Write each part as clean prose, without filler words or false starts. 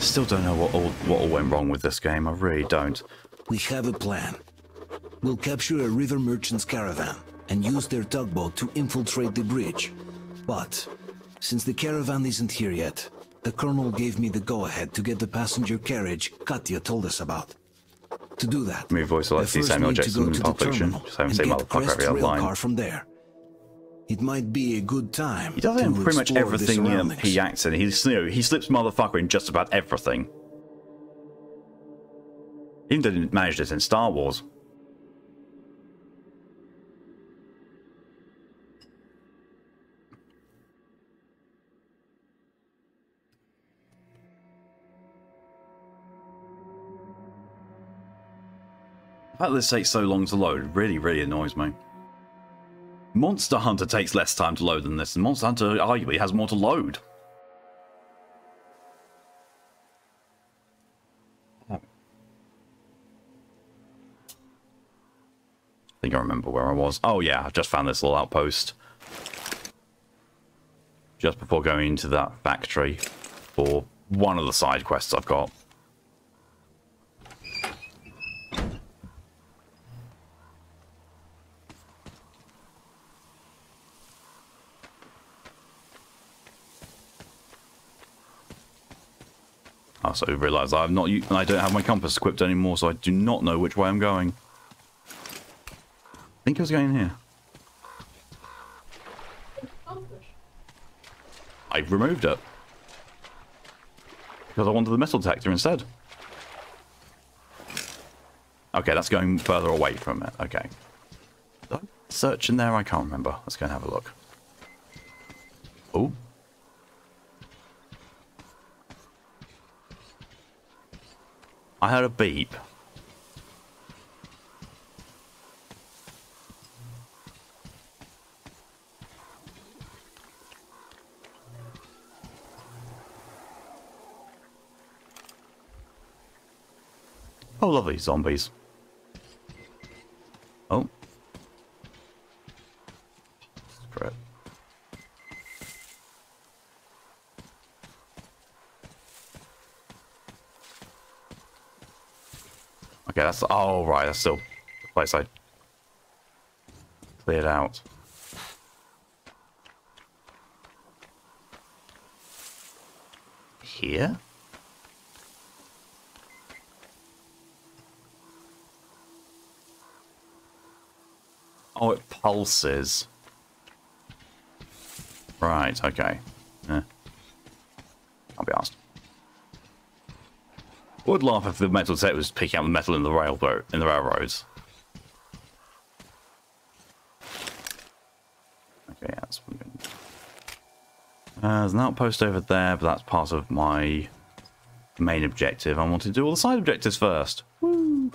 Still don't know what all went wrong with this game. I really don't. We have a plan. We'll capture a river merchant's caravan and use their tugboat to infiltrate the bridge. But since the caravan isn't here yet, the Colonel gave me the go-ahead to get the passenger carriage Katya told us about. To do that, Move voice like see Samuel Jackson in Pulp Fiction. Just haven't seen motherfucker every other line. From there. It might be a good time. He does it in pretty much everything he acts in. He slips motherfucker in just about everything. Even didn't manage this in Star Wars. The fact that this takes so long to load really annoys me. Monster Hunter takes less time to load than this, and Monster Hunter arguably has more to load. I think I remember where I was. Oh yeah, I've just found this little outpost. Just before going into that factory for one of the side quests I've got. I also realise I don't have my compass equipped anymore, so I do not know which way I'm going. I think I was going here. I removed it because I wanted the metal detector instead. Okay, that's going further away from it. Okay. Did I search in there? I can't remember. Let's go and have a look. Oh. I heard a beep. Oh, lovely zombies. Oh. Screw it. Okay, that's... Oh, right, that's still the place I cleared out. Here? Oh, it pulses. Right, okay. Can't be asked. I would laugh if the metal detector was picking up the metal in the railroads. Okay, that's what I'm doing. There's an outpost over there, but that's part of my main objective. I want to do all the side objectives first. Woo!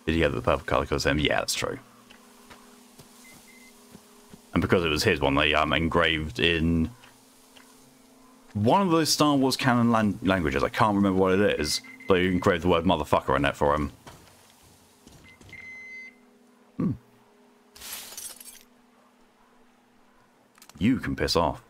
Did you get the purple colour because of him? Yeah, that's true. And because it was his one, they engraved in one of those Star Wars canon languages. I can't remember what it is. They engraved the word motherfucker in it for him. You can piss off.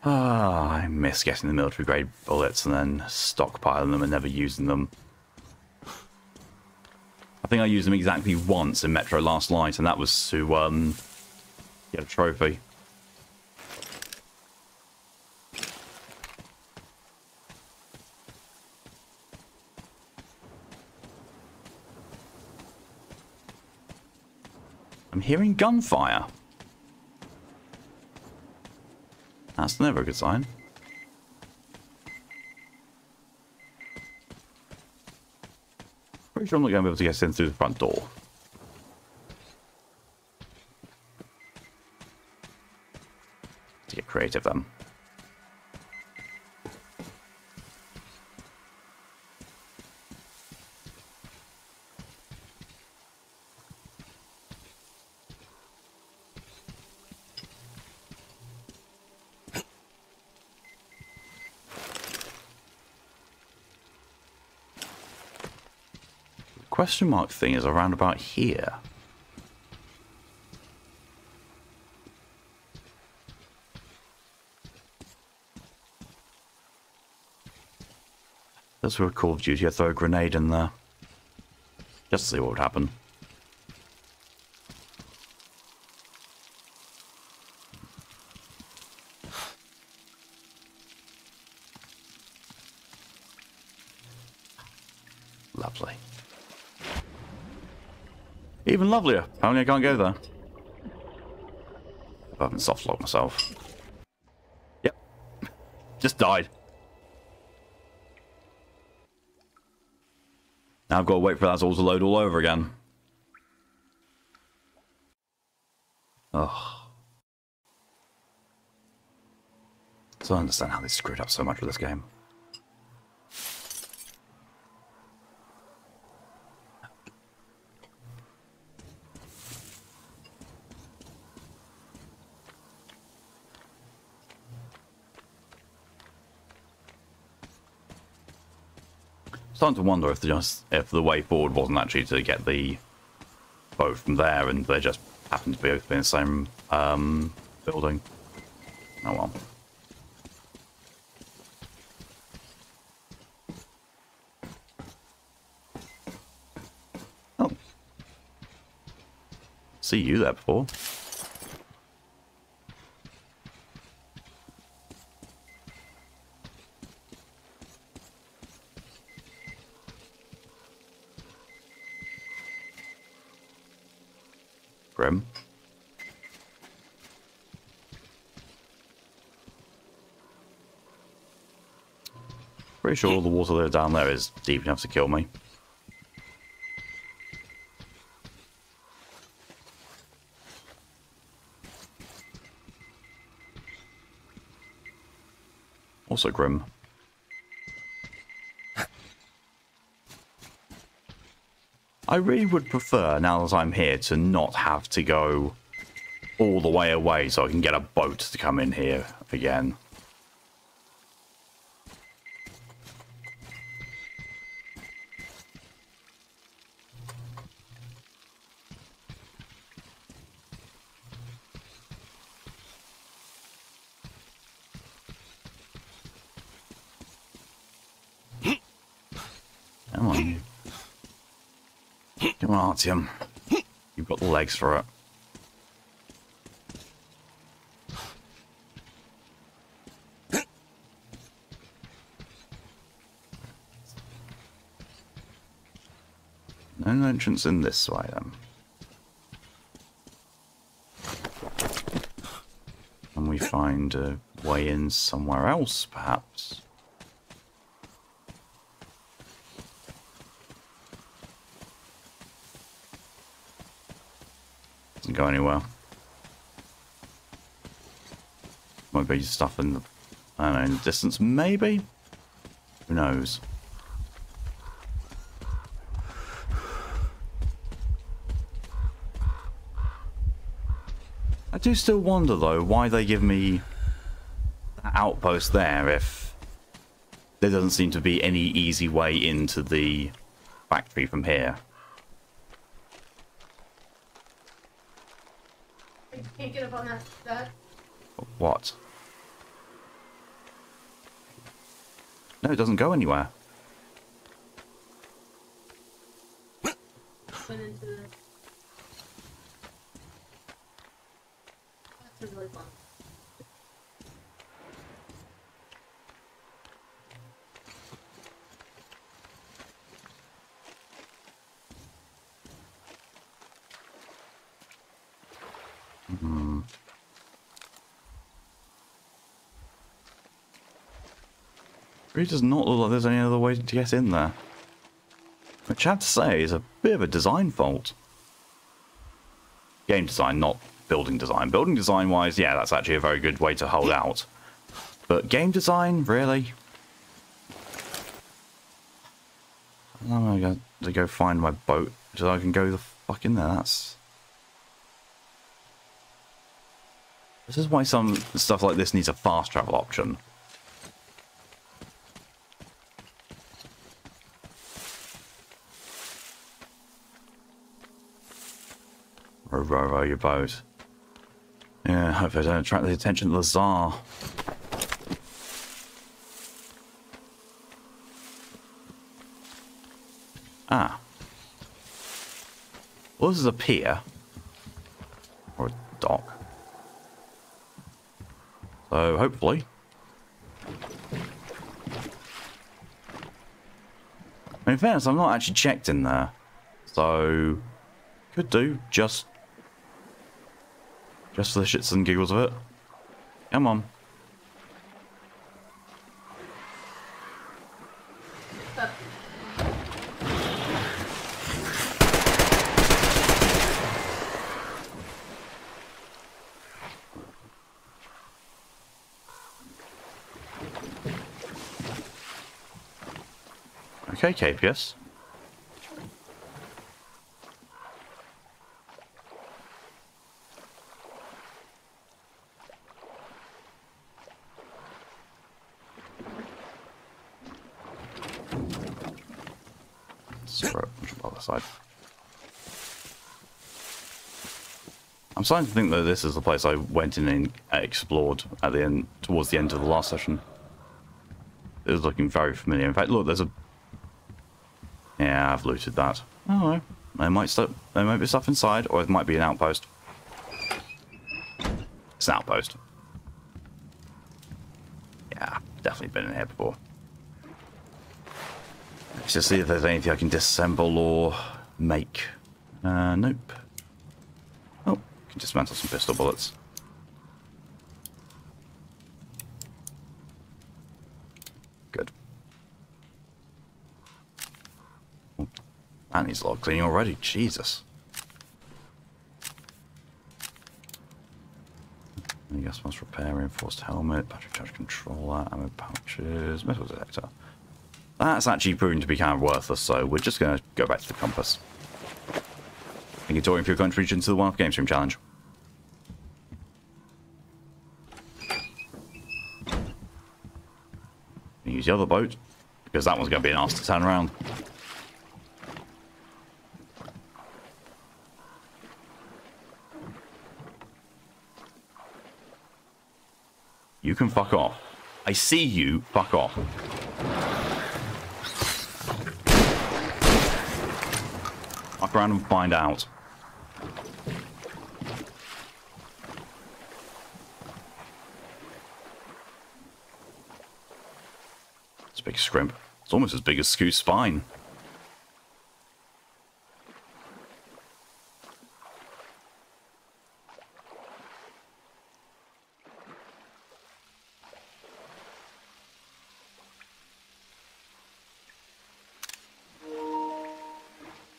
I miss getting the military grade bullets and then stockpiling them and never using them. I think I used them exactly once in Metro Last Light, and that was to get a trophy. I'm hearing gunfire. That's never a good sign. Pretty sure I'm not going to be able to get in through the front door. To get creative then. question mark thing is around about here. That's where Call of Duty. I throw a grenade in there. Just to see what would happen. Lovely. Even lovelier. Apparently I can't go there. I haven't soft locked myself. Yep. Just died. Now I've got to wait for that all to load all over again. Ugh. So I understand how they screwed up so much with this game. Starting to wonder if the way forward wasn't actually to get the boat from there, and they just happened to be both in the same building. Oh well. Oh, see you there before. Grim. Pretty sure all the water that down there is deep enough to kill me. Also Grim. I really would prefer, now that I'm here, to not have to go all the way away so I can get a boat to come in here again. Come on. Come on, Artyom. You've got the legs for it. No entrance in this way, then. Can we find a way in somewhere else, perhaps? Doesn't go anywhere. Might be stuff in the, I don't know, in the distance, maybe? Who knows? I do still wonder, though, why they give me that outpost there if there doesn't seem to be any easy way into the factory from here. You can't get up on that. What? No, it doesn't go anywhere. Went into the... That's really fun. It really does not look like there's any other way to get in there. Which I have to say is a bit of a design fault. Game design, not building design. Building design wise, yeah, that's actually a very good way to hold out. But game design, really? I'm going to go find my boat so I can go the fuck in there. That's... This is why some stuff like this needs a fast travel option. Row your boat. Yeah, hope they don't attract the attention of the Tsar. Ah. Well, this is a pier. Or a dock. So, hopefully. In fairness, I've not actually checked in there. So, could do, just for the shits and giggles of it. Come on. Okay, KPS. Other side. I'm starting to think that this is the place I went in and explored at the end, towards the end of the last session. It was looking very familiar. In fact, look, there's a. Yeah, I've looted that. Oh, there might be stuff inside, or it might be an outpost. It's an outpost. Yeah, definitely been in here before. Let's just see if there's anything I can disassemble or make. Nope. Oh, can dismantle some pistol bullets. Good. Oh, that needs a lot of cleaning already. Jesus. Gas mask repair, reinforced helmet, battery charge controller, ammo pouches, metal detector. That's actually proven to be kind of worthless, so we're just going to go back to the compass. Thank you, Torian, for your contribution to the one-off game stream challenge. Use the other boat, because that one's going to be an arse to turn around. You can fuck off. I see you, fuck off. Fuck around and find out. It's a big scrimp. It's almost as big as Scoot's spine.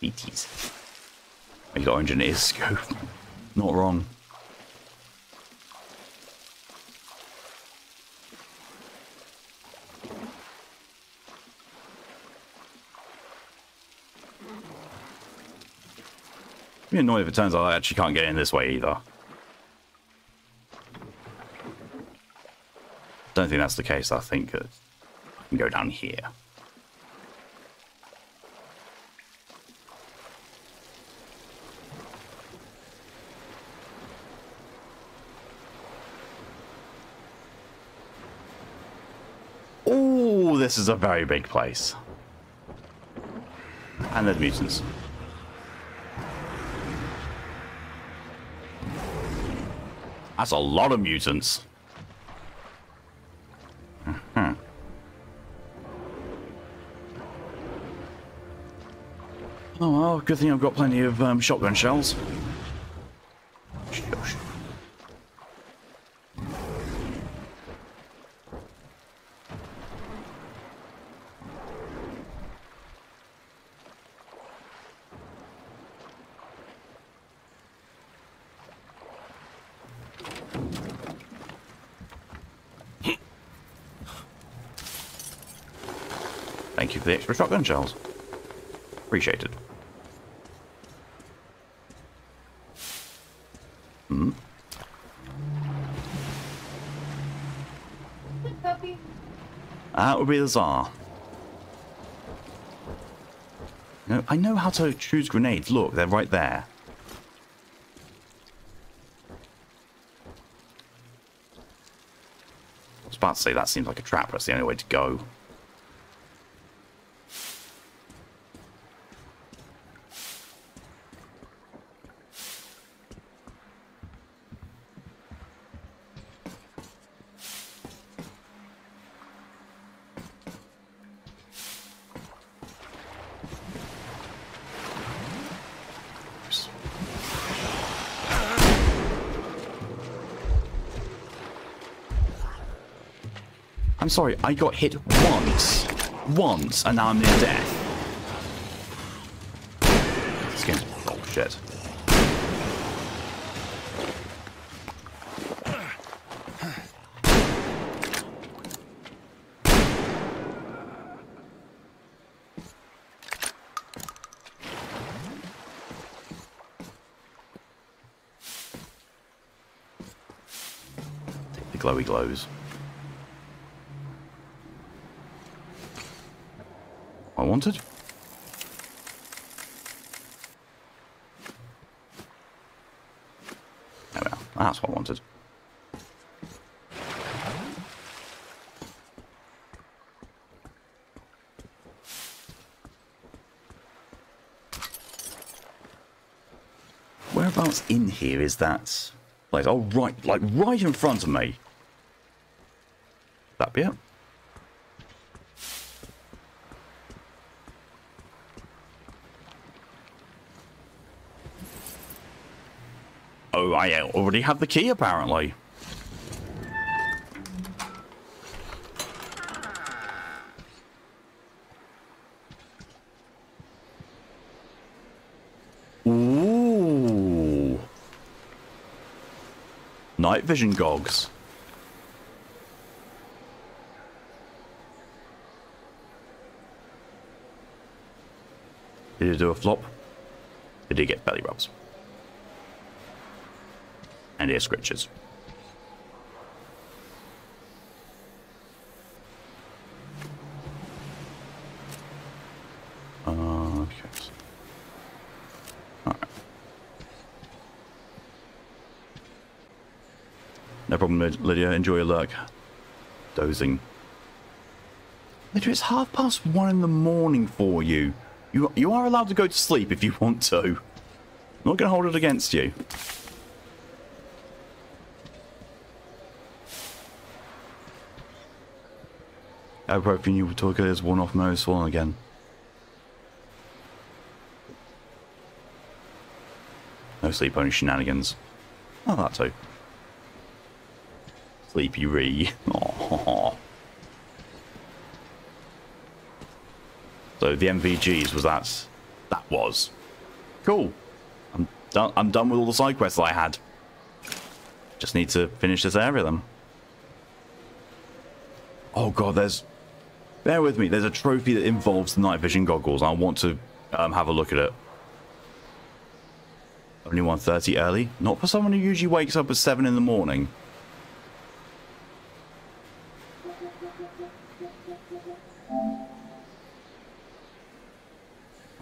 BTs. He's got orange in his scope. Not wrong. I'd be annoyed if it turns out I actually can't get in this way either. Don't think that's the case. I think I can go down here. Oh, this is a very big place. And there's mutants. That's a lot of mutants. Oh, well, good thing I've got plenty of shotgun shells. Shush. Thank you for the extra shotgun shells. Appreciated. Puppy. That would be the Tsar. No, I know how to choose grenades. Look, they're right there. about to say that seems like a trap, but that's the only way to go. I'm sorry, I got hit once, and now I'm near death. This game's bullshit. Take the glowy glows. I wanted. There we are. That's what I wanted. Whereabouts in here is that place? Oh, right, like right in front of me. That be it? Oh, I already have the key, apparently. Ooh. Night vision gogs. Did it do a flop? Did he get belly rubs? And ear scritches. Okay. Alright. No problem, Lydia. Enjoy your lurk. Dozing. Lydia, it's 1:30 in the morning for you. You are allowed to go to sleep if you want to. I'm not going to hold it against you. Ibuprofen you will talk as one off Mary swollen again. No sleep, only shenanigans. Oh, that too. Sleepy Ree. Aww. So the MVGs was that. That was cool. I'm done with all the side quests I had. Just need to finish this area then. Oh god, there's. Bear with me. There's a trophy that involves the night vision goggles. I want to have a look at it. Only 1:30 early. Not for someone who usually wakes up at 7 in the morning.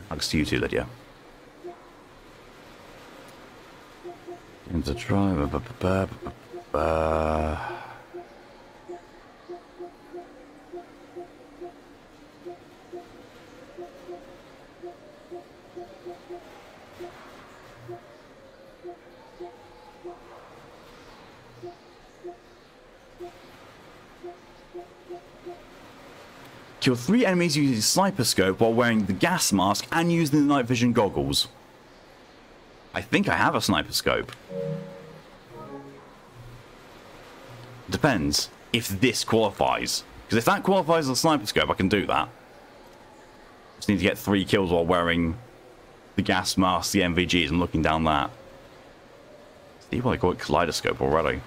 Hugs to you too, Lydia. Into try. Kill 3 enemies using a sniper scope while wearing the gas mask and using the night vision goggles. I think I have a sniper scope. Depends if this qualifies. Because if that qualifies as a sniper scope, I can do that. Just need to get 3 kills while wearing the gas mask, the MVGs, and looking down that. See what I call it kaleidoscope already.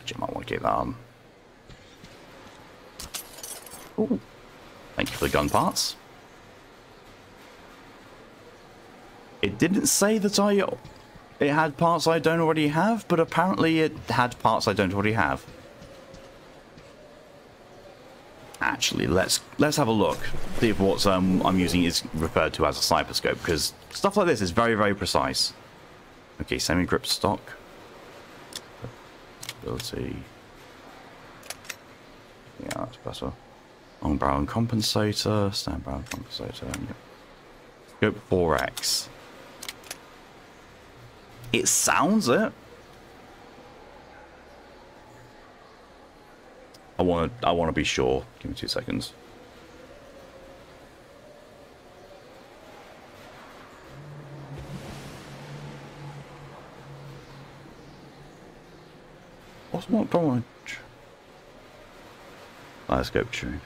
Actually, I might want to keep that on. Ooh. Thank you for the gun parts. It didn't say that it had parts I don't already have, but apparently it had parts I don't already have. Actually, let's have a look. See if what I'm using is referred to as a cyberscope, because stuff like this is very, very precise. Okay, semi-grip stock. Ability. Yeah, that's better. Long barrel and compensator. Stand barrel and compensator. Yep. Scope 4X. It sounds it. I wanna be sure. Give me 2 seconds. What's more damage? Let's go Trinity.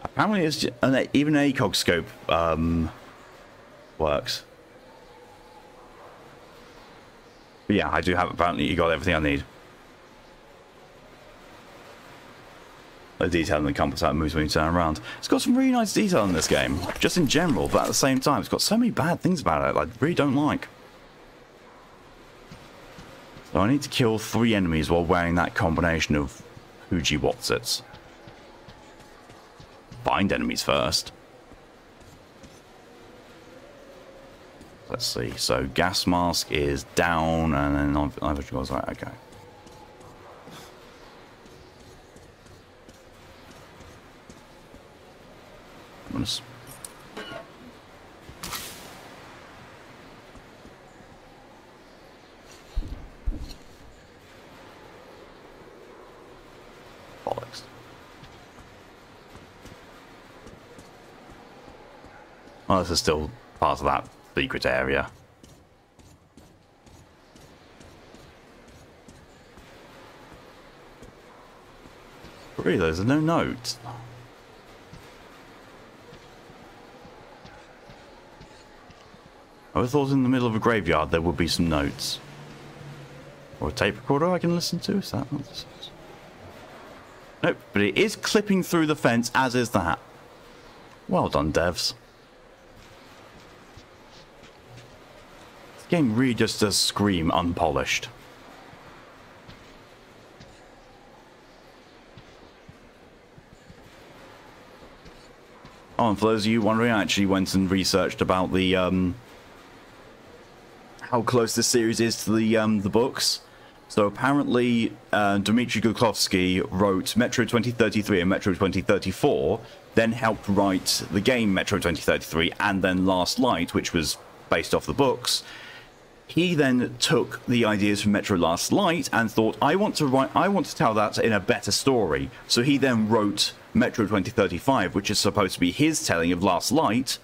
Apparently, it's even an ACOG scope works. But yeah, I do have. Apparently, you got everything I need. The detail in the compass that moves when you turn around. It's got some really nice detail in this game, just in general. But at the same time, it's got so many bad things about it I really don't like. So I need to kill 3 enemies while wearing that combination of Hooji Watsits. Find enemies first. Let's see. So gas mask is down, and then I've goes right. Okay. I'm gonna. Bollocks. Well, this is still part of that secret area. Really, there's no notes. I would have thought in the middle of a graveyard there would be some notes. Or a tape recorder I can listen to, is that what this is? Nope, but it is clipping through the fence, as is that. Well done, devs. This game really just does scream unpolished. Oh, and for those of you wondering, I actually went and researched about the how close this series is to the books. So apparently, Dmitry Glukhovsky wrote Metro 2033 and Metro 2034, then helped write the game Metro 2033, and then Last Light, which was based off the books. He then took the ideas from Metro Last Light and thought, I want to tell that in a better story. So he then wrote Metro 2035, which is supposed to be his telling of Last Light.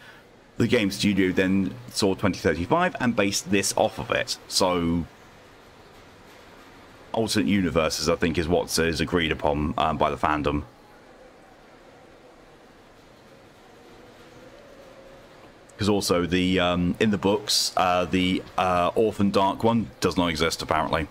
The game studio then saw 2035 and based this off of it. So alternate universes, I think, is what is agreed upon by the fandom. Because also the in the books, the Orphan Dark One does not exist apparently.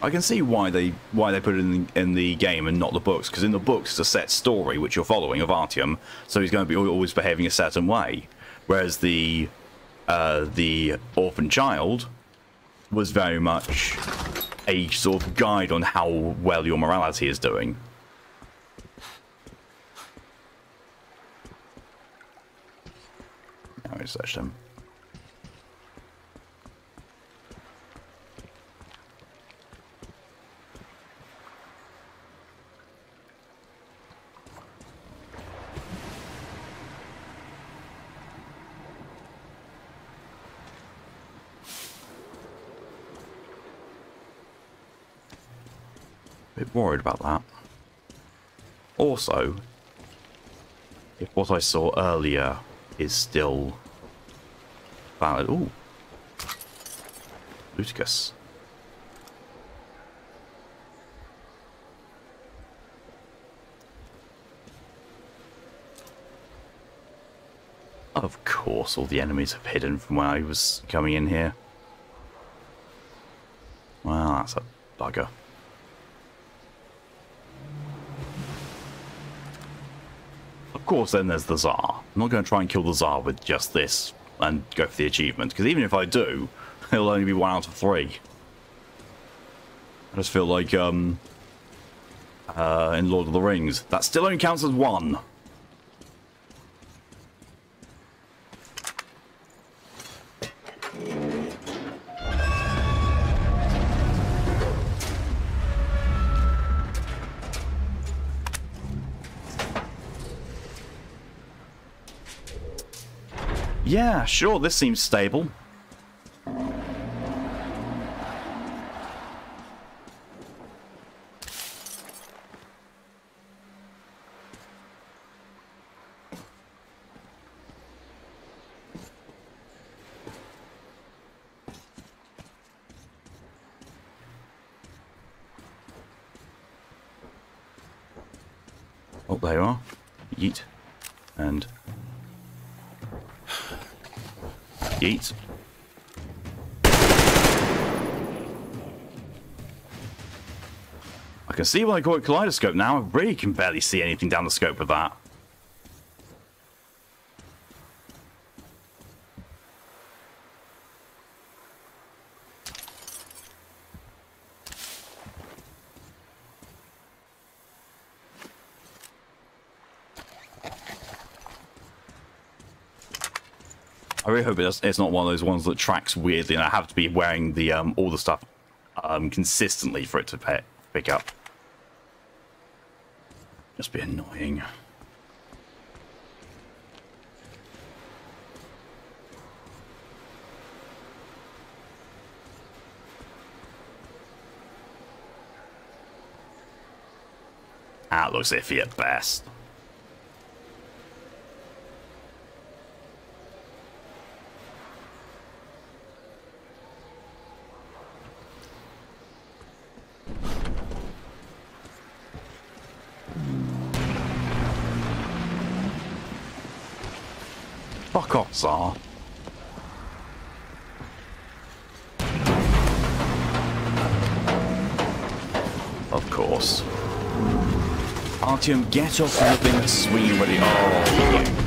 I can see why they put it in the game and not the books, because in the books it's a set story which you're following of Artyom, so he's going to be always behaving a certain way, whereas the orphan child was very much a sort of guide on how well your morality is doing. Now we searched him. Bit worried about that. Also, if what I saw earlier is still valid. Ooh. Luticus. Of course, all the enemies have hidden from where I was coming in here. Well, that's a bugger. Of course, then there's the Tsar. I'm not going to try and kill the Tsar with just this and go for the achievement, because even if I do, it'll only be 1 out of 3. I just feel like, in Lord of the Rings, that still only counts as 1. Yeah, sure, this seems stable. Oh, there you are. Yeet. And... yeet. I can see when I call it kaleidoscope now. I really can barely see anything down the scope with that. I really hope it's not one of those ones that tracks weirdly and I have to be wearing the all the stuff consistently for it to pick up. Just be annoying. That looks iffy at best. Fuck off, Tsar. Of course. Artyom, get off the thing swinging ready. Oh, you.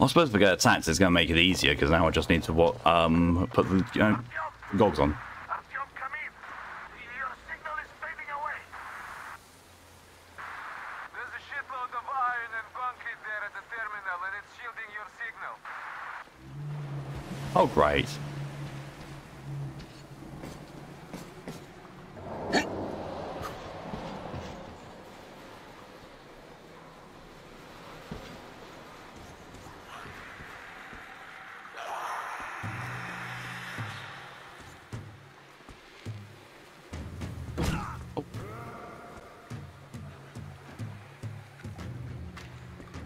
I suppose if I get attacked, it's going to make it easier because now I just need to put the goggles on. Artyom, come in. Your signal is fading away. There's a shitload of iron and concrete there at the terminal, and it's shielding your signal. Oh, great.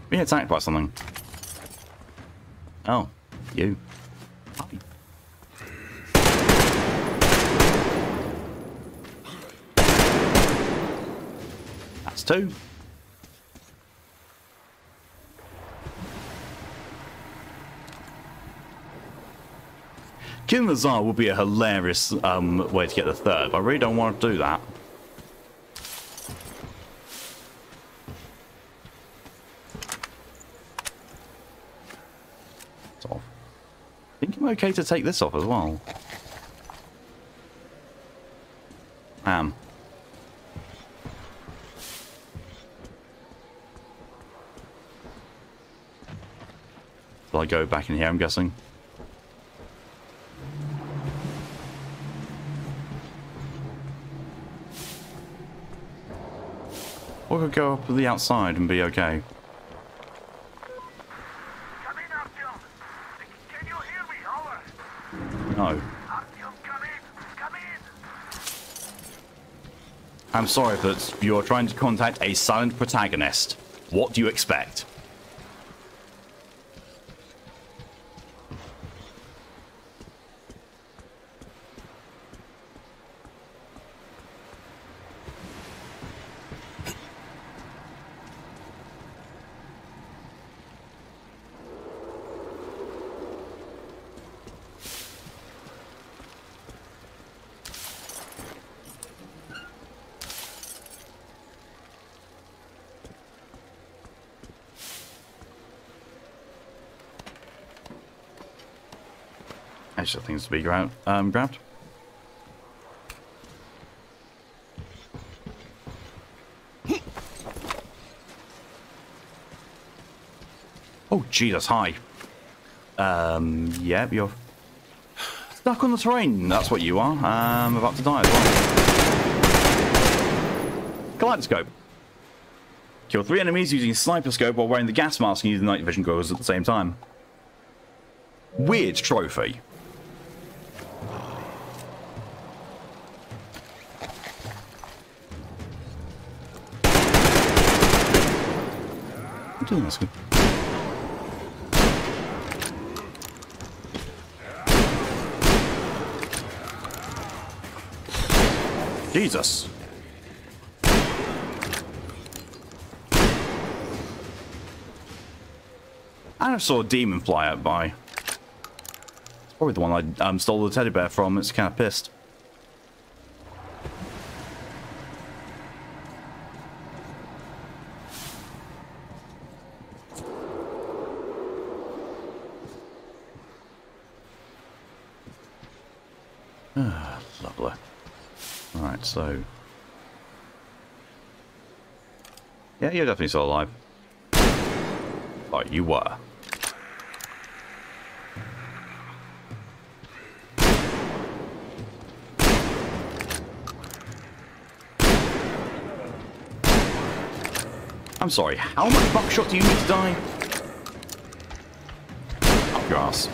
Being attacked by something. Oh, you. Hi. That's 2. Killing the Tsar would be a hilarious way to get the 3rd, but I really don't want to do that. I think I'm okay to take this off as well. Will I go back in here, I'm guessing? Or could go up to the outside and be okay. I'm sorry, but you're trying to contact a silent protagonist. What do you expect? Extra things to be grabbed. Oh, Jesus, hi. Yeah, you're stuck on the terrain. That's what you are. About to die as well. Kaleidoscope. Kill 3 enemies using a sniper scope while wearing the gas mask and using the night vision goggles at the same time. Weird trophy. I'm doing this good. Jesus. I saw a demon fly out by. It's probably the one I stole the teddy bear from. It's kind of pissed. Lovely. Alright, so... Yeah, you're definitely still alive. Oh, you were. I'm sorry, how much buckshot do you need to die? Up your ass.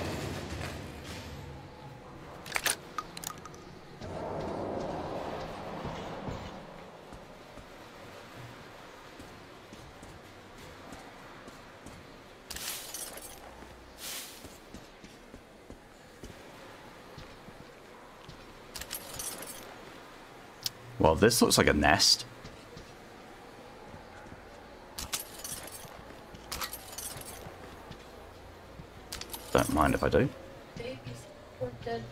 Well, this looks like a nest. Don't mind if I do. Babies or dead.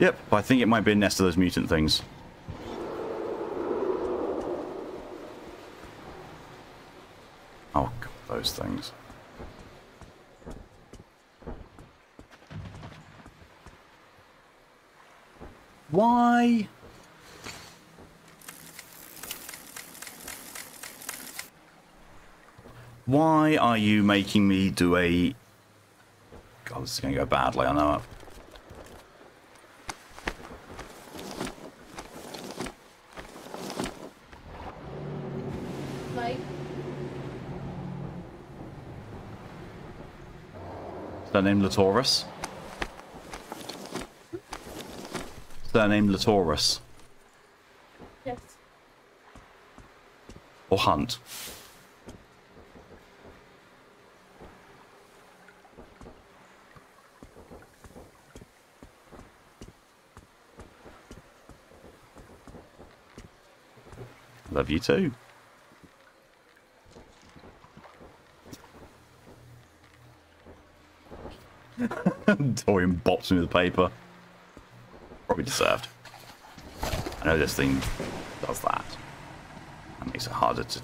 Yep, I think it might be a nest of those mutant things. Oh, God, those things. Why? Why are you making me do a... God, this is going to go badly, I know it. Mike, Surname Latourus. Surname Latourus. yes. Or Hunt. Love you too. Dorian bops me with the paper. Probably deserved. I know this thing does that. That makes it harder to...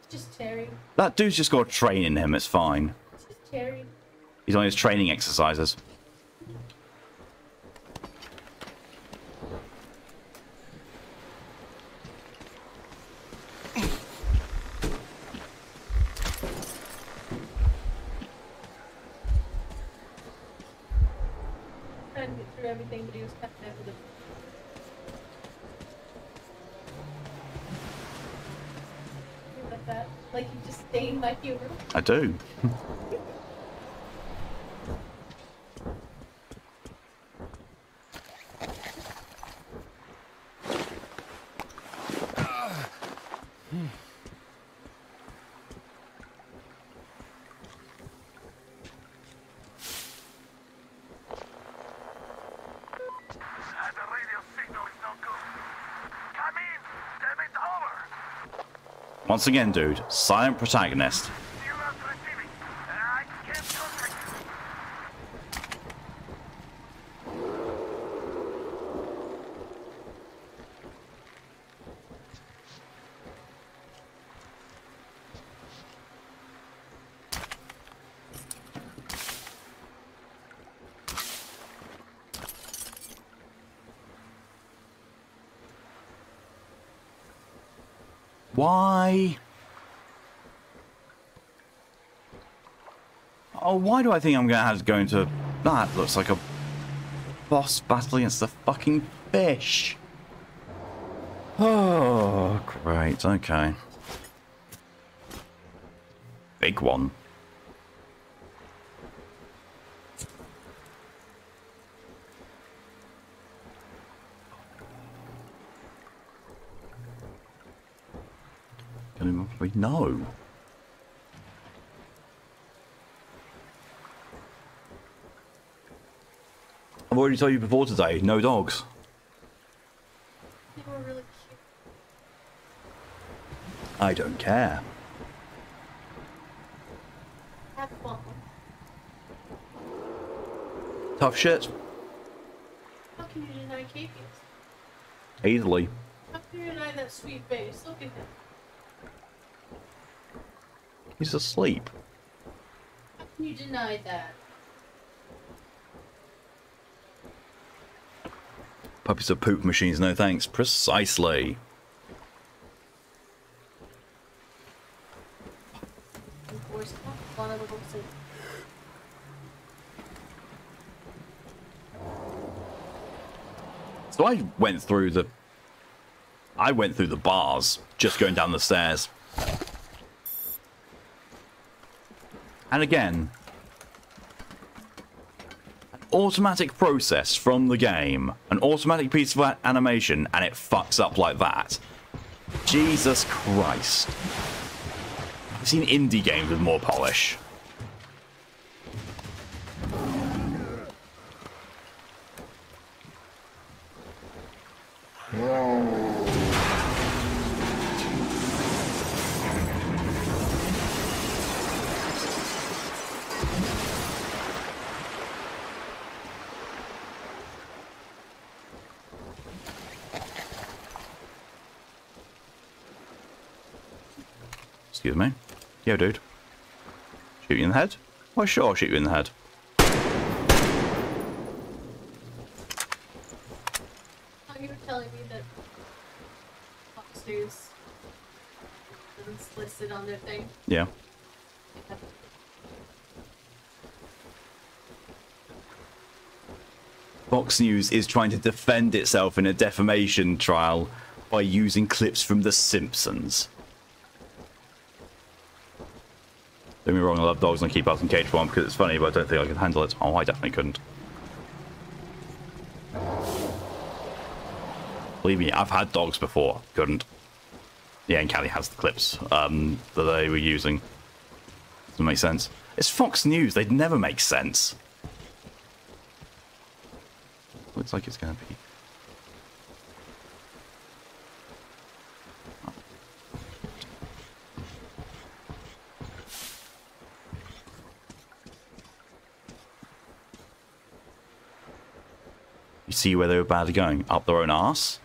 It's just Terry. That dude's just got train in him, it's fine. It's just Terry. He's on his training exercises. Trying to get through everything, but he was cutting everything. Like that. Like you disdain my humor. I do. The radio signal is no good. Come in! Damn it, over! Once again, dude, silent protagonist. You are receiving. I can't contact you. Why? Oh, why do I think I'm gonna have to go into... That looks like a boss battle against the fucking fish. Oh, great, okay. Big one. No. I've already told you before today, no dogs. They were really cute. I don't care. Have fun. Tough shit. How can you deny Capius? Easily. How can you deny that sweet face? Look at him. He's asleep. How can you deny that? Puppies are poop machines, no thanks. Precisely. Of course, one of the books is So I went through the bars just going down the stairs. And again, an automatic process from the game, an automatic piece of animation, and it fucks up like that. Jesus Christ. I've seen indie games with more polish. Excuse me. Yo, dude. Shoot you in the head? Why, sure, I'll shoot you in the head. Oh, you were telling me that Fox News is listed on their thing. Yeah. Fox News is trying to defend itself in a defamation trial by using clips from The Simpsons. Don't get me wrong, I love dogs and I keep us in cage form because it's funny, but I don't think I can handle it. Oh, I definitely couldn't. Believe me, I've had dogs before. Couldn't. Yeah, and Callie has the clips that they were using. Doesn't make sense. It's Fox News. They'd never make sense. Looks like it's going to be... You see where they were badly going? Up their own arse?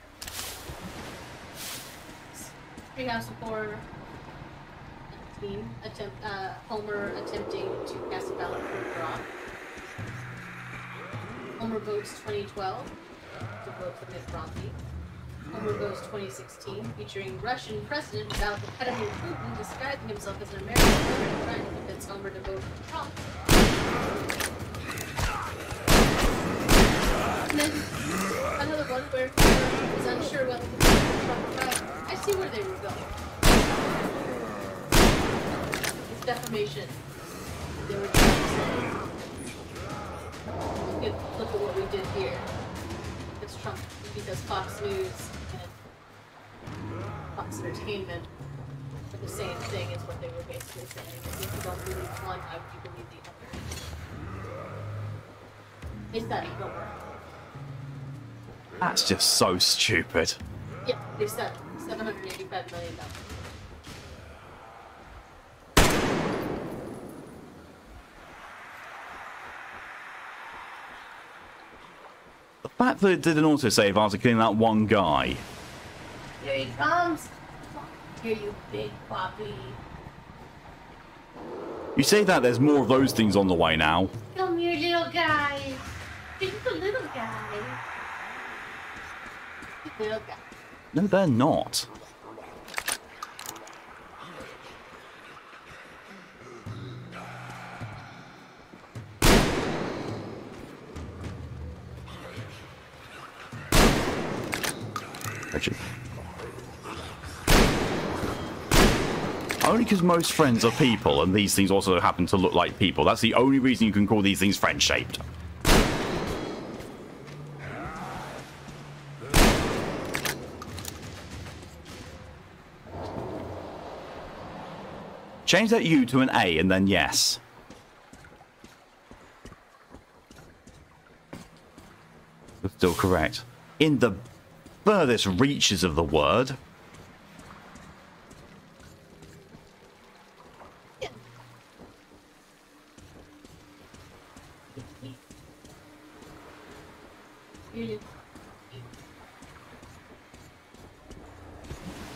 Treehouse of Horror 19, Homer attempting to cast a ballot for Brock. Homer votes 2012 to vote for Mitt Romney. Homer votes 2016 featuring Russian President Vladimir Putin disguising himself as an American immigrant trying to convince Homer to vote for Trump. And then another one where Homer is unsure whether to vote for Trump or not. I see where they were going. defamation. They were trying to say, look at what we did here. It's Trump, because Fox News and Fox Entertainment are the same thing as what they were basically saying. If you don't believe one, how would you believe the other? Is that lower? That's just so stupid. Yeah, they said $785 million. The fact that it did an autosave after killing that one guy. Here he comes. Here, you big puppy. You say that, there's more of those things on the way now. Come here, little guy. He's the little guy. Little guy. No, they're not. Richard. Only because most friends are people, and these things also happen to look like people. That's the only reason you can call these things friend-shaped. Change that U to an A and then yes. That's still correct. In the furthest reaches of the word.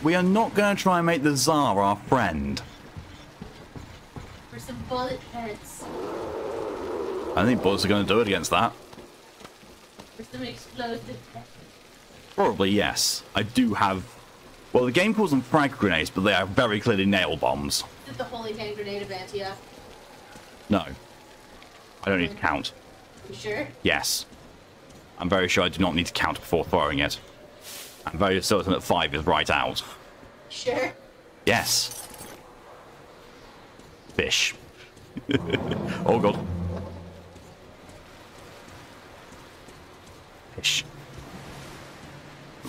We are not going to try and make the Tsar our friend. For some bullet heads. I think bullets are going to do it against that. For some explosive heads. Probably yes. I do have... Well, the game calls them frag grenades, but they are very clearly nail bombs. Is it the holy hand grenade of Antioch? No. I don't need to count. You sure? Yes. I'm very sure I do not need to count before throwing it. I'm very certain that 5 is right out. Sure. Yes. Fish. Oh god. Fish.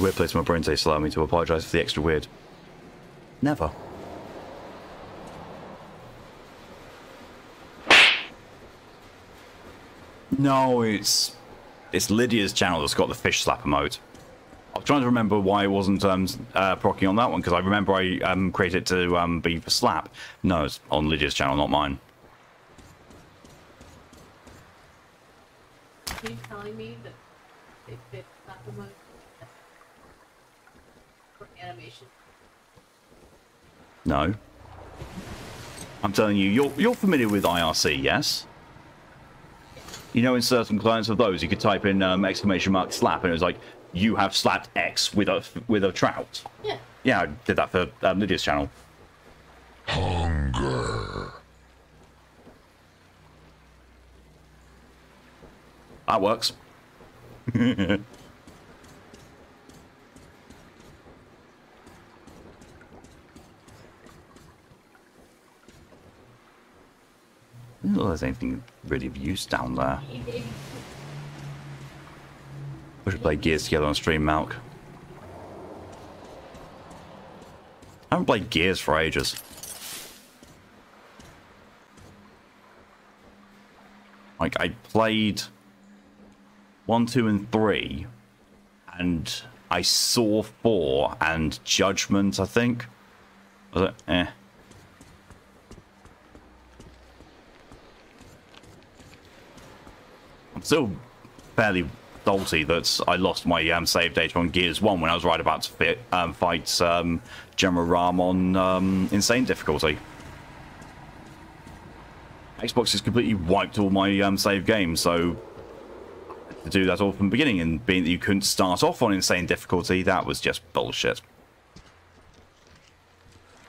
Weird place my brain taste allowed me to apologise for the extra weird. Never. No, it's Lydia's channel that's got the fish slap emote. I was trying to remember why I wasn't proccing on that one, because I remember I created it to be for slap. No, it's on Lydia's channel, not mine. Are you telling me that they fit slap emote for animation? No. I'm telling you, you're familiar with IRC, yes? You know, in certain clients of those, you could type in exclamation mark slap, and it was like, you have slapped X with a trout. Yeah. Yeah, I did that for Lydia's channel. Hunger. That works. I don't know if there's anything really of use down there. We should play Gears together on stream, Malk. I haven't played Gears for ages. Like, I played 1, 2, and 3, and I saw 4 and Judgment, I think. Was it? Eh. I'm still fairly salty that I lost my save data on Gears 1 when I was right about to fight General Ram on insane difficulty. Xbox has completely wiped all my save games, so to do that all from the beginning, and being that you couldn't start off on insane difficulty, that was just bullshit.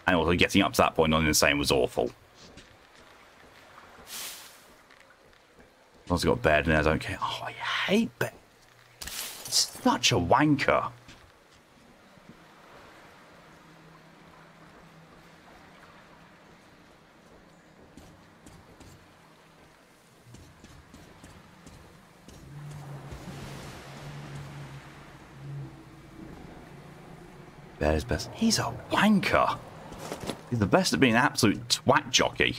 And also getting up to that point on insane was awful. I've also got Baird in there, I don't care. Oh, I hate Baird. It's such a wanker. Bear's best. He's a wanker. He's the best at being an absolute twat jockey.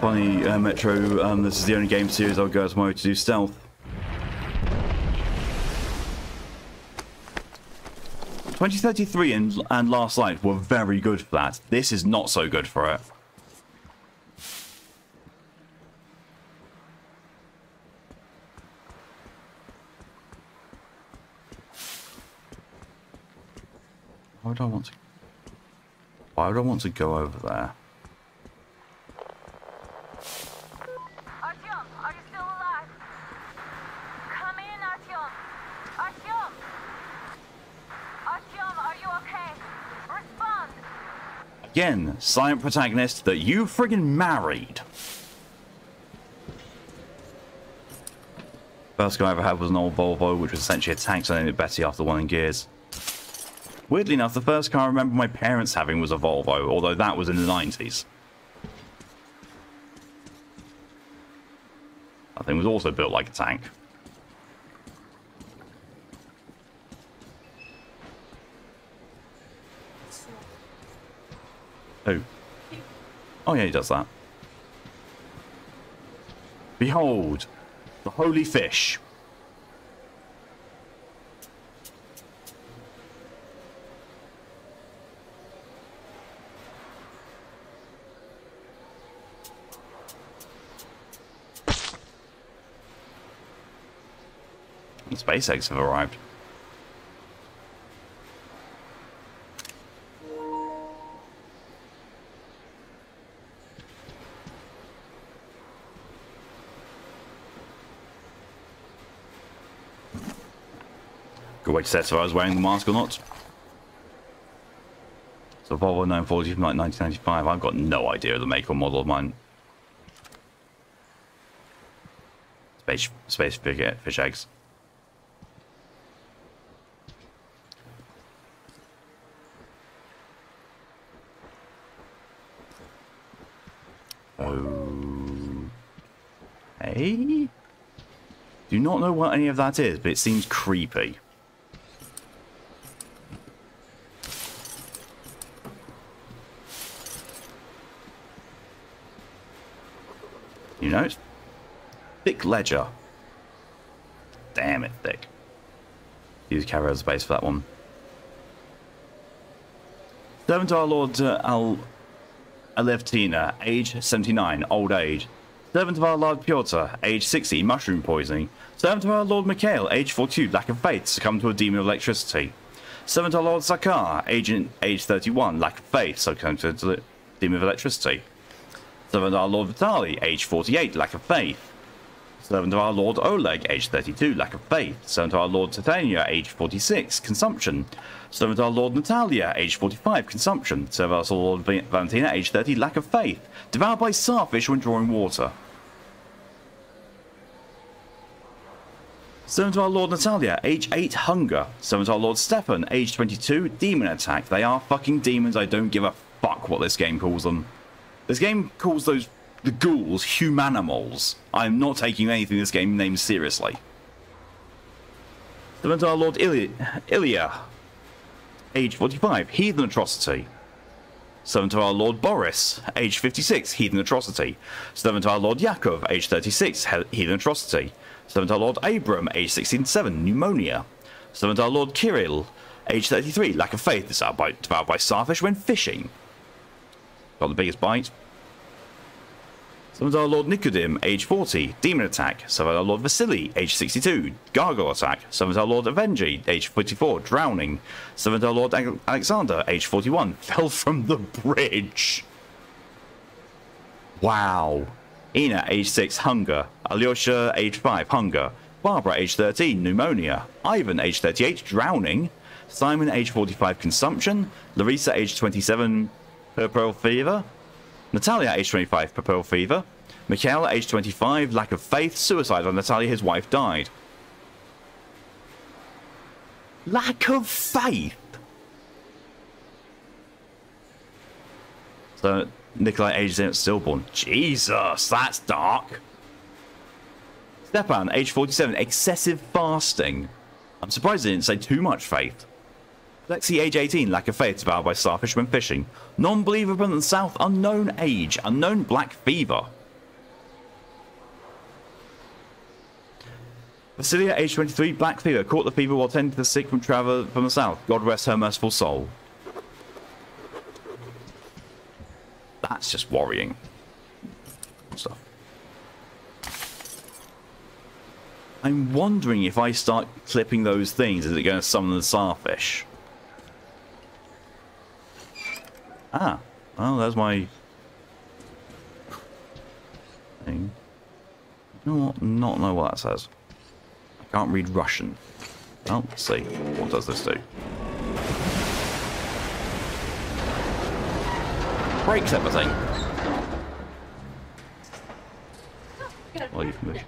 Funny, Metro, this is the only game series I'll go tomorrow to do stealth. 2033 and Last Light were very good for that. This is not so good for it. Why would I want to go over there? Again, silent protagonist that you friggin' married. First car I ever had was an old Volvo, which was essentially a tank, so I named it Betty after one in Gears. Weirdly enough, the first car I remember my parents having was a Volvo, although that was in the 90s. That thing was also built like a tank. Oh. Oh yeah, he does that. Behold, the holy fish. The space eggs have arrived. Good way to test if I was wearing the mask or not. So Volvo 940 from like 1995. I've got no idea of the make or model of mine. Space fish eggs. Oh. Hey? Do not know what any of that is, but it seems creepy. You know, it's thick ledger. Damn it, thick. Use carry over space for that one. Servant to our Lord Alevtina, age 79, old age. Servant of our Lord Piotr, age 60, mushroom poisoning. Servant of our Lord Mikhail, age 42, lack of faith, succumbed to a demon of electricity. Servant of our Lord Zakar, age 31, lack of faith, succumbed to a demon of electricity. Servant of our Lord Vitali, age 48, lack of faith. Servant of our Lord Oleg, age 32, lack of faith. Servant of our Lord Titania, age 46, consumption. Servant of our Lord Natalia, age 45, consumption. Servant of our Lord Valentina, age 30, lack of faith. Devoured by starfish when drawing water. Servant of our Lord Natalia, age 8, hunger. Servant of our Lord Stefan, age 22, demon attack. They are fucking demons, I don't give a fuck what this game calls them. This game calls the ghouls humanimals. I'm not taking anything this game names seriously. Servant of our Lord Ilya, age 45, heathen atrocity. Servant of our Lord Boris, age 56, heathen atrocity. Servant of our Lord Yakov, age 36, heathen atrocity. Servant of our Lord Abram, age 67, pneumonia. Servant of our Lord Kirill, age 33, lack of faith, devoured by starfish when fishing. Got the biggest bite. Servant of our Lord Nikodim, age 40, demon attack. Servant of our Lord Vasily, age 62, gargoyle attack. Servant of our Lord Avengi, age 44, drowning. Servant of our Lord Alexander, age 41, fell from the bridge. Wow. Ina, age 6, hunger. Alyosha, age 5, hunger. Barbara, age 13, pneumonia. Ivan, age 38, drowning. Simon, age 45, consumption. Larissa, age 27, puerperal fever. Natalia, age 25, puerperal fever. Michaela, age 25, lack of faith, suicide on Natalia, his wife died. Lack of faith? So, Nikolai, age 8, stillborn. Jesus, that's dark. Stepan, age 47, excessive fasting. I'm surprised they didn't say too much faith. Lexi, age 18, lack of faith, devoured by starfish when fishing. Non-believer from the south, unknown age, unknown black fever. Vasilia, age 23, black fever, caught the fever while tending to the sick from travel from the south. God rest her merciful soul. That's just worrying stuff. I'm wondering if I start clipping those things, is it going to summon the starfish? Ah, well, there's my thing. I do not know what that says. I can't read Russian. Well, let's see. What does this do? Breaks everything. Well, you can move.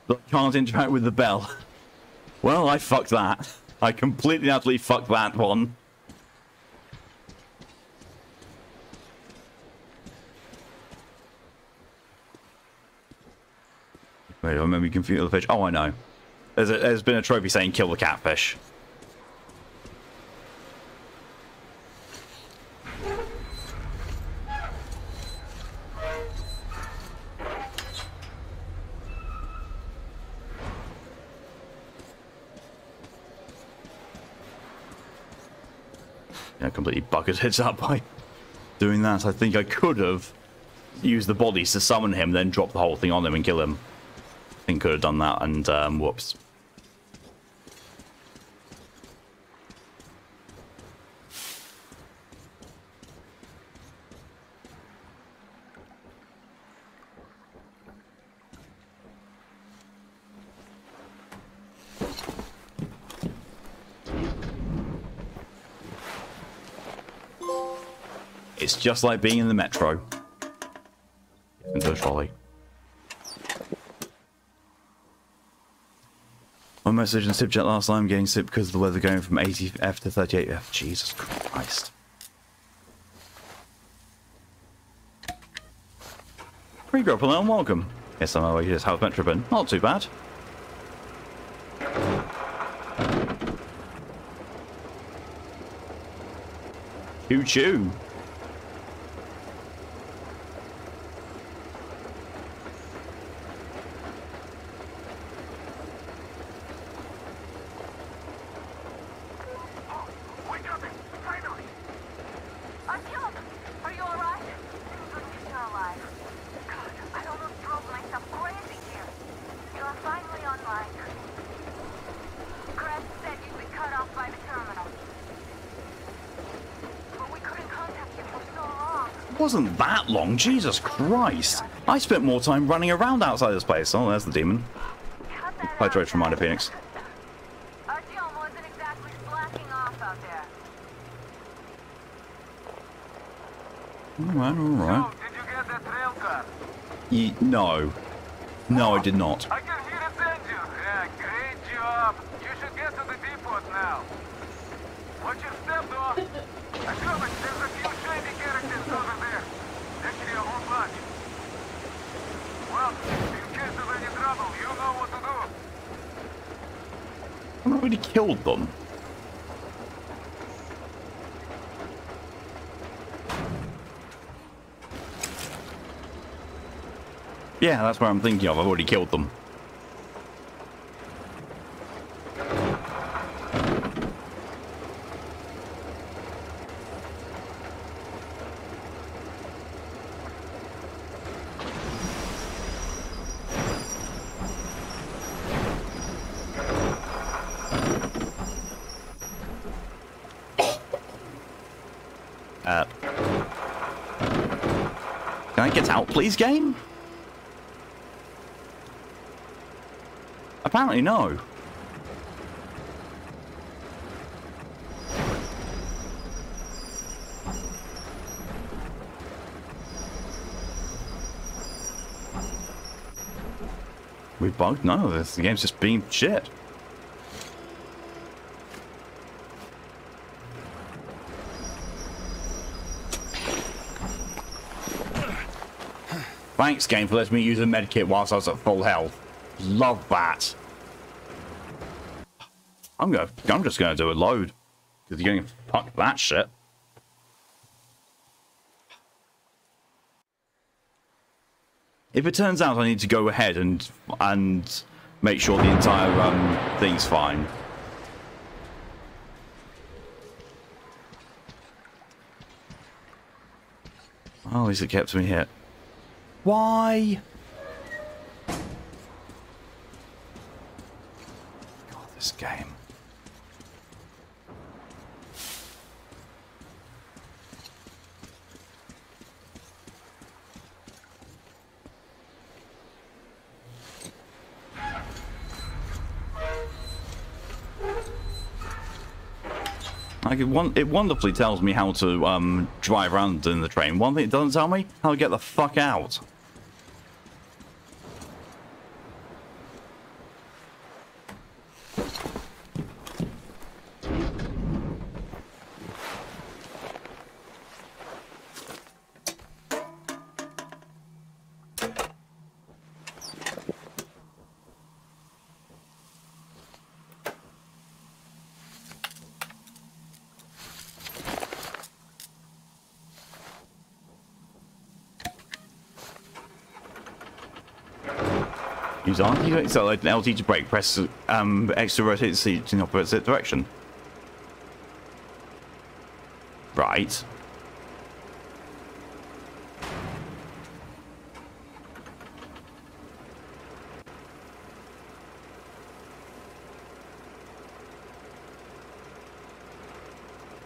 Look, can't interact with the bell. Well, I fucked that. I completely, utterly fucked that one. Wait, I remember you can feel the fish. Oh, I know. There's been a trophy saying kill the catfish. Yeah, completely bucketed up by doing that. I think I could have used the bodies to summon him, then drop the whole thing on him and kill him. I think could have done that, and whoops. It's just like being in the metro. Into a trolley. My message in SipChat last night, I'm getting sick because of the weather going from 80F to 38F. Jesus Christ. Pre-grapple and welcome. Yes, I'm away. Here's how's Metro been? Not too bad. Choo-choo. Wasn't that long, Jesus Christ. I spent more time running around outside this place. Oh, there's the demon. Hydro from Minor Phoenix. wasn't exactly slacking off out there. Alright. So, did you get that rail car? No. No, I did not. I can hear its engine. Yeah, great job. You should get to the depot now. Watch your step, though. I promise there's a few shady characters over there. Actually, a whole bunch. Well, in case of any trouble, you know what to do. I've already killed them. Yeah, that's what I'm thinking of. I've already killed them. Can I get out, please, game? Apparently no. We both know this. The game's just being shit. Thanks, game, for letting me use a medkit whilst I was at full health. Love that. I'm just gonna do a load. Because you're gonna fuck that shit. If it turns out I need to go ahead and make sure the entire thing's fine. Oh, at least it kept me hit. Why? God, this game. Like it wonderfully tells me how to drive around in the train. One thing it doesn't tell me, how to get the fuck out. Use R to accelerate and LT to brake. Press X to rotate the seat in the opposite direction. Right.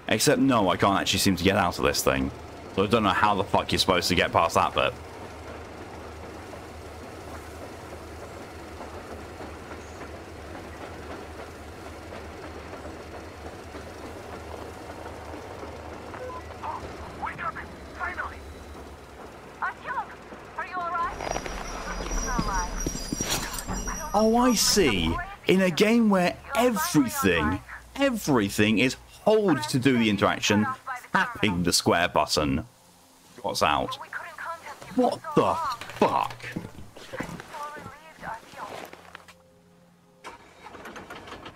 Except no, I can't actually seem to get out of this thing. So I don't know how the fuck you're supposed to get past that bit. Oh, I see. In a game where everything is hold to do the interaction, tapping the square button. What's out? What the fuck?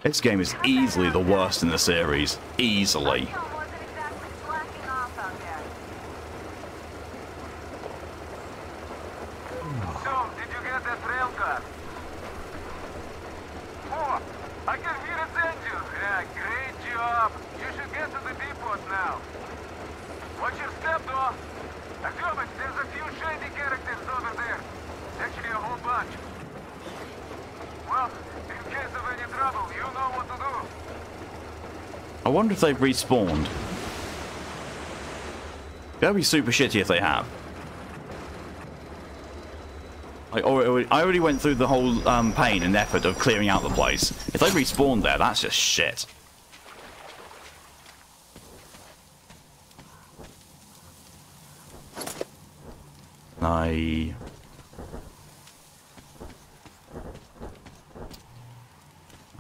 This game is easily the worst in the series. Easily. I wonder if they've respawned. That'd be super shitty if they have. I already went through the whole pain and effort of clearing out the place. If they respawned there, that's just shit.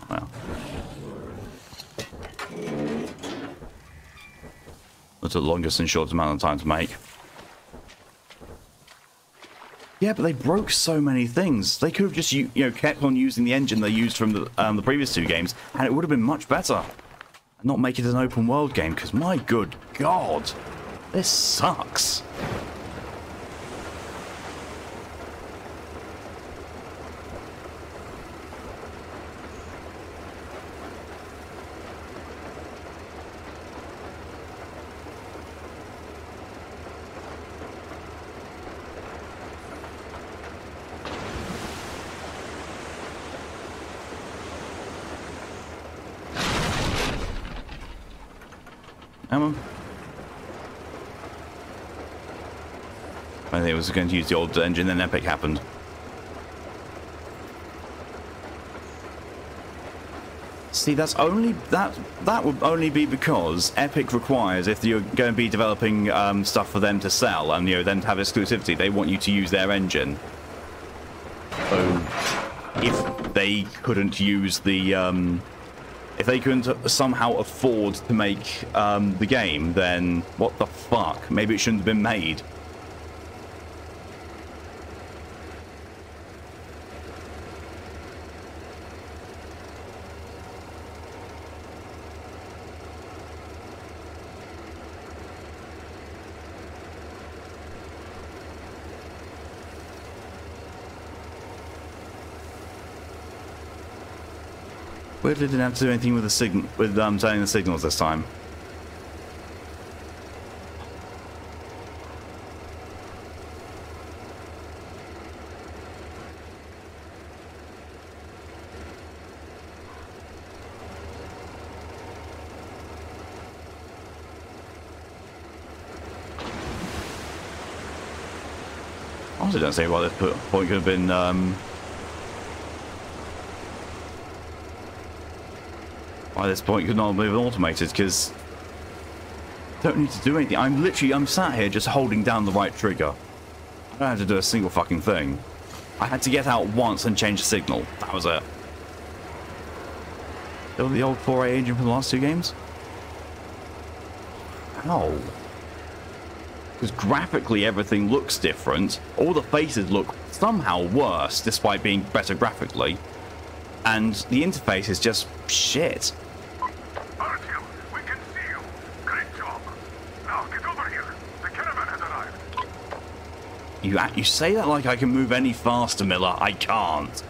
Well. That's the longest and shortest amount of time to make. Yeah, but they broke so many things. They could have just, kept on using the engine they used from the previous two games, and it would have been much better. And not make it an open world game, because my good God, this sucks. Ammo. I think it was going to use the old engine, then Epic happened. See, that's only that would only be because Epic requires, if you're going to be developing stuff for them to sell and them to have exclusivity, they want you to use their engine. So if they couldn't use the if they couldn't somehow afford to make the game, then what the fuck? Maybe it shouldn't have been made. Weirdly didn't have to do anything with the signal, with turning the signals this time. Honestly, don't see why this point could have been why this point could not have been automated, because I don't need to do anything. I'm sat here just holding down the right trigger. I don't have to do a single fucking thing. I had to get out once and change the signal. That was it. Still the old 4A engine from the last two games? Ow. Because graphically everything looks different. All the faces look somehow worse despite being better graphically. And the interface is just shit. Artyom, we can see you. Great job. Now get over here. The caravan has arrived. You say that like I can move any faster, Miller. I can't.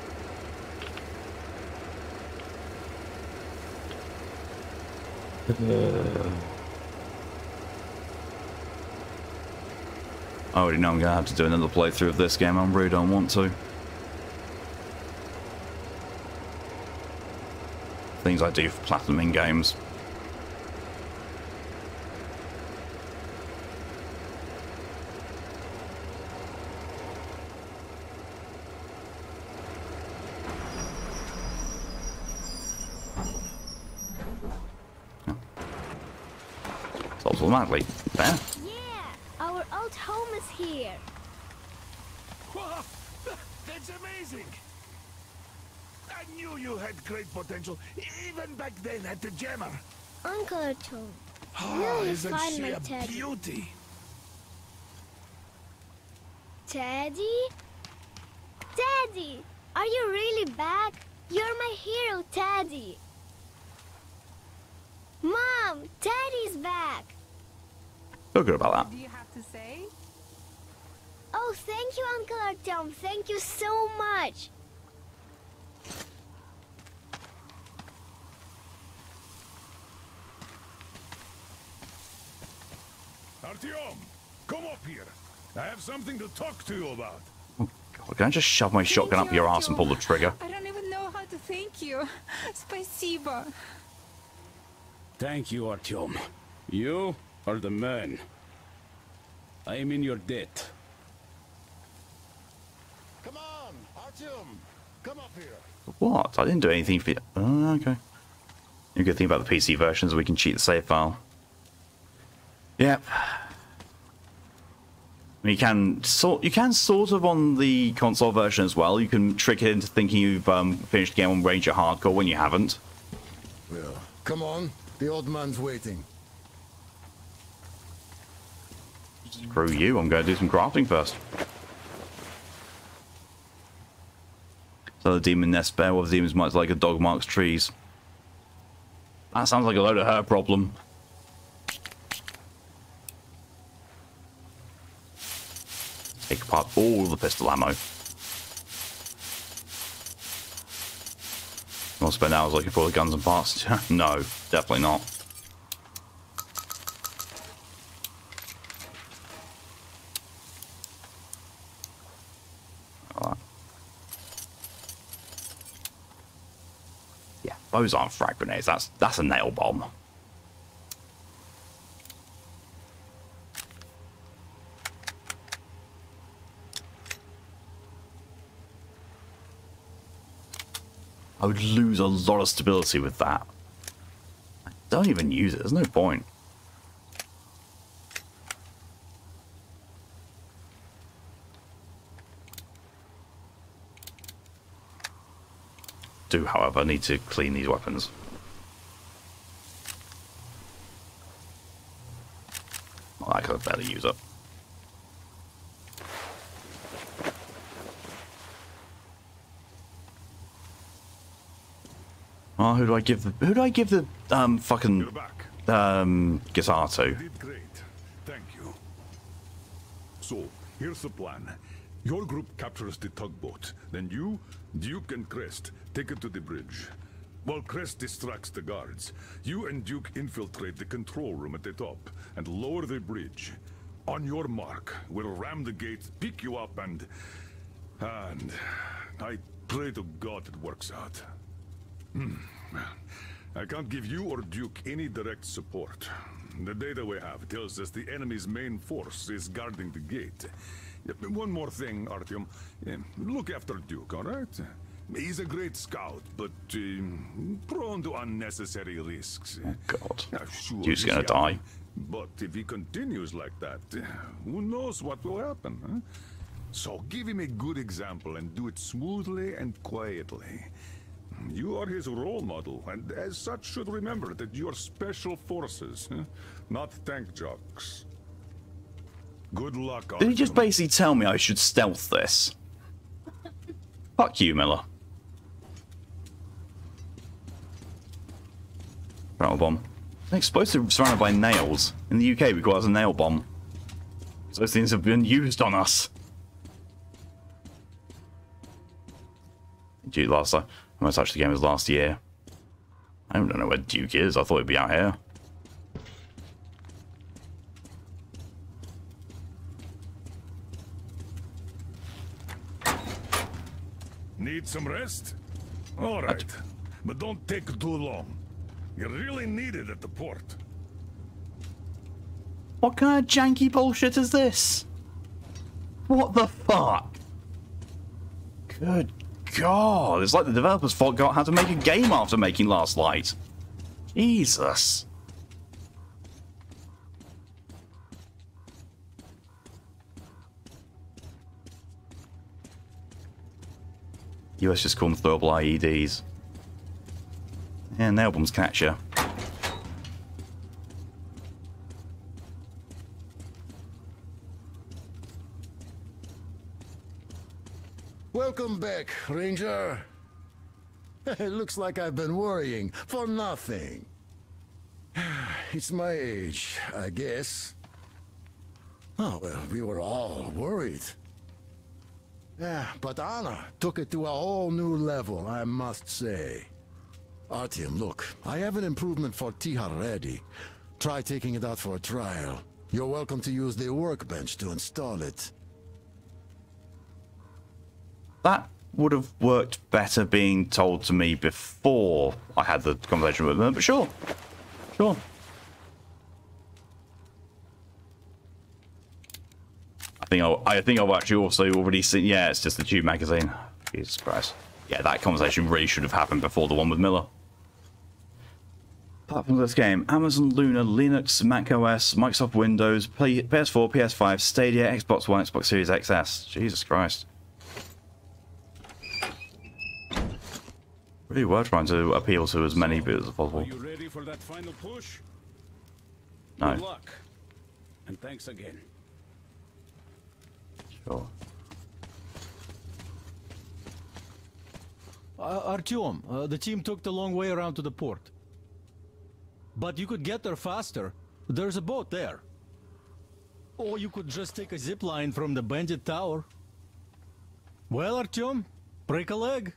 I already know I'm going to have to do another playthrough of this game. I really don't want to. Things I do for platinum in games. Solves automatically. There. Our old home is here. Wow, that's amazing. I knew you had great potential, even back then at the Jammer. Uncle Artyom, Oh, will you isn't find she my a Teddy? beauty? Teddy? Teddy! Are you really back? You're my hero, Teddy. Mom, Teddy's back. Feel good about that. Do you have to say? Oh, thank you, Uncle Artyom. Thank you so much. Artyom, come up here. I have something to talk to you about. God, can I just shove my shotgun up your ass and pull the trigger? I don't even know how to thank you. Спасибо. Thank you, Artyom. You are the man. I am in your debt. Come on, Artyom. Come up here. What? I didn't do anything for you. Oh, okay. The good thing about the PC versions, we can cheat the save file. Yep. I mean, you can sort of on the console version as well. You can trick it into thinking you've finished the game on Ranger Hardcore when you haven't. Well, come on. The old man's waiting. Screw you, I'm going to do some crafting first. So the demon nest bear, well, the demon's might like a dog marks trees. That sounds like a load of her problem. Take apart all the pistol ammo. I'll spend hours looking for the guns and parts. No, definitely not. Alright. Yeah, those aren't frag grenades. That's a nail bomb. I would lose a lot of stability with that. I don't even use it. There's no point. Do, however, need to clean these weapons. Well, I could barely use it. Oh, who do I give the fucking guitar to? You did great. Thank you. So, here's the plan. Your group captures the tugboat. Then you, Duke and Crest, take it to the bridge. While Crest distracts the guards, you and Duke infiltrate the control room at the top and lower the bridge. On your mark, we'll ram the gate, pick you up, and I pray to God it works out. I can't give you or Duke any direct support. The data we have tells us the enemy's main force is guarding the gate. One more thing, Artyom. Look after Duke, all right? He's a great scout, but prone to unnecessary risks. Oh, God. Sure, Duke's gonna die. But if he continues like that, who knows what will happen, huh? So give him a good example and do it smoothly and quietly. You are his role model, and as such should remember that you are special forces, not tank jocks. Good luck, Did he just Artyom. basically tell me I should stealth this? Fuck you, Miller. Rattle bomb. An explosive surrounded by nails. In the UK, we call it a nail bomb. So those things have been used on us. Duke last time. When I touched the game was last year. I don't know where Duke is. I thought he'd be out here. Need some rest? All right, but don't take too long. You really need it at the port. What kind of janky bullshit is this? What the fuck? Good God, it's like the developers forgot how to make a game after making Last Light. Jesus. US just call them throwable IEDs. Yeah, nail bombs catch you. Welcome back, Ranger. It looks like I've been worrying for nothing. It's my age, I guess. Oh, well, we were all worried. Yeah, but Anna took it to a whole new level, I must say. Artyom, look, I have an improvement for Tihar ready. Try taking it out for a trial. You're welcome to use the workbench to install it. That would have worked better being told to me before I had the conversation with them, but sure. Sure. I think I've actually also already seen. Yeah, it's just the Tube magazine. Jesus Christ. Yeah, that conversation really should have happened before the one with Miller. Platforms of this game: Amazon Luna, Linux, Mac OS, Microsoft Windows, PS4, PS5, Stadia, Xbox One, Xbox Series XS. Jesus Christ. Really were trying to appeal to as many people as possible. Are you ready for that final push? No. Good luck. And thanks again. Sure. Artyom, the team took the long way around to the port. But you could get there faster. There's a boat there. Or you could just take a zip line from the bandit tower. Well, Artyom, break a leg.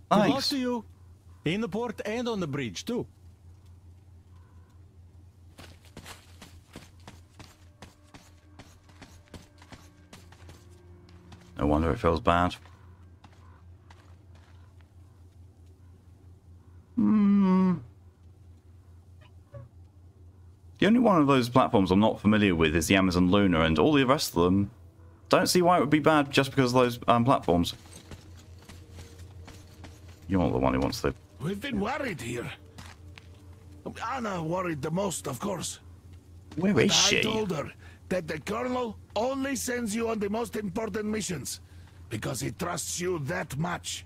Good luck Thanks. to you. In the port and on the bridge, too. No wonder it feels bad. The only one of those platforms I'm not familiar with is the Amazon Luna, and all the rest of them don't see why it would be bad just because of those platforms. You're the one who wants to... We've been worried here. Anna worried the most, of course. Where is she? I told her that the Colonel only sends you on the most important missions because he trusts you that much.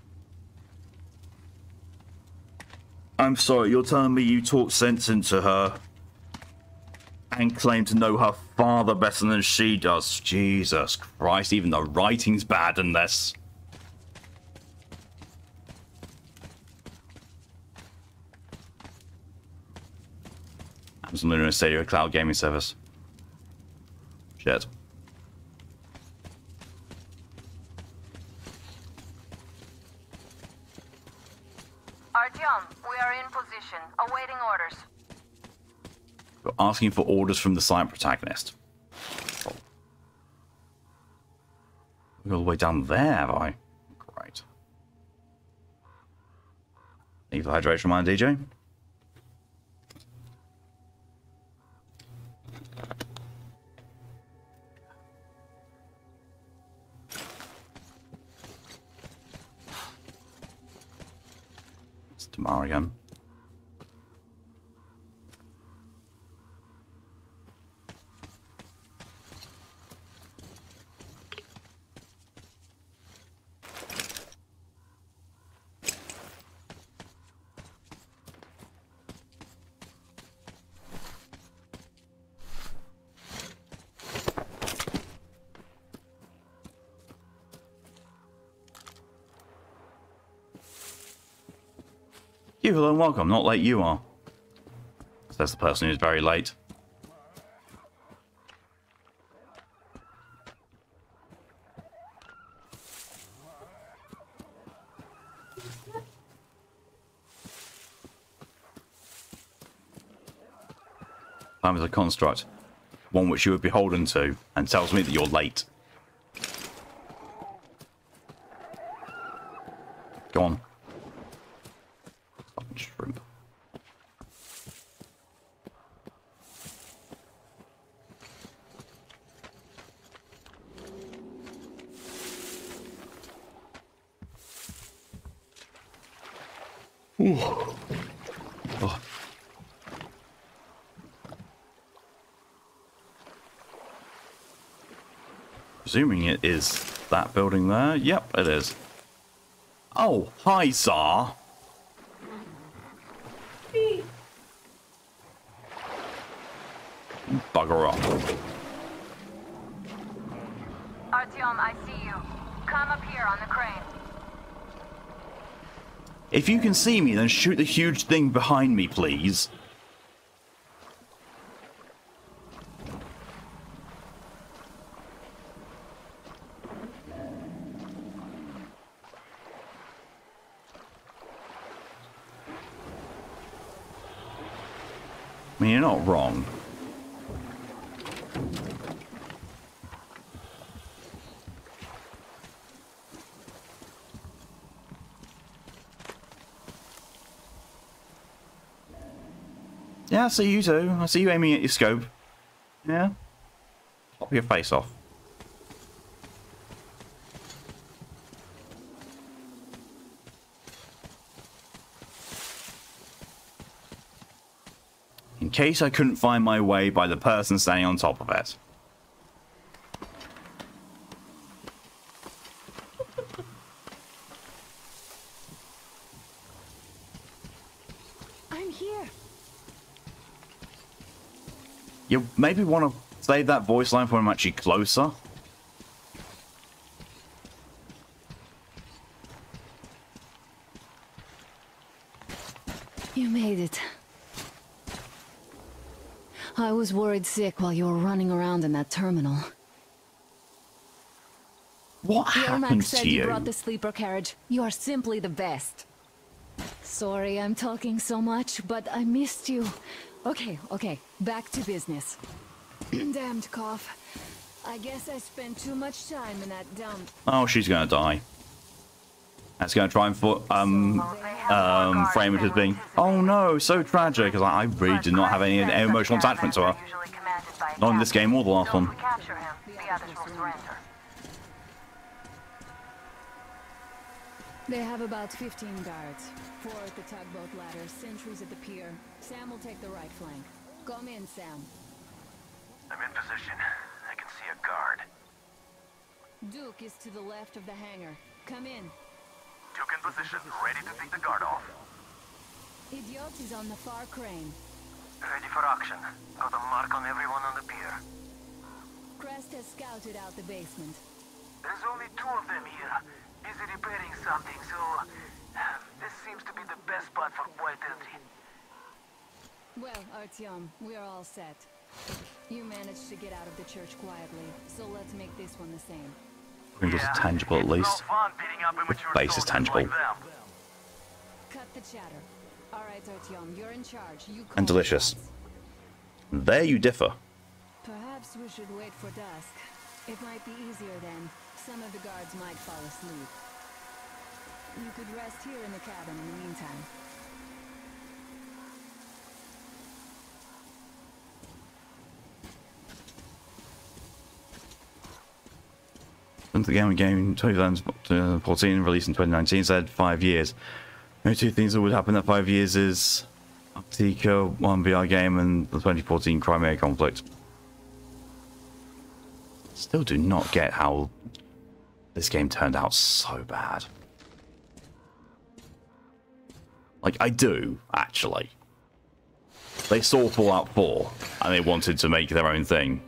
I'm sorry, you're telling me you talk sense into her and claim to know her father better than she does. Jesus Christ, even the writing's bad in this. Amazon Luna Stadia cloud gaming service. Shit. Artyom, we are in position, awaiting orders. You're asking for orders from the site protagonist. Oh. We're all the way down there, have I? Great. Need the hydration mine, DJ? Tomorrow again. Hello and welcome, not late you are. Says the person who's very late. Time is a construct, one which you are beholden to, and tells me that you're late. Go on. Shrimp. Ooh. Oh. Presuming it is that building there. Yep, it is. Oh, hi, Tsar. Bugger off. Artyom, I see you. Come up here on the crane. If you can see me, then shoot the huge thing behind me, please. I mean, you're not wrong. Yeah, I see you too. I see you aiming at your scope. Yeah? Pop your face off. In case I couldn't find my way by the person standing on top of it. I'm here. You maybe want to save that voice line for when I'm actually closer. You made it. I was worried sick while you were running around in that terminal. What happened said to you? Brought the sleeper carriage. You are simply the best. Sorry I'm talking so much, but I missed you. Okay, back to business. Damned cough. I guess I spent too much time in that dump. Oh, she's gonna die. That's gonna try and frame it as being, oh no, so tragic. Because I really did not have any emotional attachment to her. Not in this game or the last one. They have about 15 guards. 4 at the tugboat ladder, sentries at the pier. Sam will take the right flank. Come in, Sam. I'm in position. I can see a guard. Duke is to the left of the hangar. Come in. Duke in position, ready to take the guard off. Idiot is on the far crane. Ready for action. Got a mark on everyone on the pier. Crest has scouted out the basement. There's only 2 of them here. Busy repairing something, so... this seems to be the best spot for quiet entry. Well, Artyom, we are all set. You managed to get out of the church quietly, so let's make this one the same. Windows are tangible at least. The base is tangible. Cut the chatter. Alright, Artyom, you're in charge. You And delicious. There you differ. Perhaps we should wait for dusk. It might be easier then. Some of the guards might fall asleep. You could rest here in the cabin in the meantime. Since the game 2014, released in 2019, said 5 years. Maybe 2 things that would happen in that 5 years is Arctica 1 VR game and the 2014 Crimea conflict. Still do not get how this game turned out so bad. Like, I do, actually. They saw Fallout 4 and they wanted to make their own thing.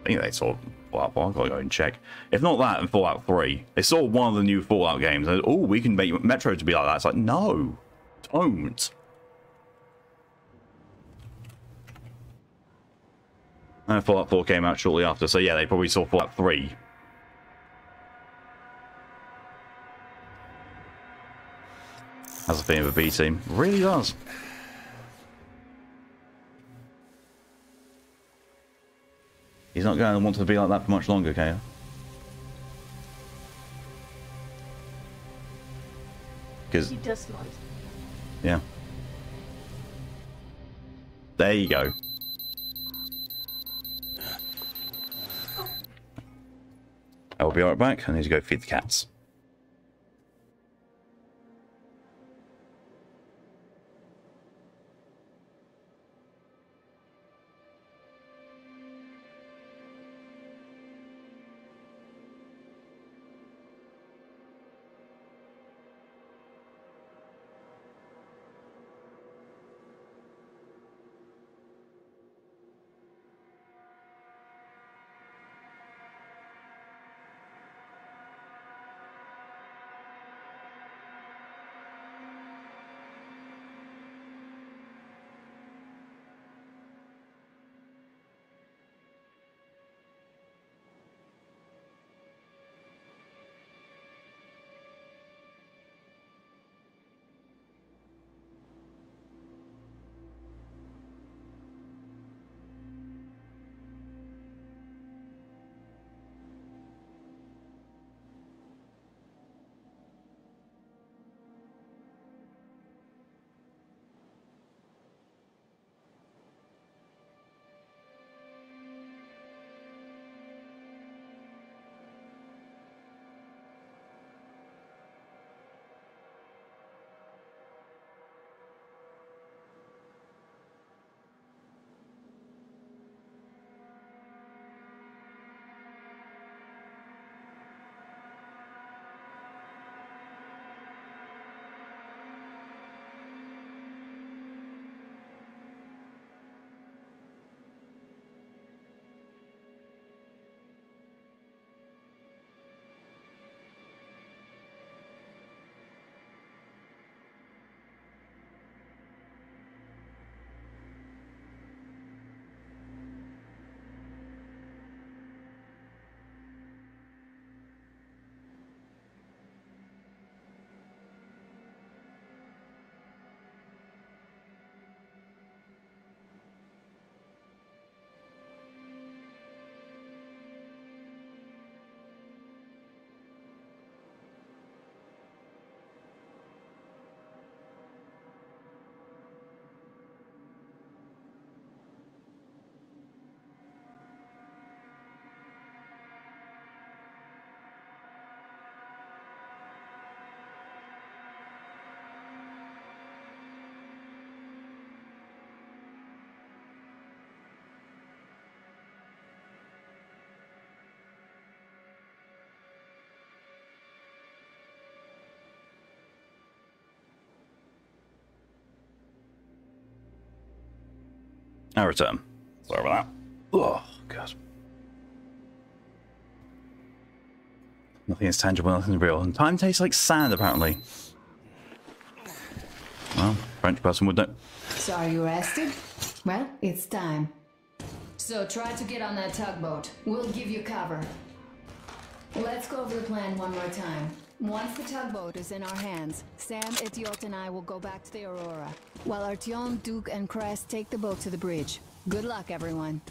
I think they saw Fallout 4. I've got to go and check. If not that, and Fallout 3. They saw one of the new Fallout games and oh, we can make Metro to be like that. It's like, no, don't. And Fallout 4 came out shortly after, so yeah, they probably saw Fallout 3. Has a theme of a B team. Really does. He's not going to want to be like that for much longer, Kaya. Because He does not. yeah. There you go. I will be right back. I need to go feed the cats. I return. Sorry about that. Oh, God. Nothing is tangible, nothing is real. And time tastes like sand, apparently. Well, French person would know. So are you rested? Well, it's time. So try to get on that tugboat. We'll give you cover. Let's go over the plan one more time. Once the tugboat is in our hands, Sam, Etiot, and I will go back to the Aurora, while Artyom, Duke, and Crest take the boat to the bridge. Good luck, everyone.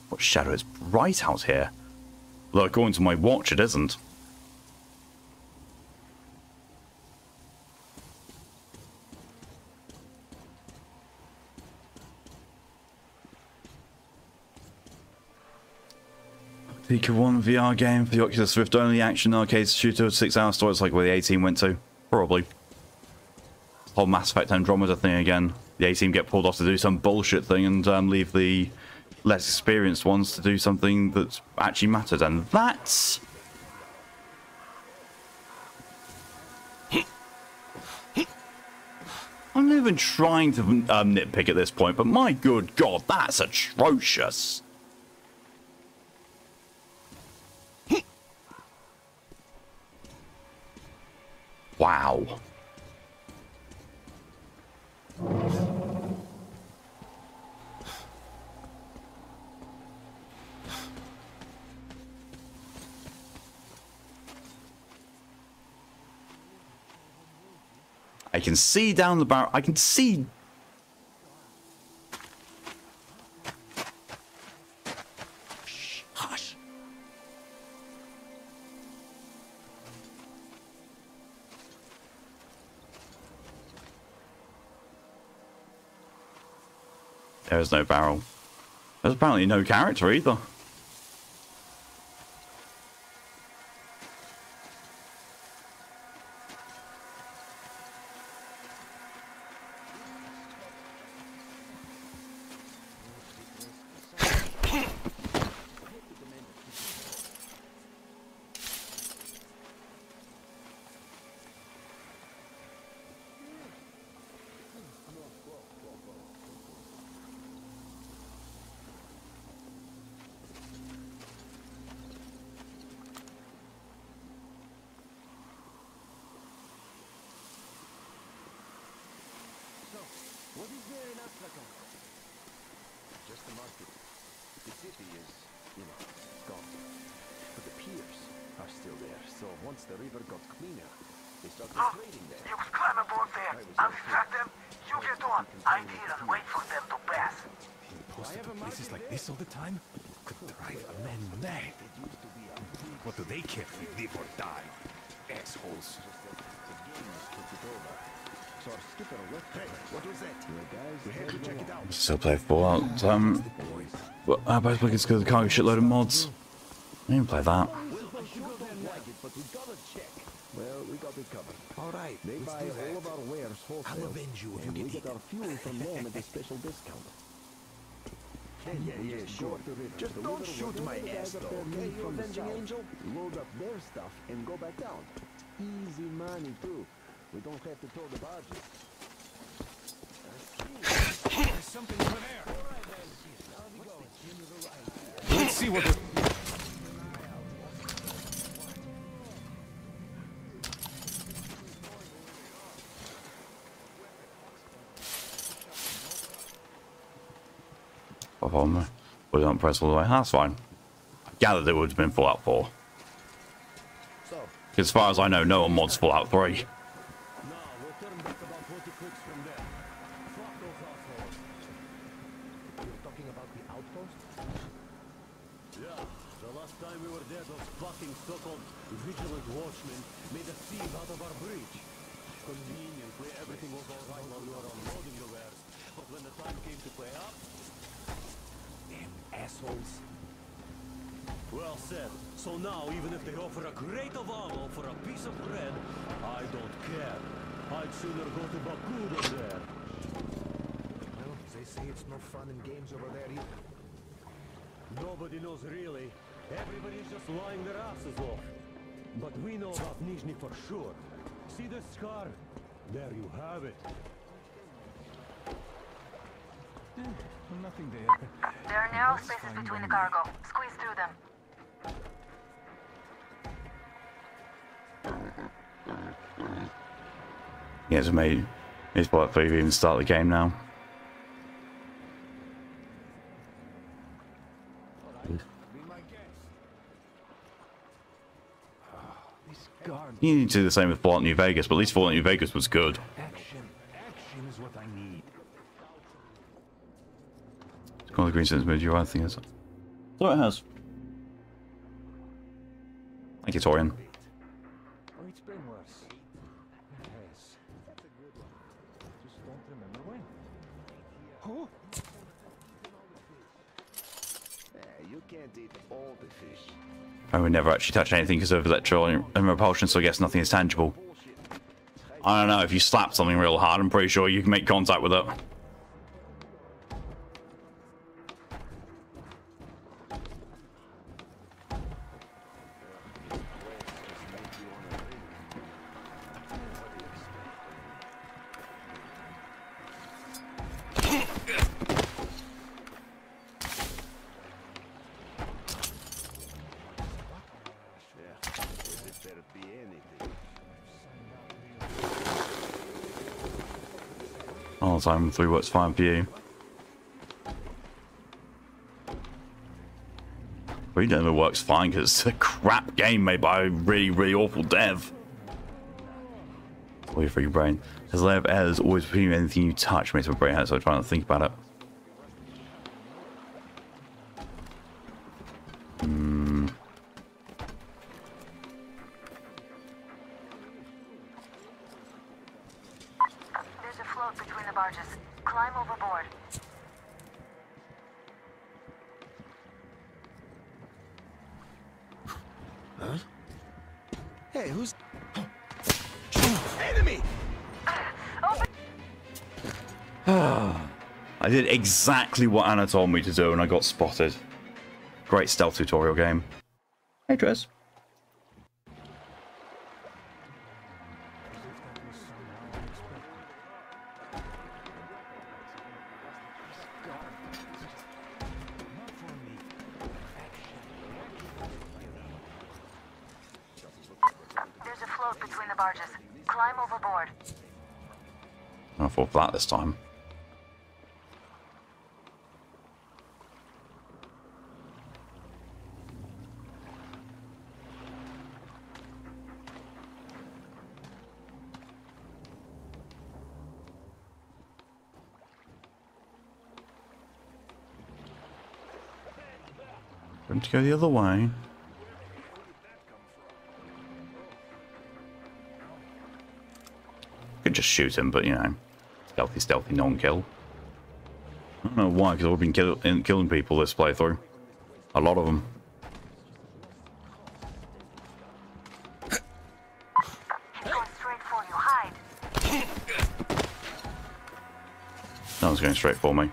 What shadow is bright out here? Though according to my watch, it isn't. The one VR game for the Oculus Rift only action arcade shooter 6-hour story. It's like where the A-Team went to. Probably. Whole Mass Effect Andromeda thing again. The A-Team get pulled off to do some bullshit thing and leave the less experienced ones to do something that actually mattered, and that's... I'm not even trying to nitpick at this point, but my good God, that's atrocious. Wow. I can see down the barrel. I can see. Shh, hush. There is no barrel. There's apparently no character either. What is there in Africa? Just the market. The city is, you know, gone. But the piers are still there, so once the river got cleaner, they started trading there. You climb aboard there. I'll distract them. You get on. I'm here and wait for them to pass. Posted to places like this all the time could drive a man mad. What do they care if we live or die? Assholes. So our skipper left. Hey, what was that? We had to check it out. Still play Fallout. But I bet we could the cargo shitload of mods. I didn't play that. Well, we got it covered. All right, they buy all of our wares wholesale. I'll avenge you if and you we get get our fuel from them at a special discount. Yeah, sure. Just don't shoot my ass, though. Okay, you avenging angel? Load up their stuff and go back down. Easy money, too. We don't have to tow the barges. There's something over there. Let's see what the... We don't press all the way. That's fine. I gathered it would have been Fallout 4. As far as I know, no one mods Fallout 3. Vigilant watchmen made a thief out of our breach. Conveniently, everything was all right while we were unloading the wares, but when the time came to pay up... Damn assholes. Well said. So now, even if they offer a crate of ammo for a piece of bread, I don't care. I'd sooner go to Baku than there. Well, they say it's no fun and games over there either. Nobody knows really. Everybody's just lying their asses off. But we know about Nizhny for sure. See this scar? There you have it. Nothing there. There are narrow spaces between the cargo. Squeeze through them. Yeah, it's made. It's what we even start the game now. You need to do the same with Fallout New Vegas, but at least Fallout New Vegas was good. Action is what I need. It's called the Green Sense Mood. You're right, thing is. So it has. Thank you, Torian. Oh, it's been worse. Yes. That's a good one. Just don't remember when. Who? You can't eat all the fish. I would never actually touch anything because of electro and repulsion, so I guess nothing is tangible. I don't know, if you slap something real hard, I'm pretty sure you can make contact with it. All the time, 3 works fine for you. But never works fine because it's a crap game made by a really, really awful dev. Wait for your brain. There's a layer of air that's always between anything you touch makes my brain hurt, so I try not to think about it. There's a float between the barges. Climb overboard. Huh? Hey, who's... Enemy! I did exactly what Anna told me to do and I got spotted. Great stealth tutorial game. Hey, Dress. There's a float between the barges. Climb overboard. I fall flat this time. Going to go the other way. Could just shoot him, but you know, stealthy, stealthy, non-kill. I don't know why, because I've been killing people this playthrough. A lot of them. Going straight for you. Hide. No one's going straight for me.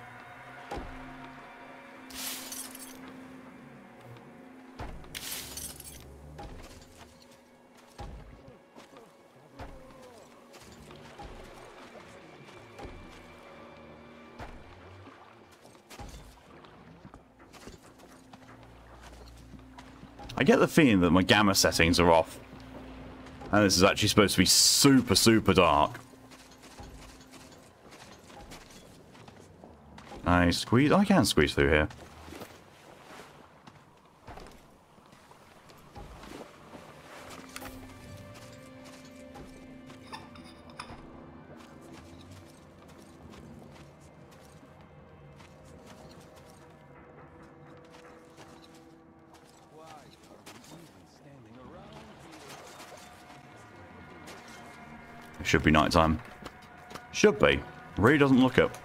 I get the feeling that my gamma settings are off. And this is actually supposed to be super, super dark. I squeeze? I can squeeze through here. It should be nighttime. Should be. Really doesn't look up.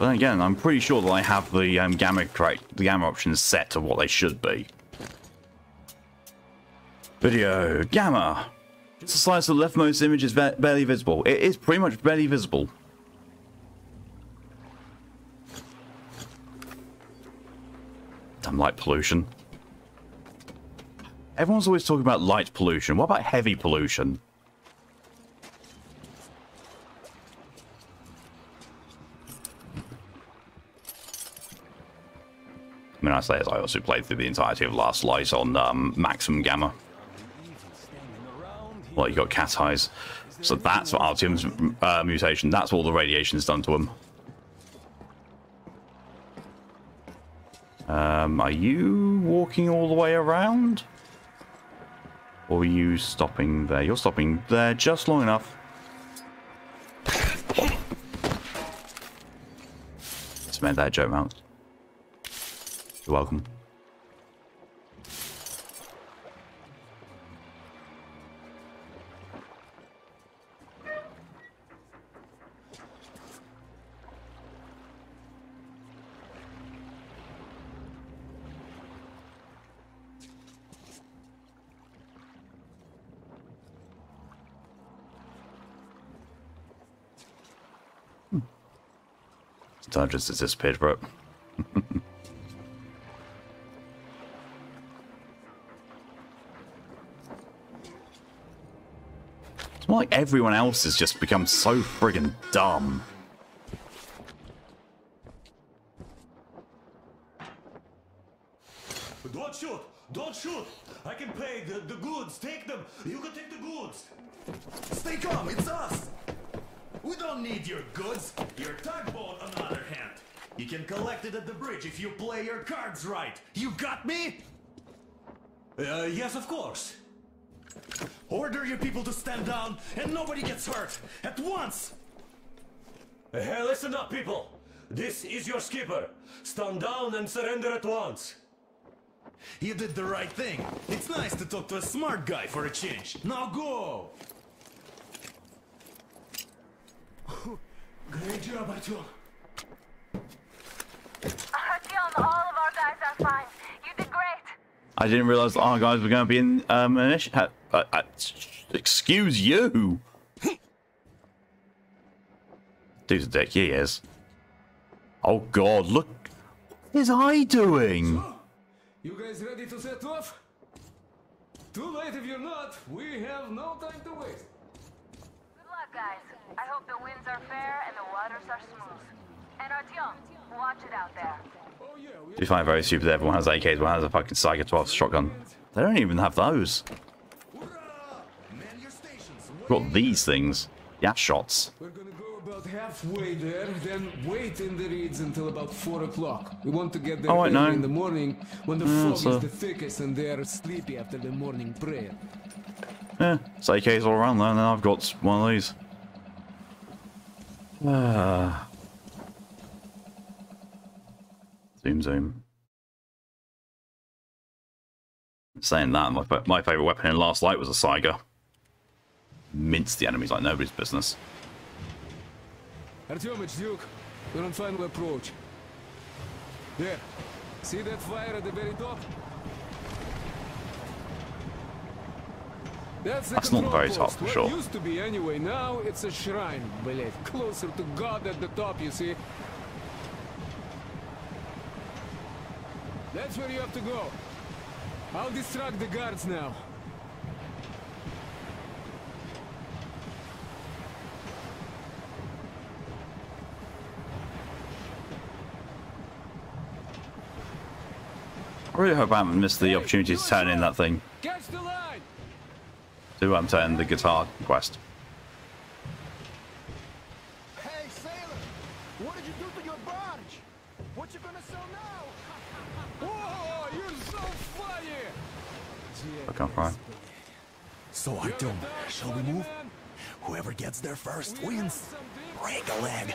Then again, I'm pretty sure that I have the gamma options set to what they should be. Video gamma. It's a slice of the leftmost image is barely visible. It is pretty much barely visible. Damn light pollution. Everyone's always talking about light pollution. What about heavy pollution? I mean, I say as I also played through the entirety of Last Light on maximum gamma. Well, you got cat eyes. So that's what Artyom's mutation. That's what all the radiation's done to him. Are you walking all the way around? Or are you stopping there? You're stopping there just long enough. Just made that joke, Mounts. You're welcome. Just disappeared, bro. It's more like everyone else has just become so friggin' dumb. Don't shoot! Don't shoot! I can pay the goods. Take them. You can take the goods. Stay calm. It's us. We don't need your goods. Your tugboat, on the other hand. You can collect it at the bridge if you play your cards right. You got me? Yes, of course. Order your people to stand down and nobody gets hurt. At once! Hey, listen up, people. This is your skipper. Stand down and surrender at once. You did the right thing. It's nice to talk to a smart guy for a change. Now go! Great job, Artyom. Artyom, all of our guys are fine. You did great. I didn't realize that our guys were going to be in excuse you. Dude's a dick. He is. Oh God! Look, what is I doing? So, you guys ready to set off? Too late if you're not. We have no time to waste. Good luck, guys. I hope the winds are fair and the waters are smooth. And Artyom, watch it out there. Do you find it very stupid that everyone has AKs, everyone has a fucking Saiga 12 shotgun? They don't even have those. Got these things. Yeah, shots. We're gonna go about halfway there, then wait in the reeds until about 4 o'clock. We want to get there early in the morning when the fog is the thickest and they are sleepy after the morning prayer. Yeah, it's AKs all around there, and then I've got one of these. Zoom. Saying that, my favourite weapon in Last Light was a Saiga. Minced the enemies like nobody's business. Artyom, it's Duke. We're on final approach. There. See that fire at the very top? That's not very top for sure. It used to be anyway. Now it's a shrine, блядь. Closer to God at the top, you see. That's where you have to go. I'll distract the guards now. I really hope I haven't missed the opportunity to turn in that thing. Catch the line. To turn the guitar quest. Hey, sailor! What did you do to your barge? What you gonna sell now? Whoa, you're so funny! I can't fry. So, Artyom, shall we move? Whoever gets there first wins. Break a leg.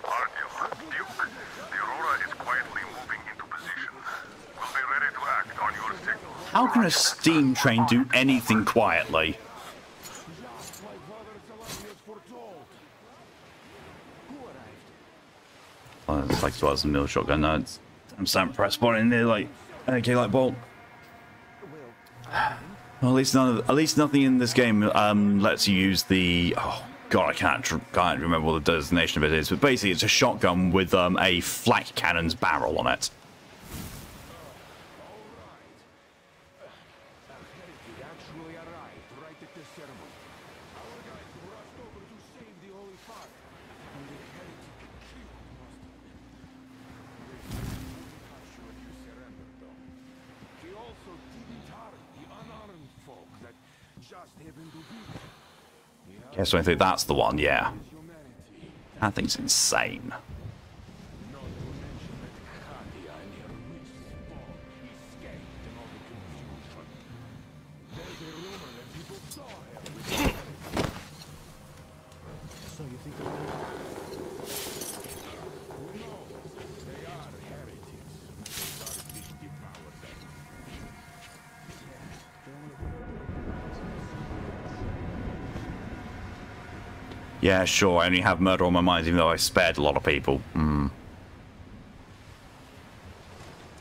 Artyom, Duke, the Aurora is quietly moving into position. We'll be ready to act on your signal. How can a steam train do anything quietly? Oh, it's like 12 mil shotgun. No, it's I'm standing press button in there like okay, like bolt. Well, at least nothing in this game lets you use the. Oh god, I can't remember what the designation of it is, but basically it's a shotgun with a flak cannon's barrel on it. Yeah, so I think that's the one, yeah. That thing's insane. Yeah, sure, I only have murder on my mind, even though I spared a lot of people.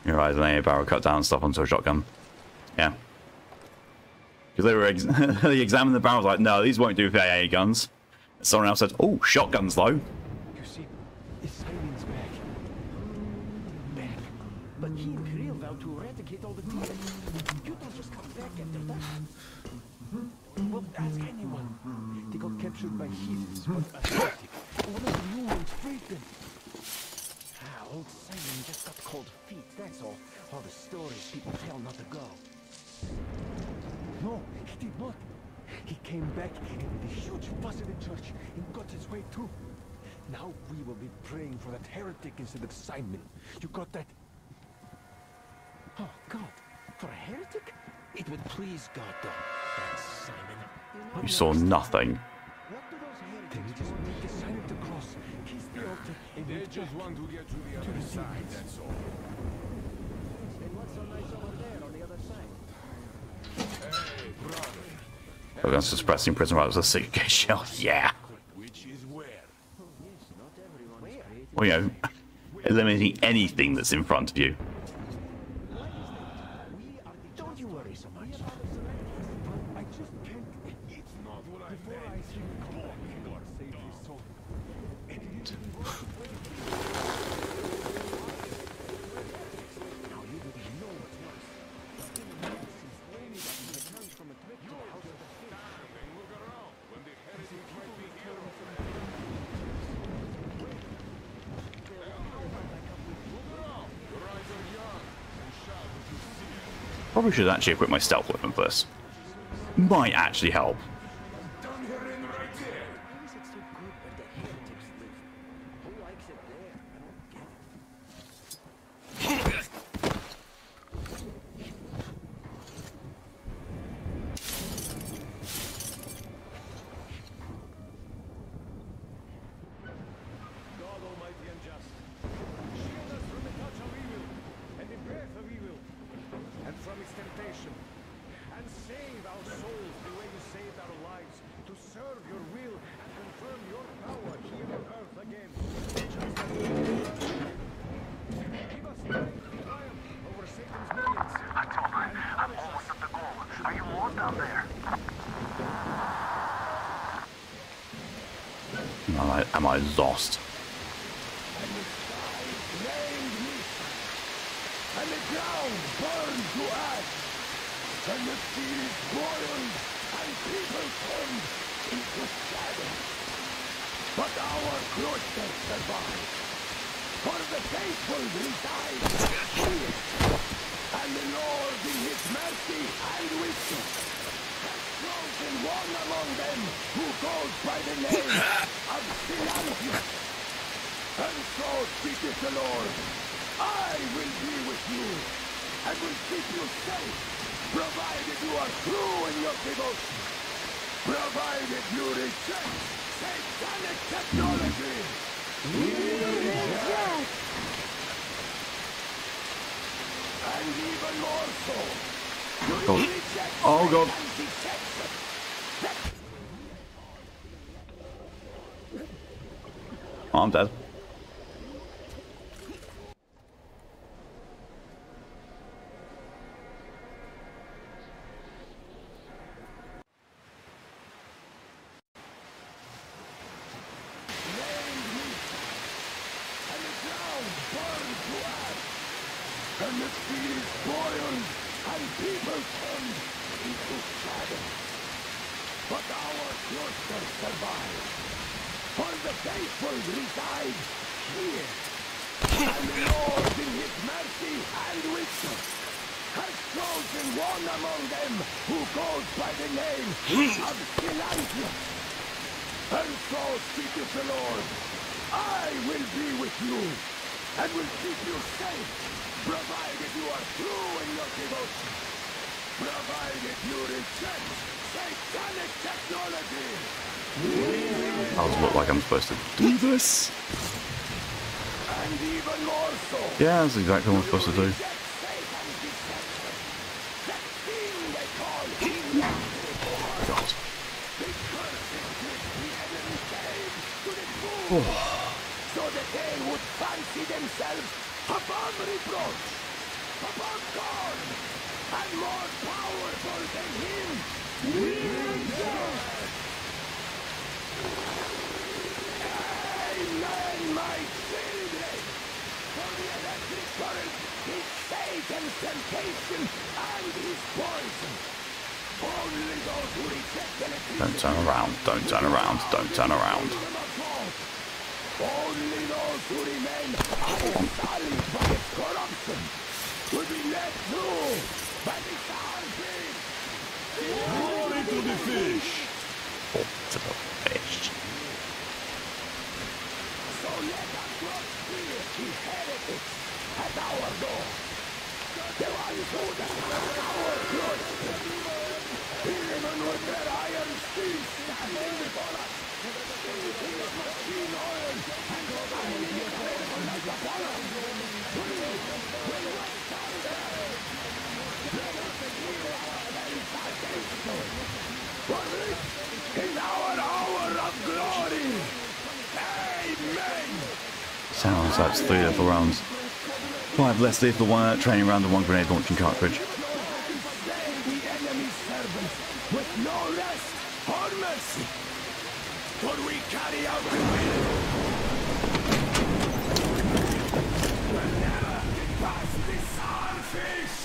You're right, an AA barrel cut down stuff onto a shotgun. Yeah. Because they were they examined the barrels like, no, these won't do for AA guns. Someone else said, oh, shotguns though. You see, Simon's back. Back. But he and Kirill vowed to eradicate all the demons. You don't just come back after that. Well, ask anyone. They got captured by heathens, but Atlantic. One of the new ones freed them. Old Simon just got cold feet, that's all. All the stories people tell not to go. No, he did not. He came back and with a huge fuss in the church and got his way through. Now we will be praying for that heretic instead of Simon. You got that? Oh, God. For a heretic? It would please God, though. That's Simon. You saw nothing. Then we just make the sign of the cross, kiss the altar, and they just want to get to the other side, that's all. And what's so nice over there on the other side? Hey, brother. We're going to suppressing prison rifles with a 6K shell. Yeah. Which is where? Well, you know, eliminating anything that's in front of you. Don't you worry so much. I just can't. It's not what I before I see you come back, God save his soul. And it didn't work. Now you wouldn't know what's worse. It's been years since anybody returned from a trip to the house of the king. Look around when the heretic might be here. Probably should actually equip my stealth weapon first. Might actually help. Am I lost? And the ground burned to ash, and the seas boiled, and people turned into shadow. But our cloister survived, for the faithful reside here, and the Lord in his mercy and wisdom has chosen one among them who goes by the name of Silanthus. And so speaketh the Lord, I will be with you, and will keep you safe, provided you are true in your devotion, provided you reject satanic technology. We reject! And even more so, God. Oh god. Oh, I'm dead. And the sea boiled, and people turned into shadow. But our cloister survived, for the faithful reside here. And the Lord in his mercy and wisdom has chosen one among them who goes by the name of Elijah. And so speaketh the Lord, I will be with you, and will keep you safe, provided you are true in your devotion, provided you reject satanic technology. How does it look like I'm supposed to do this? And even more so. Yeah, that's exactly what I'm supposed to do. God. Oh. So that they would fancy themselves above reproach, above God, and more powerful than him. Amen, my children. For the electric current is Satan's temptation and his poison. Only those who reject electricity. Don't turn around, don't turn around, don't turn around. Only those who remain unsullied by its corruption will be led through by the starfish. Glory to the fish! Oh, to the fish. So let us not fear the heretics at our door. The ones who destroy our clothes, even with their iron steel standing before us. Machine oil and providing it like a power. Will not stand there. Let us hear our salvation. For this is our hour of glory. Amen. Sounds like it's 3 lethal rounds. 5 less lethal, 1 training round and 1 grenade launching cartridge. With no rest or mercy, for we carry out the will. We'll never get past this starfish.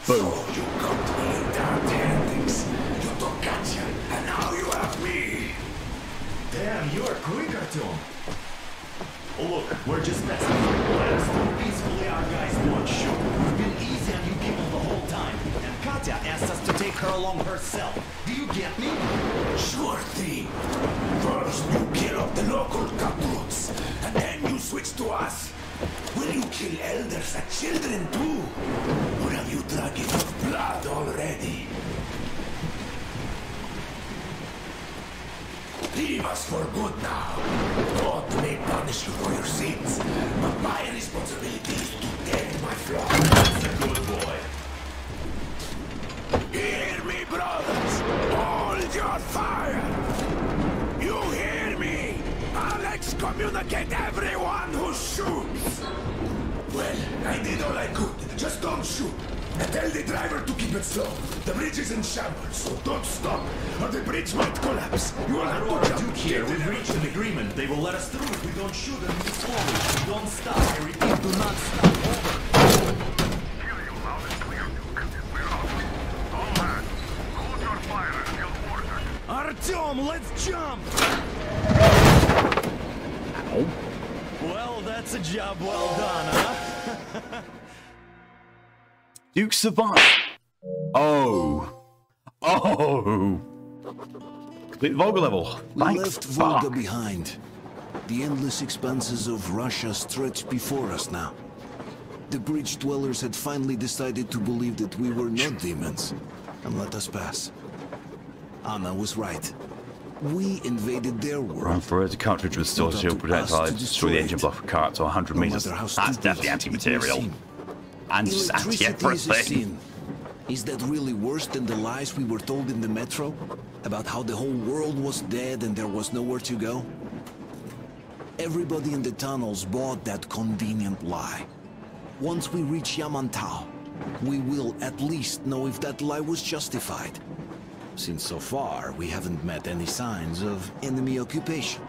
Boom. So you got me in dark handings. You took gotcha, and now you have me. Damn, you are quick, Artyom. Oh look, we're just testing. Let us do peacefully, our guys won't shoot. We've been easy on you people the whole time. And Katya asked us to take her along herself. Do you get me? Sure thing. First you kill off the local cutthroats, and then you switch to us. Will you kill elders and children too? Or have you drunk enough blood already? Leave us for good now. God may punish you for your sins, but my responsibility is to tend my flock. That's a good boy. Hear me, brothers! Hold your fire! You hear me? I'll excommunicate everyone who shoots! Well, I did all I could. Just don't shoot. And tell the driver to keep it slow. The bridge is in shambles, so don't stop, or the bridge might collapse. You will have to jump here. We've reached an agreement. They will let us through if we don't shoot and move slowly. Don't stop. I repeat, do not stop. Over. Hear you loud and clear, Duke. We're out. All hands, hold your fire until ordered. Artyom, let's jump! Ow. Well, that's a job well done, huh? Duke survived. Oh. Oh. Complete the Volga level. We Thank left fuck. Volga behind. The endless expanses of Russia stretched before us now. The bridge dwellers had finally decided to believe that we were not demons and let us pass. Anna was right. We invaded their world. Run for the cartridge with still shield projectile. Destroy the engine block of cart to 100 meters. That's definitely anti-material. And just Electricity is a anti-everything. sin. Is that really worse than the lies we were told in the metro? About how the whole world was dead and there was nowhere to go? Everybody in the tunnels bought that convenient lie. Once we reach Yamantau, we will at least know if that lie was justified. Since so far, we haven't met any signs of enemy occupation.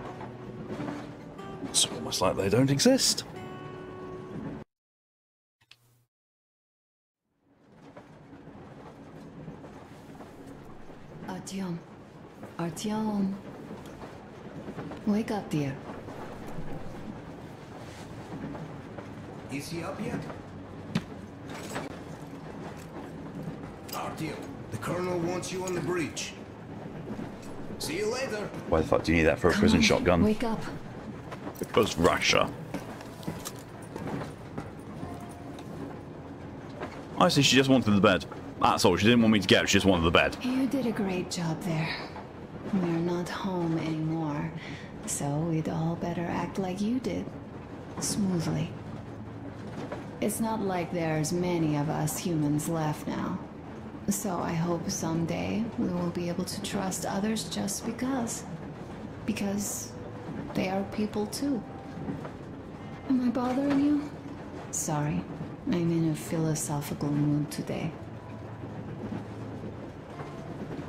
It's almost like they don't exist. Artyom. Artyom. Wake up, dear. Is he up yet? Artyom, the Colonel wants you on the breach. See you later. Why the fuck do you need that for a prison shotgun? Wake up. Because Russia. Honestly, she just wanted the bed. That's all. She didn't want me to get it. She just wanted the bed. You did a great job there. We're not home anymore, so we'd all better act like you did. Smoothly. It's not like there's many of us humans left now. So I hope someday we will be able to trust others just because. Because they are people too. Am I bothering you? Sorry, I'm in a philosophical mood today.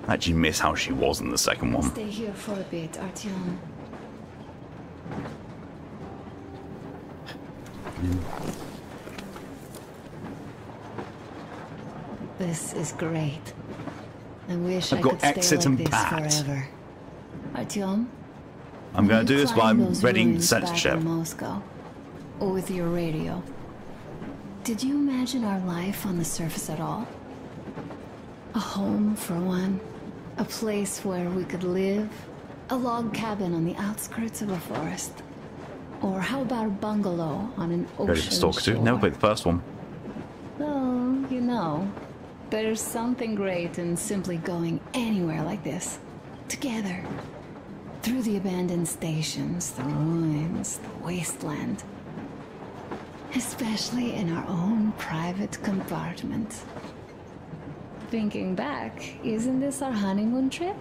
I actually miss how she was in the second one. Stay here for a bit, Artyom. This is great. I wish I could stay like this forever. Artyom? I'm going to do this, but I'm readying the censorship. Moscow, with your radio. Did you imagine our life on the surface at all? A home for one. A place where we could live. A log cabin on the outskirts of a forest. Or how about a bungalow on an ocean Ready for Stalker 2? shore? Never played the first one. Oh, you know, there's something great in simply going anywhere like this. Together. Through the abandoned stations, the ruins, the wasteland. Especially in our own private compartment. Thinking back, isn't this our honeymoon trip?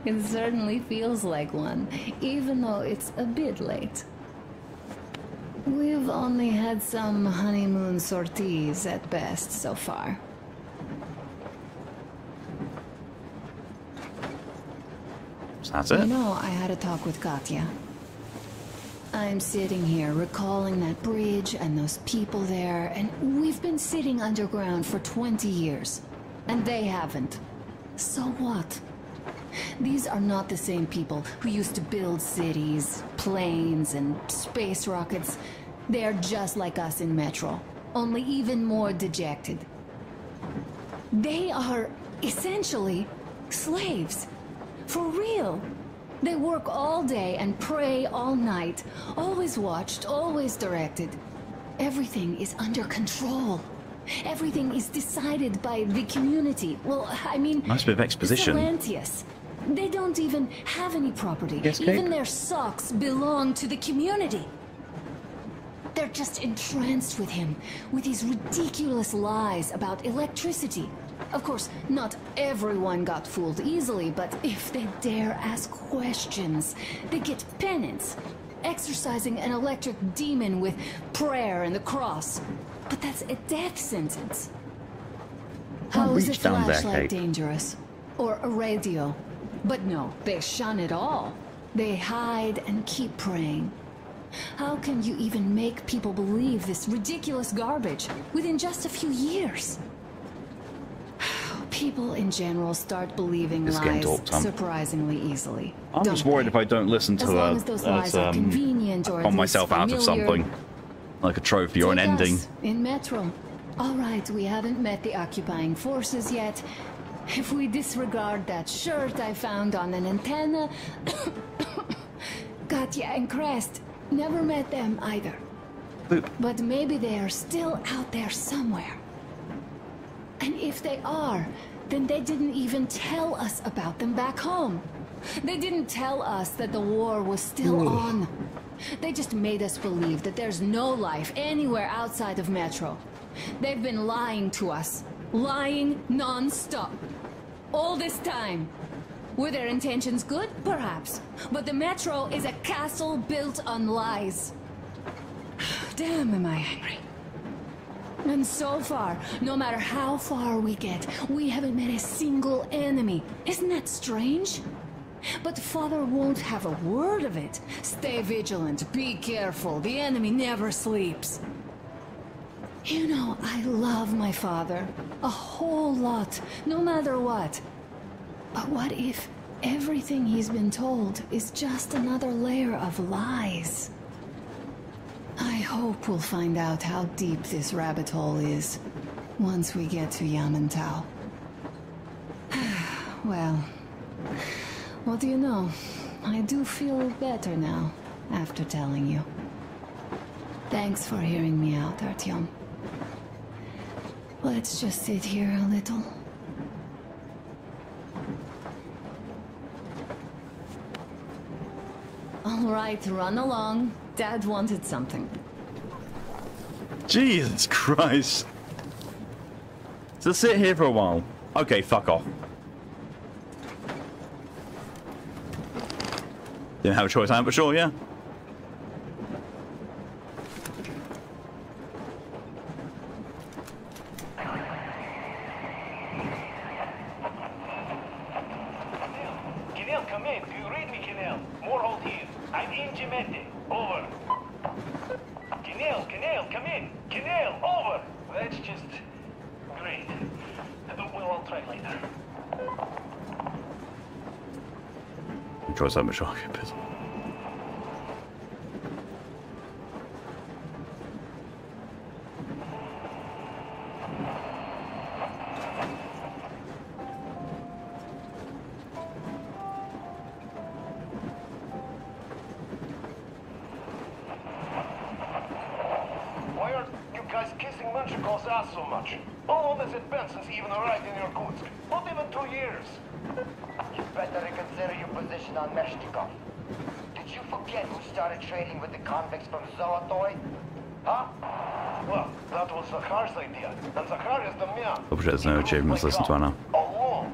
It certainly feels like one, even though it's a bit late. We've only had some honeymoon sorties at best so far. That's it. You know, I had a talk with Katya. I'm sitting here recalling that bridge and those people there, and we've been sitting underground for 20 years. And they haven't. So what? These are not the same people who used to build cities, planes, and space rockets. They're just like us in Metro, only even more dejected. They are essentially slaves. For real. They work all day and pray all night. Always watched, always directed. Everything is under control. Everything is decided by the community. Well, I mean... Nice bit of exposition. Salantius. They don't even have any property. Yes, even their socks belong to the community. They're just entranced with him, with these ridiculous lies about electricity. Of course, not everyone got fooled easily, but if they dare ask questions, they get penance, exorcising an electric demon with prayer and the cross. But that's a death sentence. How is a flashlight dangerous? Or a radio? But no, they shun it all. They hide and keep praying. How can you even make people believe this ridiculous garbage within just a few years? People in general start believing lies surprisingly easily. I'm just worried if I don't listen to I con myself out of something. Like a trophy or an ending. In Metro. Alright, we haven't met the occupying forces yet. If we disregard that shirt I found on an antenna... Katya and Crest. Never met them either. Boop. But maybe they are still out there somewhere. And if they are, then they didn't even tell us about them back home. They didn't tell us that the war was still on. They just made us believe that there's no life anywhere outside of Metro. They've been lying to us, lying non-stop. All this time. Were their intentions good? Perhaps. But the Metro is a castle built on lies. Damn, am I angry. And so far, no matter how far we get, we haven't met a single enemy. Isn't that strange? But Father won't have a word of it. Stay vigilant, be careful, the enemy never sleeps. You know, I love my father. A whole lot, no matter what. But what if everything he's been told is just another layer of lies? I hope we'll find out how deep this rabbit hole is once we get to Yamantau. Well, what do you know? I do feel better now after telling you. Thanks for hearing me out, Artyom. Let's just sit here a little. All right, run along. Dad wanted something. Jesus Christ. So sit here for a while. Okay, fuck off. Didn't have a choice, but sure, yeah. Kinel, come in. Do you read me, Kinel? More hold here. I'm in Jimete. Over. Kinel, come in. Kinel, over. That's just great. We'll all try later. Choice, but sure. Why are you guys kissing Menchikov's ass so much? How long has it been since he even arrived in Irkutsk? Not even 2 years. You better reconsider your position on Meshnikov. Did you forget who started trading with the convicts from Zolotoy? Huh? Well, that was Zakhar's idea. And Zakhar is the man. Hope there's no achievements listened to right now. Alone.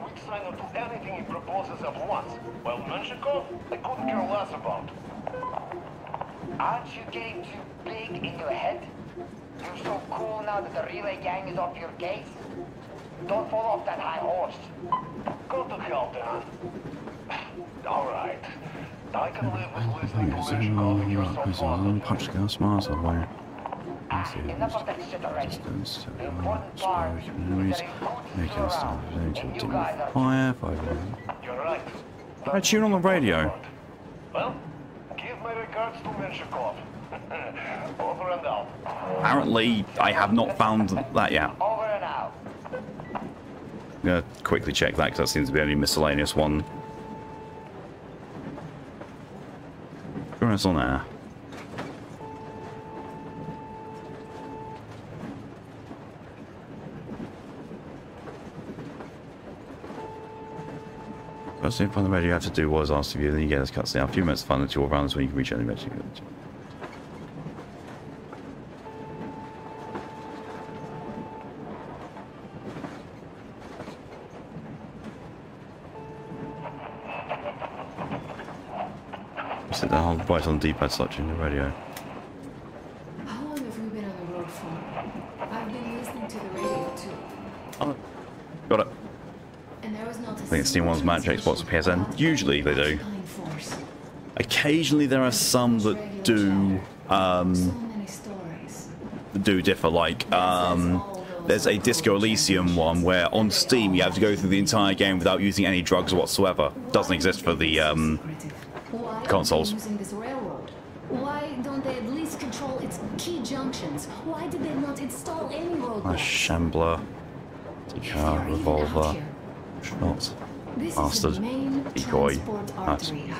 We'd sign up to anything he proposes at once. While Menshikov, I couldn't care less about. Aren't you getting too big in your head? You're so cool now that the relay gang is off your case? Don't fall off that high horse. Go to hell, Dan. Alright. I can live with listening to Menshikov and you're so fond. Punch scale smiles away. Enough of that shit already. The important part is that includes you guys are... Fire. You're right. I tune on the radio. Well, give my regards to Menshikov. Over and out. Apparently, I have not found that yet. Over and out. I'm gonna quickly check that because that seems to be the only miscellaneous one. Sure, it's on there. First thing on the radio you have to do was ask you, then you get this cutscene. A few minutes of fun until all rounds when you can reach any magic. Sit down, hold right on the D-pad, selecting the radio. How long have we been on the road for? I've been listening to the radio too. Oh, got it. And there was not a I think it's Steam One's Match, Xbox, and PSN. Usually they do. Occasionally there are some that do differ. Like there's a Disco Elysium one where on Steam you have to go through the entire game without using any drugs whatsoever. Doesn't exist for the consoles. Using this railroad? Why don't they at least control its key junctions? Why did they not install any roadblocks? A Shambler, Decar, Revolver, Shot, Bastard, Decoy. That's Maybe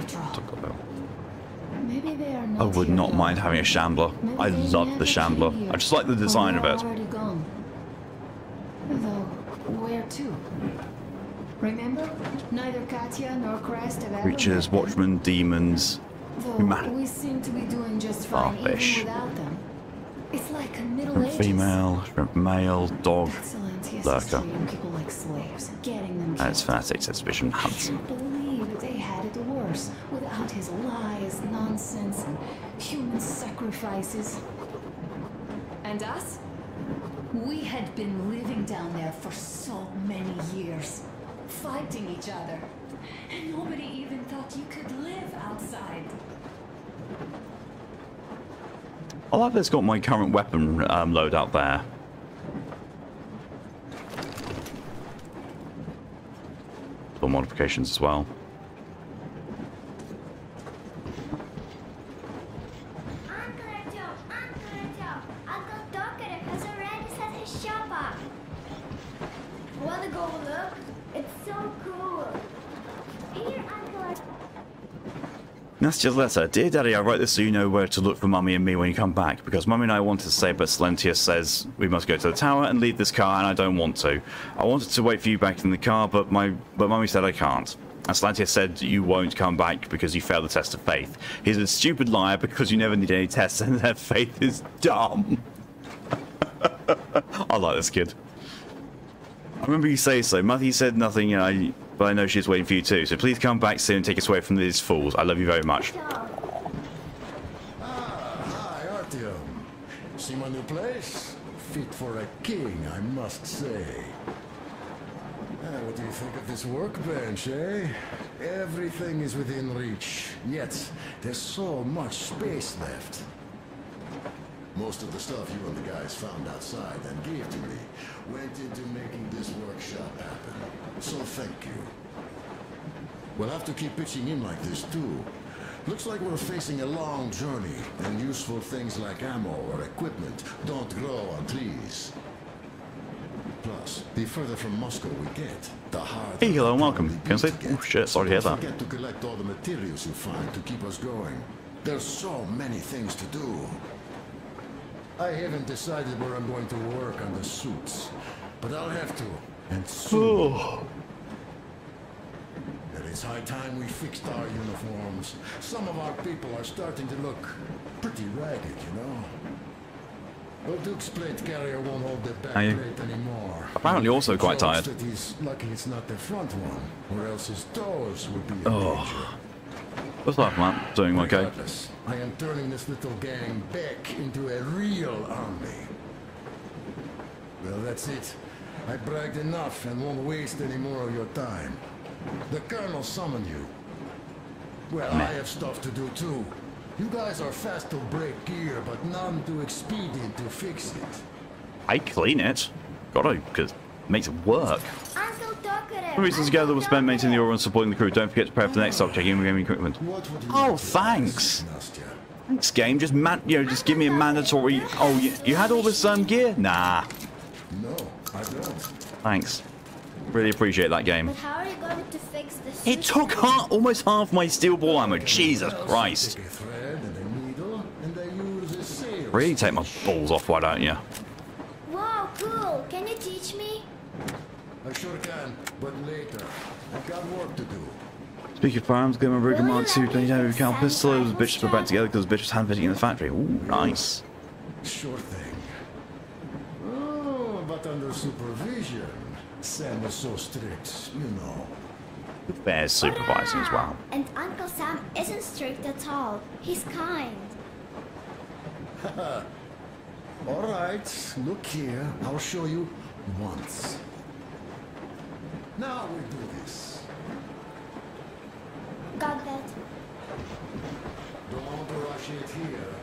they are not. I would not mind having a Shambler. I love the Shambler. I just like the design of it. Already gone. Though, where to? Remember, neither Katya nor Crest have ever. Creatures, Watchmen, Demons, Though we seem to be doing just fine even Starfish. without them. It's like a Middle Shrimp Ages. female, shrimp male, dog, Excellent. Frontiers lurker. treating people like slaves, getting them And it's killed. Fanatics Exhibition Hunts. I believe they had it worse without his lies, nonsense, and human sacrifices. And us? We had been living down there for so many years, fighting each other. And nobody even thought you could live outside. I like that it's got my current weapon loadout there. For modifications as well. Uncle Doctor has already set his shop up. Wanna go look? It's so cool. Here, Uncle. Nastia's letter. Dear Daddy, I write this so you know where to look for Mummy and me when you come back, because Mummy and I wanted to stay, but Silentia says we must go to the tower and leave this car, and I don't want to. I wanted to wait for you back in the car, but Mummy said I can't. And Silentia said you won't come back because you failed the test of faith. He's a stupid liar because you never need any tests, and that faith is dumb. I like this kid. I remember you say so. Mother said nothing, but I know she's waiting for you too. So please come back soon and take us away from these fools. I love you very much. Hi, Artyom. See my new place? Fit for a king, I must say. What do you think of this workbench, eh? Everything is within reach, yet there's so much space left. Most of the stuff you and the guys found outside and gave to me went into making this workshop happen. So thank you. We'll have to keep pitching in like this too. Looks like we're facing a long journey, and useful things like ammo or equipment don't grow on trees. Plus, the further from Moscow we get, the harder. Hey, hello and welcome. Can I say? Oh shit, sorry to hear that. Don't forget to collect all the materials you find to keep us going. There's so many things to do. I haven't decided where I'm going to work on the suits, but I'll have to, and soon. And it's high time we fixed our uniforms. Some of our people are starting to look pretty ragged, you know. The Duke's plate carrier won't hold the back plate anymore. Apparently also quite tired. That he's lucky it's not the front one, or else his toes would be in danger. What's up, man? Doing okay? Regardless, I am turning this little gang back into a real army. Well, that's it. I bragged enough and won't waste any more of your time. The Colonel summoned you. Well, I have stuff to do too. You guys are fast to break gear, but none too expedient to fix it. I clean it. Gotta, because it makes it work. Uncle Doctor. The reasons together was spent maintaining the order and supporting the crew. Don't forget to prepare for the next stop, checking in gaming equipment. Oh, thanks. Thanks, game. Just just give me a mandatory. Oh, you had all this gear? Nah. No, I don't. Thanks. Really appreciate that game. But how are you going to fix this? It took almost half my steel ball ammo. Jesus Christ. Really take my balls off, why don't you? Wow, cool. Can you teach me? I sure can, but later. I've got work to do. Speaking of firearms, get my Ruger Mark II 22 cal pistol. It was bitches were back together because the bitch was hand fitting in the factory. Ooh, nice. Sure thing. Oh, but under supervision. Sam is so strict, you know. There's supervising as well. And Uncle Sam isn't strict at all. He's kind. All right, look here. I'll show you once. Now we do this. Got that. Don't want to rush it here.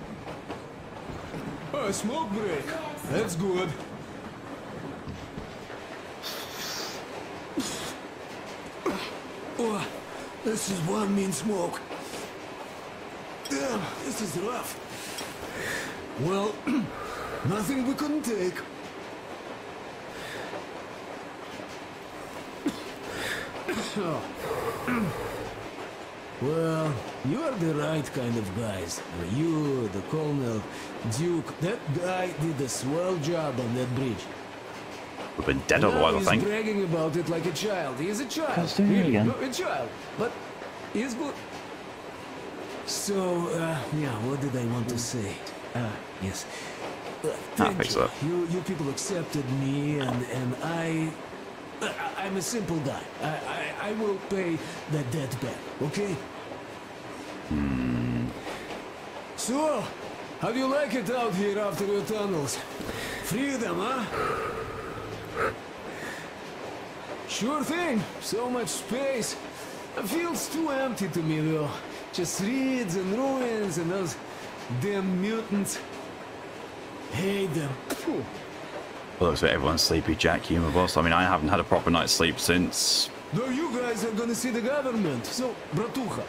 A smoke break. Yes. That's good. Oh, this is one mean smoke. Damn, this is rough. Well, nothing we couldn't take. Well, you are the right kind of guys. You, the Colonel, Duke, that guy did a swell job on that bridge. We've been dead otherwise, I think. He's bragging about it like a child. He is a child. Let's do it again. A child. But he's good. So, yeah, what did I want to say? Yes. Thank you. You people accepted me, and I'm a simple guy. I will pay that debt back, okay? So, how do you like it out here after your tunnels? Freedom, huh? Sure thing. So much space. It feels too empty to me, though. Just reeds and ruins and those damn mutants. Hate them. Phew. Well, looks like everyone's sleepy, Jack, you and the boss. I mean, I haven't had a proper night's sleep since... Though you guys are gonna see the government, so, bratucha.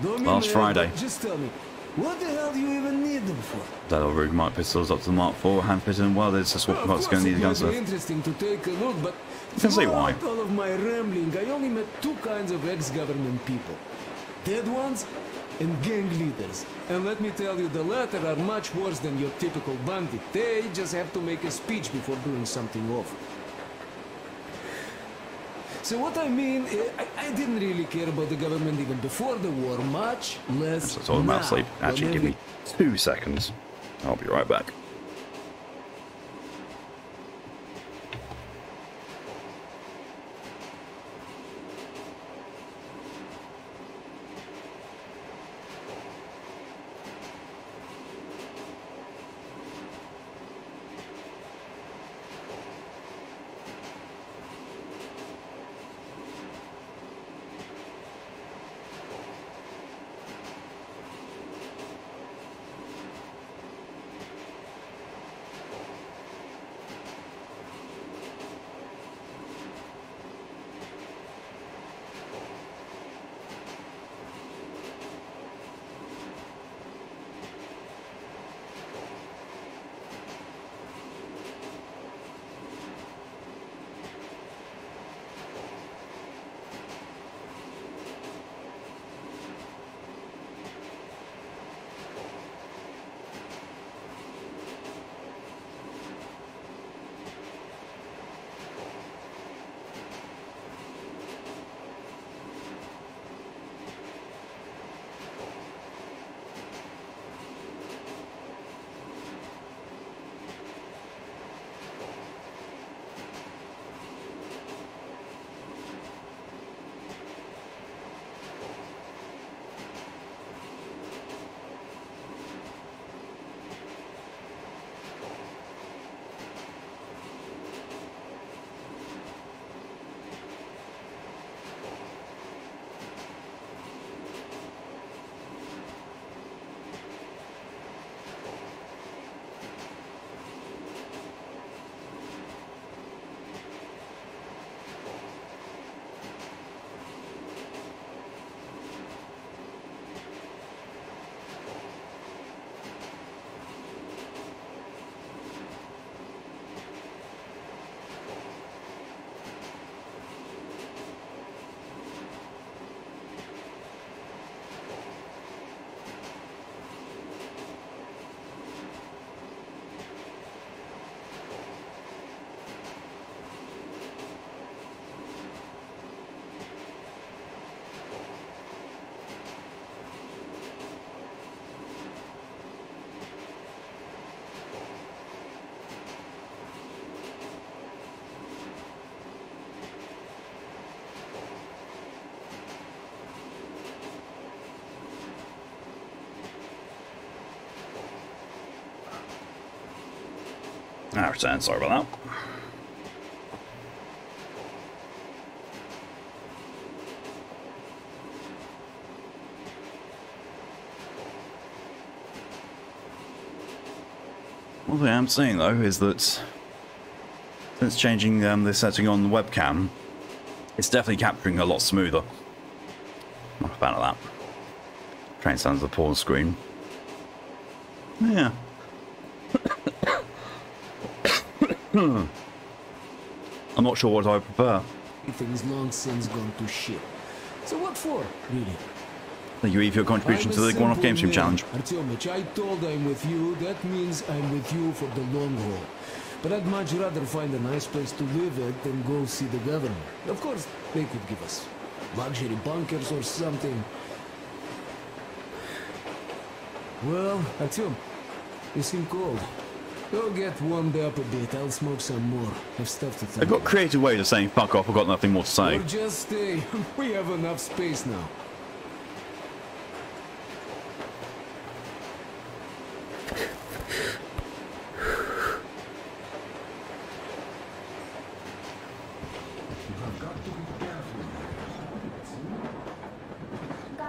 Don't mean last Friday. Just tell me, what the hell do you even need them for? That old rig mic pistols up to the Mark IV, hand-fitted and welded, so swap parts going to need a gun stuff. Interesting to take a look, but you can see why. All of my rambling, I only met two kinds of ex-government people. Dead ones and gang leaders. And let me tell you, the latter are much worse than your typical bandit. They just have to make a speech before doing something awful. So what I mean, I didn't really care about the government even before the war, much less It's all about now. sleep. Actually, give me 2 seconds. I'll be right back. I understand, sorry about that. One thing I'm seeing though is that since changing the setting on the webcam, it's definitely capturing a lot smoother. I'm a fan of that. Train sounds of the pause screen. Yeah. I'm not sure what I prefer. Everything's long since gone to shit. So what for, really? Thank you, Eve, for your contribution to the One-Off Game Stream Challenge. Artyomich, I told I'm with you. That means I'm with you for the long haul. But I'd much rather find a nice place to live at than go see the government. Of course, they could give us luxury bunkers or something. Well, Artyom, you seem cold. Go get warmed up a bit. I'll smoke some more. Have stuff to tell They've got creative ways of saying fuck off. I've got nothing more to say. Or just stay. We have enough space now.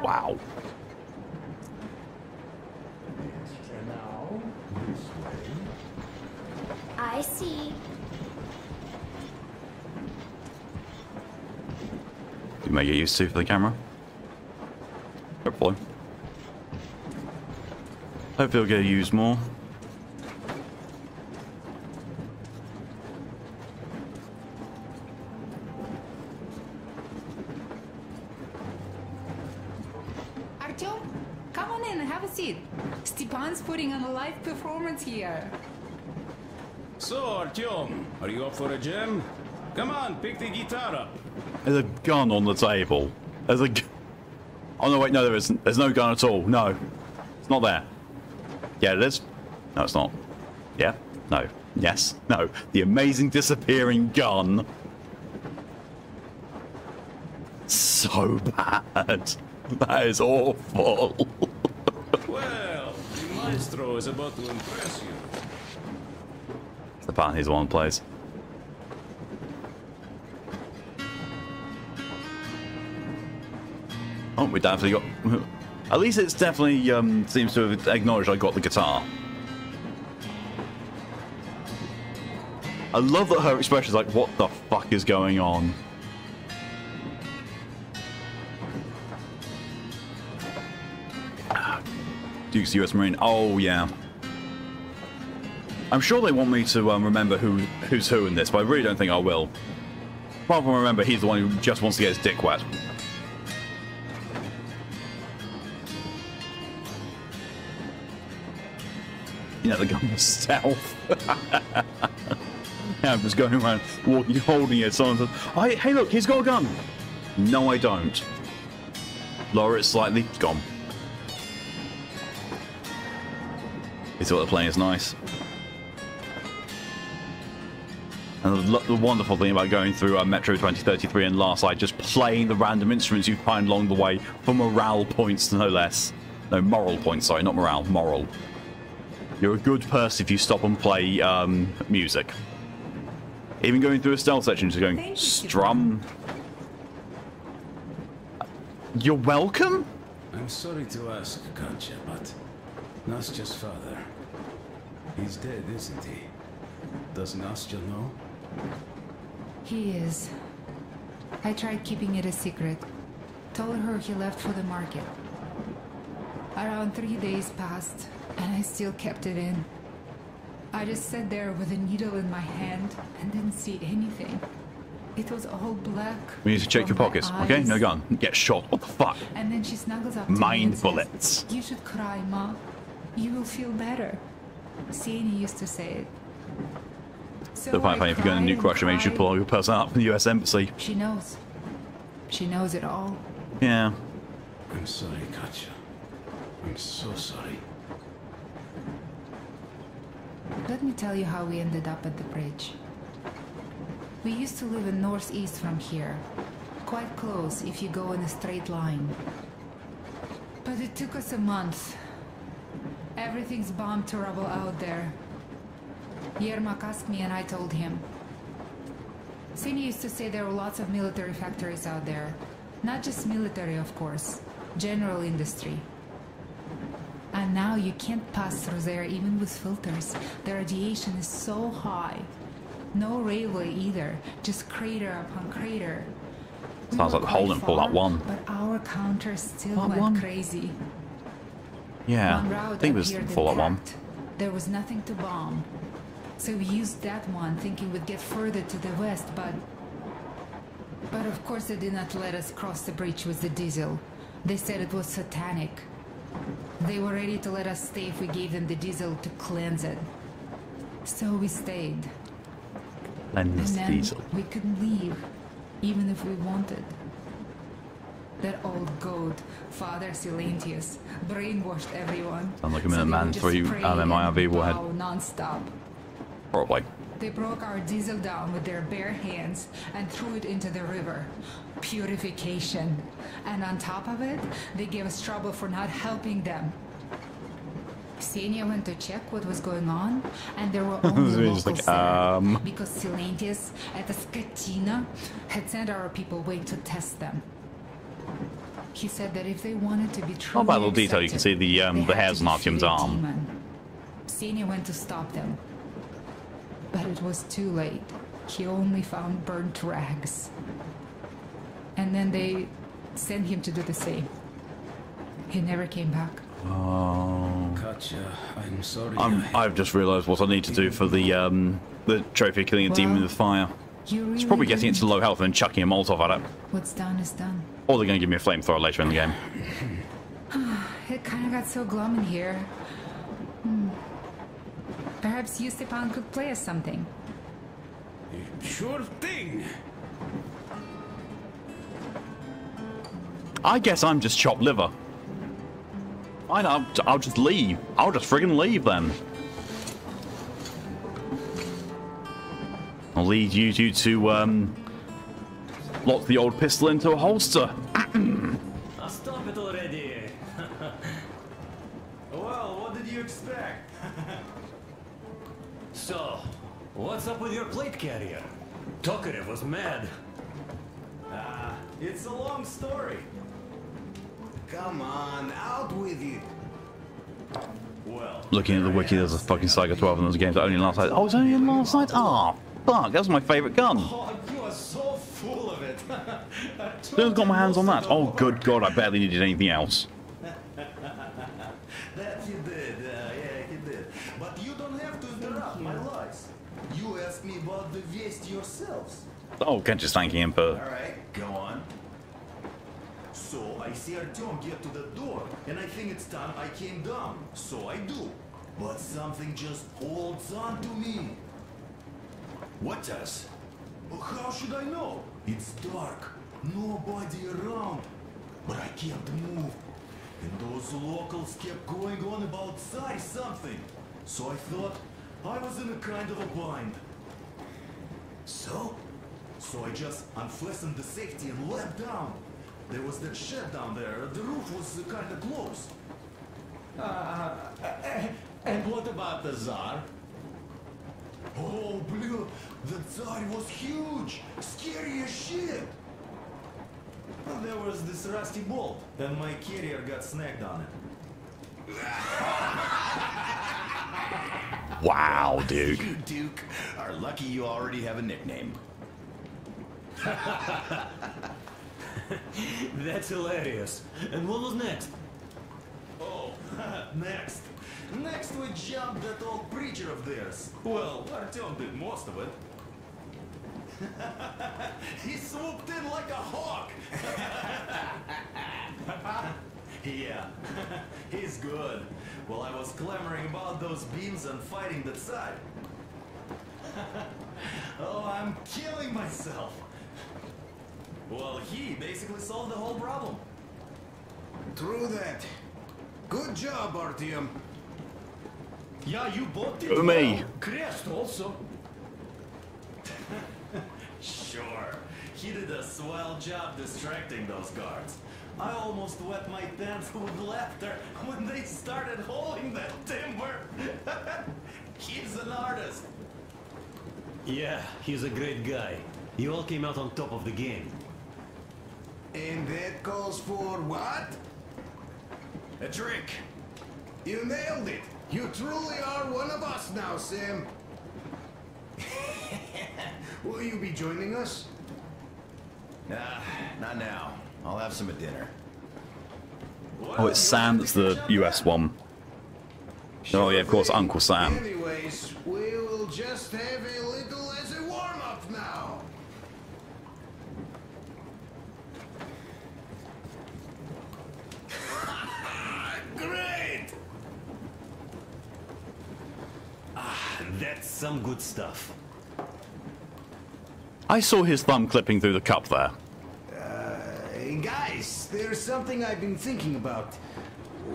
Wow. I see. You may get used to for the camera. Hopefully. Hopefully it'll get used more. Artyom, come on in and have a seat. Stepan's putting on a live performance here. So, Artyom, are you up for a jam? Come on, pick the guitar up. There's a gun on the table. There's a... Oh no, wait, no there isn't. There's no gun at all. No. It's not there. Yeah, it is. No, it's not. Yeah. No. Yes. No. The amazing disappearing gun. So bad. That is awful. Well, the maestro is about to impress you. The band he's the one who plays. Oh, we definitely got... At least it's definitely seems to have acknowledged I got the guitar. I love that her expression is like, what the fuck is going on? Duke's US Marine. Oh, yeah. I'm sure they want me to remember who's who in this, but I really don't think I will. Apart from remember, he's the one who just wants to get his dick wet. You know, the gun was stealth. Yeah, I'm just going around, walking, holding it. Someone says, oh, hey, look, he's got a gun. No, I don't. Lower it slightly, gone. They thought the playing is nice. And the wonderful thing about going through Metro 2033 and Last Light, just playing the random instruments you find along the way for morale points, no less. No, moral points, sorry, not morale, moral. You're a good person if you stop and play music. Even going through a stealth section, just going, strum. You're welcome? I'm sorry to ask, Katya, but Nastya's father, he's dead, isn't he? Does Nastya know? He is. I tried keeping it a secret. Told her he left for the market. Around 3 days passed, and I still kept it in. I just sat there with a needle in my hand and didn't see anything. It was all black. We need to check your pockets, okay? No gun. Get shot. What the fuck? And then she snuggles up to me Mind and bullets. says, you should cry, Ma. You will feel better. Sienna used to say it. So The fact that if you're going to nuke Russia, maybe you should pull your person out from the US Embassy. She knows. She knows it all. Yeah. I'm sorry, Katya. I'm so sorry. Let me tell you how we ended up at the bridge. We used to live in northeast from here. Quite close if you go in a straight line. But it took us a month. Everything's bombed to rubble out there. Yermak asked me and I told him. Sini used to say there were lots of military factories out there. Not just military, of course. General industry. And now you can't pass through there even with filters. The radiation is so high. No railway either. Just crater upon crater. Sounds like the Holden for that one. But our counter still That went one? crazy. Yeah. One I route think it was appeared for that one. intact. There was nothing to bomb. So we used that one, thinking we'd get further to the west, but of course they did not let us cross the bridge with the diesel. They said it was satanic. They were ready to let us stay if we gave them the diesel to cleanse it. So we stayed. Cleanse And the then diesel. we couldn't leave, even if we wanted. That old goat, Father Silentius, brainwashed everyone. Sounds like a Minuteman so they would just 3 pray MIRV and warhead. bow non-stop. Probably. They broke our diesel down with their bare hands and threw it into the river. Purification. And on top of it, they gave us trouble for not helping them. Xenia went to check what was going on, and there were only locals there, because Silentius at the Skatina had sent our people away to test them. He said that if they wanted to be truly by little detail, you can see the hairs on Artyom's arm. Xenia went to stop them, but it was too late. He only found burnt rags. And then they sent him to do the same. He never came back. Oh. Katja, I'm sorry. I've just realised what I need to do for the trophy of killing a demon with fire. Really It's probably getting it to low health and chucking a Molotov at it. What's done is done. Or they're going to give me a flamethrower later in the game. It kind of got so glum in here. Perhaps you, Stepan, could play us something. Sure thing. I guess I'm just chopped liver. Fine, I'll just leave. I'll just friggin' leave then. I'll lead you two to lock the old pistol into a holster. Stop it already. Well, what did you expect? So, what's up with your plate carrier? Tokarev was mad. It's a long story. Come on, out with it. Well, Looking at the wiki, there's a fucking Psycho 12 and those games that only last night. Oh, it's only in last night? Ah, fuck, that was my favourite gun. Oh, you are so full of it. Just got my hands on that. Oh, good God, I barely needed anything else. That you did, yeah, you did. But you don't have to interrupt my lies. You asked me about the Vest yourselves. Oh, Ken just thanking him for... Alright, go on. So I see Artyom get to the door, and I think it's time I came down. So I do. But something just holds on to me. What does? How should I know? It's dark. Nobody around. But I can't move. And those locals kept going on about Tsar something. So I thought I was in a kind of a bind. So I just unfastened the safety and leapt down. There was that shed down there. The roof was kind of close. And what about the Tsar? Oh, blue, the Tsar was huge, scary as shit. Well, there was this rusty bolt, and my carrier got snagged on it. Wow, Duke. You, Duke, are lucky you already have a nickname. That's hilarious. And what was next? Oh, next. Next we jumped that old preacher of theirs. Well, Artyom did most of it. He swooped in like a hawk. Yeah, he's good. While I was clamoring about those beams and fighting that side. Oh, I'm killing myself. Well, he basically solved the whole problem. True that. Good job, Artyom. Yeah, you both did Who, me? Crest also. Sure. He did a swell job distracting those guards. I almost wet my pants with laughter when they started hauling that timber. He's an artist. Yeah, he's a great guy. You all came out on top of the game. And that calls for what? A drink. You nailed it. You truly are one of us now, Sam. Will you be joining us? Not now. I'll have some at dinner. Oh, it's Sam that's the US one. Oh yeah, of course, Uncle Sam. Anyways, we will just have a little as a warm-up now. Great! That's some good stuff. I saw his thumb clipping through the cup there. Hey guys, there's something I've been thinking about.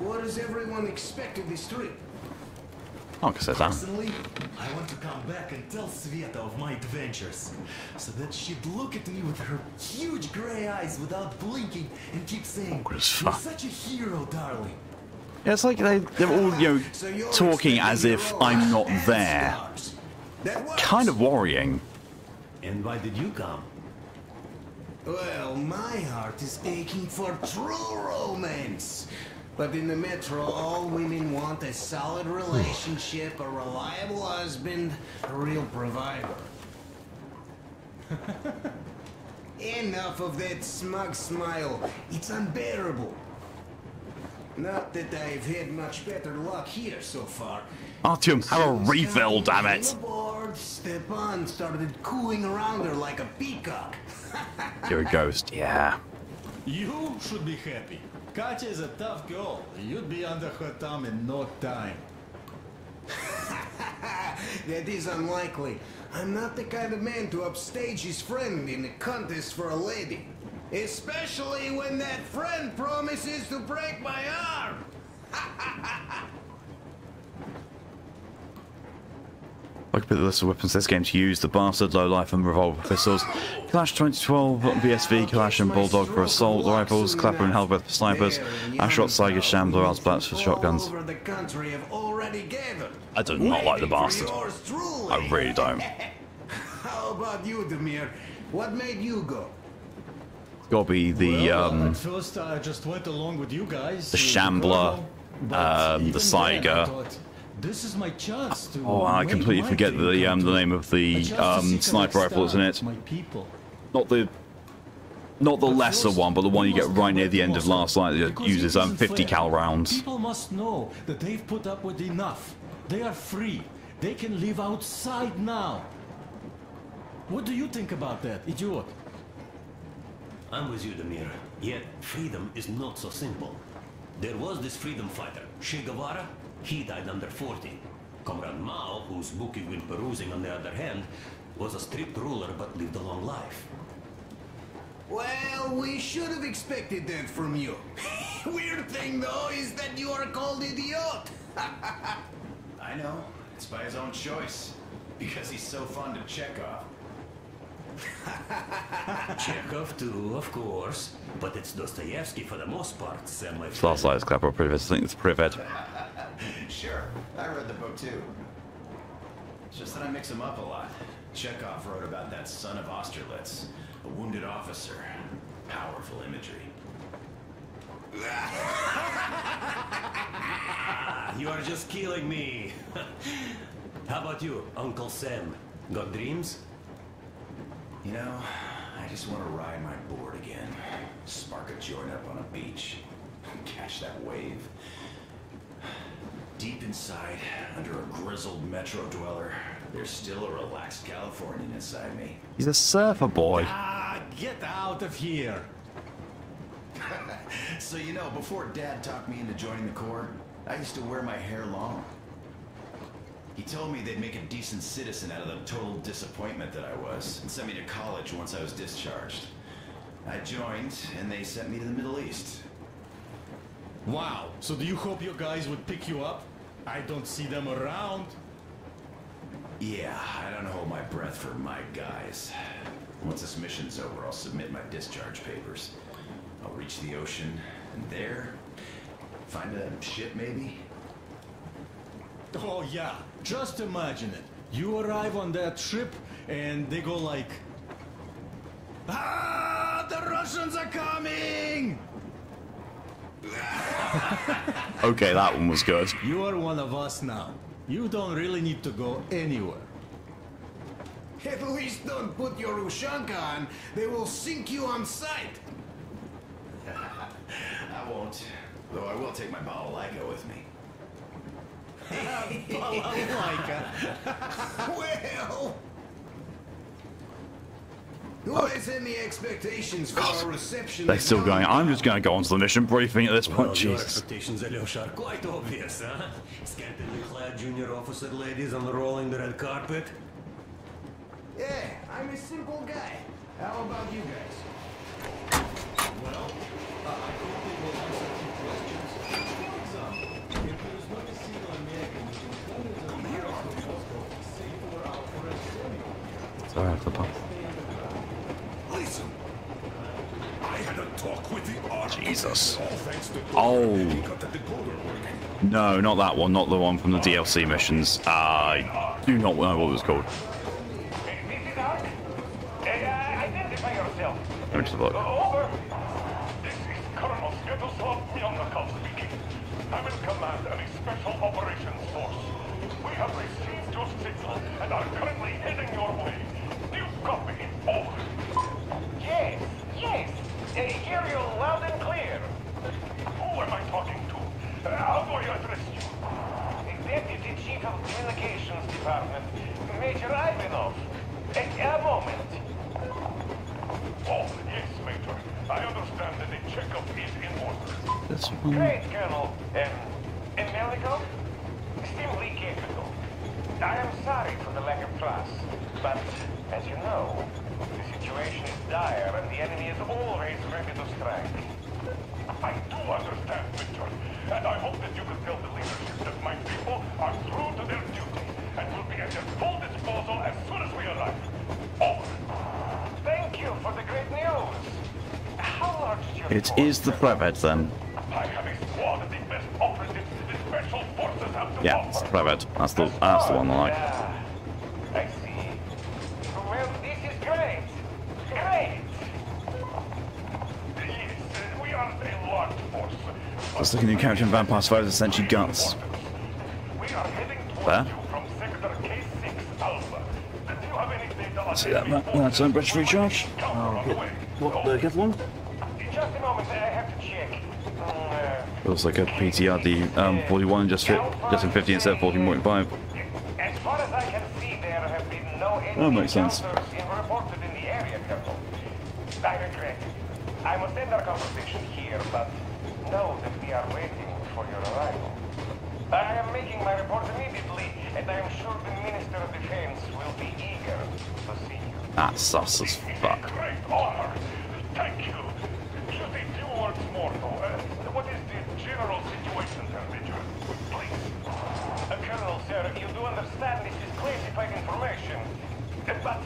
What does everyone expect of this trip? I can say that. Personally, I want to come back and tell Sveta of my adventures, so that she'd look at me with her huge gray eyes without blinking and keep saying, "You're such a hero, darling." Yeah, it's like they're all, you know, talking as if I'm not there. Kind of worrying. And why did you come? Well, my heart is aching for true romance. But in the metro, all women want a solid relationship, a reliable husband, a real provider. Enough of that smug smile. It's unbearable. Not that I've had much better luck here so far. Artyom, have a refill, damn it. Came aboard, Stepan started cooing around her like a peacock. You're a ghost, yeah. You should be happy. Katya is a tough girl. You'd be under her thumb in no time. That is unlikely. I'm not the kind of man to upstage his friend in a contest for a lady. Especially when that friend promises to break my arm. Look at the list of weapons this game to use: the Bastard, Lowlife, and Revolver pistols, Clash 2012, BSV, Clash, and Bulldog for assault rifles, Clapper and Hellbreath for snipers, Ashrot, Saiga, Shambler, Asplats for shotguns. I do not like the Bastard. I really don't. How about you, Demir? What made you go? It's got to be the At first, I just went along with you guys. the Shambler, the Saiga. This is my chance to. Oh, I completely forget the name of the sniper rifle that's in it. Not the lesser one, but the one you get right near the end of Last Light that uses 50 cal rounds. People must know that they've put up with enough. They are free. They can live outside now. What do you think about that, idiot? I'm with you, Demir. Yet, freedom is not so simple. There was this freedom fighter, Che Guevara. He died under 40. Comrade Mao, whose book you've been perusing on the other hand, was a strict ruler but lived a long life. Well, we should have expected that from you. Weird thing, though, is that you are called idiot. I know. It's by his own choice. Because he's so fond of Chekhov. Chekhov too, of course. But it's Dostoevsky for the most part, Sam, my friend. Last Light is Clapper Privet. I think it's Privet. Sure, I read the book too. It's just that I mix them up a lot. Chekhov wrote about that son of Austerlitz, a wounded officer. Powerful imagery. You are just killing me. How about you, Uncle Sam? Got dreams? You know, I just want to ride my board again. Spark a joint up on a beach. Catch that wave. Deep inside, under a grizzled metro dweller, there's still a relaxed Californian inside me. He's a surfer boy. Ah, get out of here. So you know, before Dad talked me into joining the Corps, I used to wear my hair long. He told me they'd make a decent citizen out of the total disappointment that I was, and sent me to college once I was discharged. I joined, and they sent me to the Middle East. Wow, so do you hope your guys would pick you up? I don't see them around. Yeah, I don't hold my breath for my guys. Once this mission's over, I'll submit my discharge papers. I'll reach the ocean, and there, find a ship maybe? Oh yeah, just imagine it. You arrive on that ship, and they go like... Ah, the Russians are coming! Okay, that one was good. You are one of us now. You don't really need to go anywhere. At least don't put your Ushanka on. They will sink you on sight. I won't. Though I will take my balalaika with me. Balalaika? Well... Who has any expectations for our reception? They're still going. I'm just going to go on to the mission briefing at this point. Well, your Jesus. expectations, Alyosha, are quite obvious, huh? Scantily clad junior officer ladies unrolling the red carpet. Yeah, I'm a simple guy. How about you guys? Well, I think they will answer 2 questions. For example, if there is not a single American who can come with Jesus. Oh. No, not that one. Not the one from the DLC missions. I do not know what it was called. Identify yourself. Let me just look. Over. This is Colonel Svetoslav Myonnikov speaking. I'm in command of a special operations force. We have received your signal and are currently heading your way. Do you copy? Over. Yes, yes. Hear you loud and clear. Who am I talking to? How do I address you? Deputy Chief of Communications Department, Major Ivanov. A moment. Oh, yes, Major. I understand that the checkup is in order. Great, Colonel. Melikov? Simply capable. I am sorry for the lack of trust, but, as you know, the situation is dire and the enemy is always ready to strike. I do understand, Major, and I hope that you can tell the leadership that my people are true to their duty and will be at their full disposal as soon as we arrive. Over. Thank you for the great news. How large is your It is the Flathead then. I have a squad of the best operatives the special forces have to Yeah, offer. it's the Flathead. That's the one I like. I see. Well, this is great. Great. Yes, we are a large force. Just looking at Captain Vampire Survivors essentially guts. We are heading There. towards you from sector K6 Alpha. Do you have any data on See that, Matt? That's on British recharge. What, the get one? Just a moment, I have to check. Feels like a PTRD 41 just in 50 instead of 14.5. As far as I can see, there have been no That makes sense. reported in the area, Colonel. I regret. I must end our conversation here, but know that we are waiting for your arrival. I am making my report immediately, and I am sure the Minister of Defense will be eager to see you. That's sus as fuck. Great honor. Thank you. Just a few words more, though. What is the general situation, Major? Please. Colonel, sir, you do understand this is classified information. But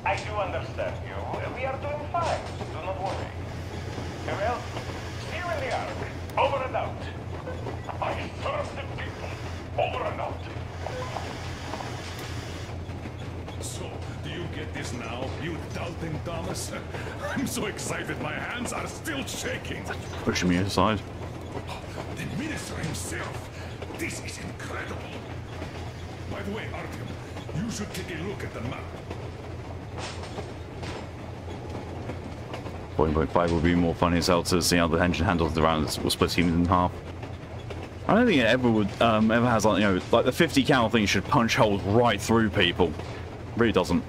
I do understand you. We are doing fine. Do not worry. Well, see you in the Ark. Over and out. I serve the people. Over and out. So, do you get this now, you doubting Thomas? I'm so excited, my hands are still shaking. Pushing me aside. The minister himself. This is incredible. By the way, Artyom, you should take a look at the map. 14.5 would be more funny as hell to see how the engine handles the round will split humans in half. I don't think it ever would ever has like, you know, like the 50 cal thing should punch holes right through people. It really doesn't.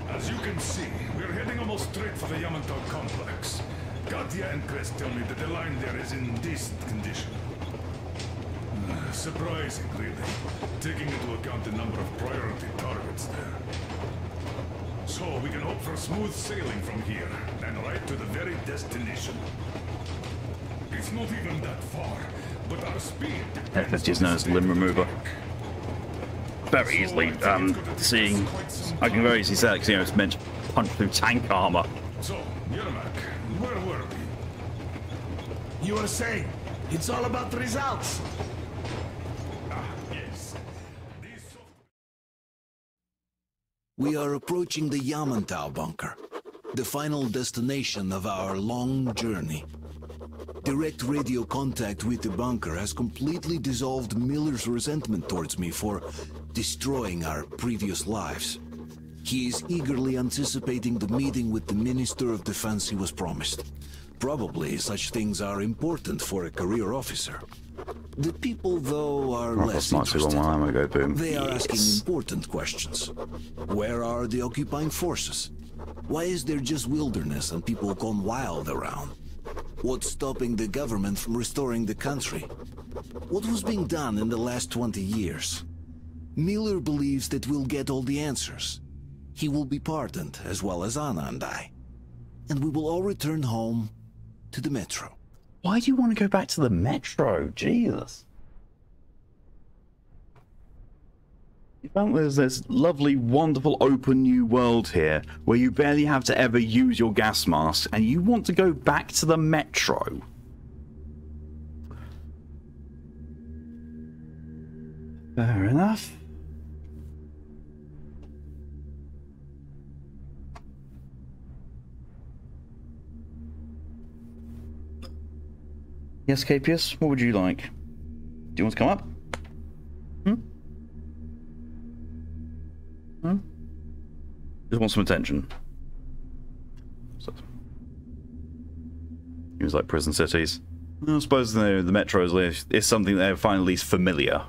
As you can see, we're heading almost straight for the Yamantau complex. Katya and Crest tell me that the line there is in decent condition. Surprising, really, taking into account the number of priority targets there. So we can hope for smooth sailing from here, and right to the very destination. It's not even that far, but our speed F50 is known as limb remover. Very easily seeing. I can very easily say that because, you know, it's meant to punch through tank armor. So, Yermak, where were we? You were saying, it's all about the results. Yes. We are approaching the Yamantau bunker, the final destination of our long journey. Direct radio contact with the bunker has completely dissolved Miller's resentment towards me for destroying our previous lives. He is eagerly anticipating the meeting with the Minister of Defense he was promised. Probably such things are important for a career officer. The people, though, are less interested. They are asking important questions. Where are the occupying forces? Why is there just wilderness and people gone wild around? What's stopping the government from restoring the country? What was being done in the last 20 years? Miller believes that we'll get all the answers. He will be pardoned, as well as Anna and I. And we will all return home to the Metro. Why do you want to go back to the Metro? Jesus. There's this lovely, wonderful, open new world here where you barely have to ever use your gas mask, and you want to go back to the metro. Fair enough. Yes, KPS, what would you like? Do you want to come up? Just want some attention. Seems like prison cities. I suppose the metro is something they find at least familiar.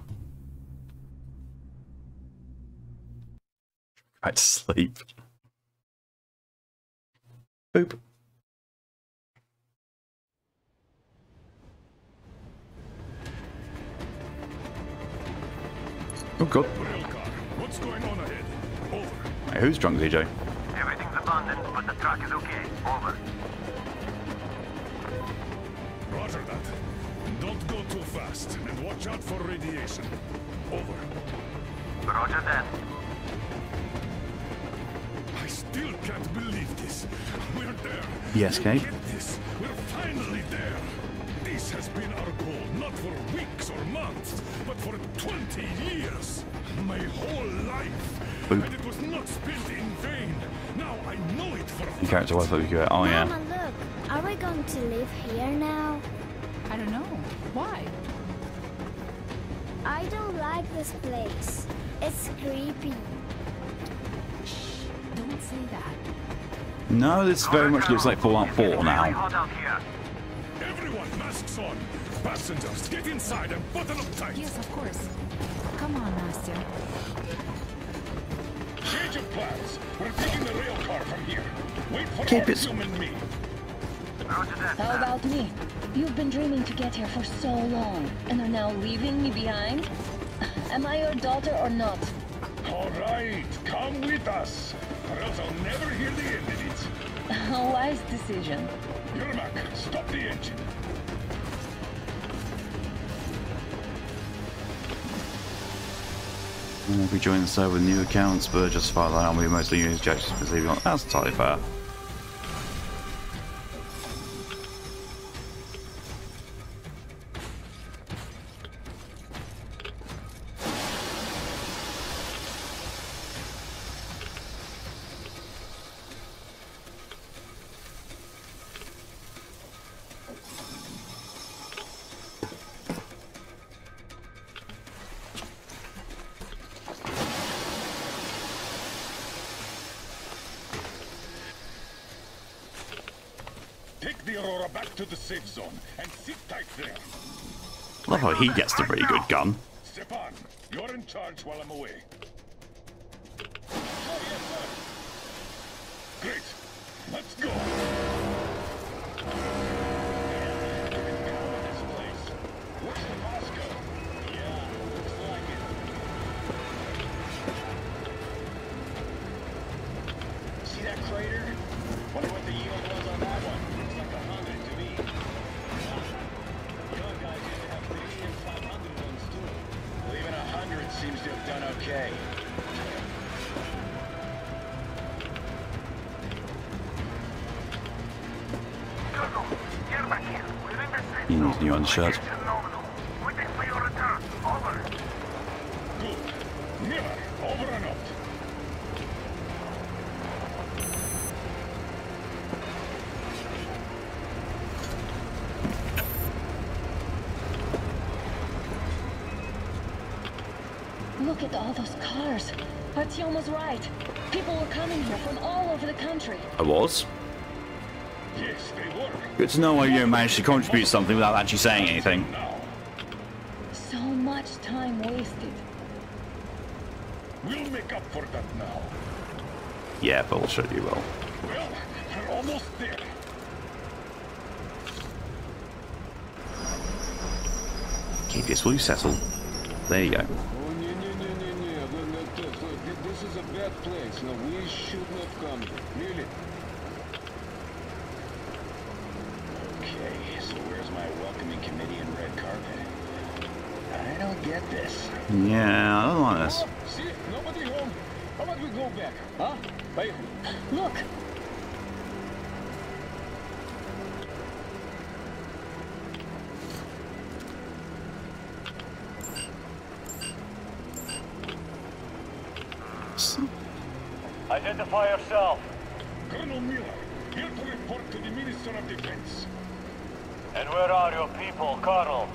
Back to sleep. Boop. Oh god. What's going on ahead? Over. Hey, who's drunk, DJ? Everything's abandoned, but the truck is okay. Over. Roger that. Don't go too fast, and watch out for radiation. Over. Roger that. I still can't believe this. We're there. Yes, Kate? Get this. We're finally there. This has been our goal, not for weeks or months, but for 20 years. My whole life. Boop. And it was not spent in vain. Now I know it for a Your character was like, oh yeah. Mama, look. Are we going to live here now? I don't know. Why? I don't like this place. It's creepy. Shh, don't say that. No, this very much looks like Fallout 4 now. Hot out here. Everyone, masks on. Passengers, get inside and button up tight. Yes, of course. Come on, Nastya. Change of plans. We're taking the rail car from here. Wait for Keep it. Artyom and me. Roger that. How about me? You've been dreaming to get here for so long, and are now leaving me behind? Am I your daughter or not? All right, come with us, or else I'll never hear the end of it. A wise decision. Yermak, stop the engine. We join the server with new accounts, but just file that out. We mostly use judges for leaving on. That's entirely fair. Take the Aurora back to the safe zone and sit tight there. Love how he gets the pretty good gun. Stepan, you're in charge while I'm away. Great. Let's go. Where's the Moscow? Yeah, looks like it. See that crater? Wonder what the yield was on that one. Looks like 100 to me. Your guys used to have 3 and 500 ones too. Well, even 100 seems to have done okay. He needs a new undershirt. Good. Miller, over and out. Look at all those cars. Artyom was right. People were coming here from all over the country. I was. Yes, they were. Good to know why you managed to contribute something without actually saying anything. So much time wasted. We'll make up for that now. Yeah, bullshit, you will. Well, we're almost there. KPS, will you settle? There you go. This is a bad place. No, we should not come. Really? Okay, so where's my welcoming committee and red carpet? I I don't get this. Yeah, I don't like this. Oh, see, nobody home. How about we go back, huh? Hey, Look! Identify yourself. Colonel Miller, here to report to the Minister of Defense. And where are your people, Colonel?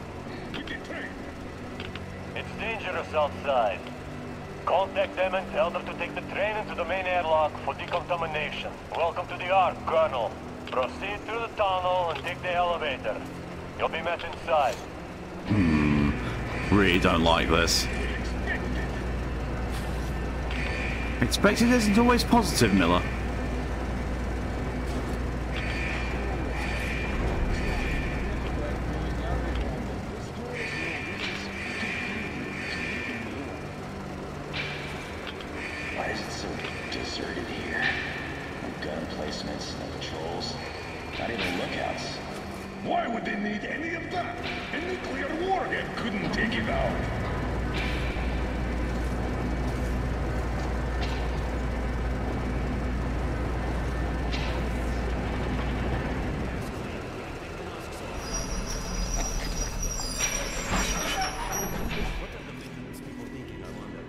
With the train. It's dangerous outside. Contact them and tell them to take the train into the main airlock for decontamination. Welcome to the Ark, Colonel. Proceed through the tunnel and take the elevator. You'll be met inside. Really don't like this. Expected isn't always positive, Miller. Why is it so deserted here? No gun placements, no patrols, not even lookouts. Why would they need any of that? A nuclear warhead couldn't take it out.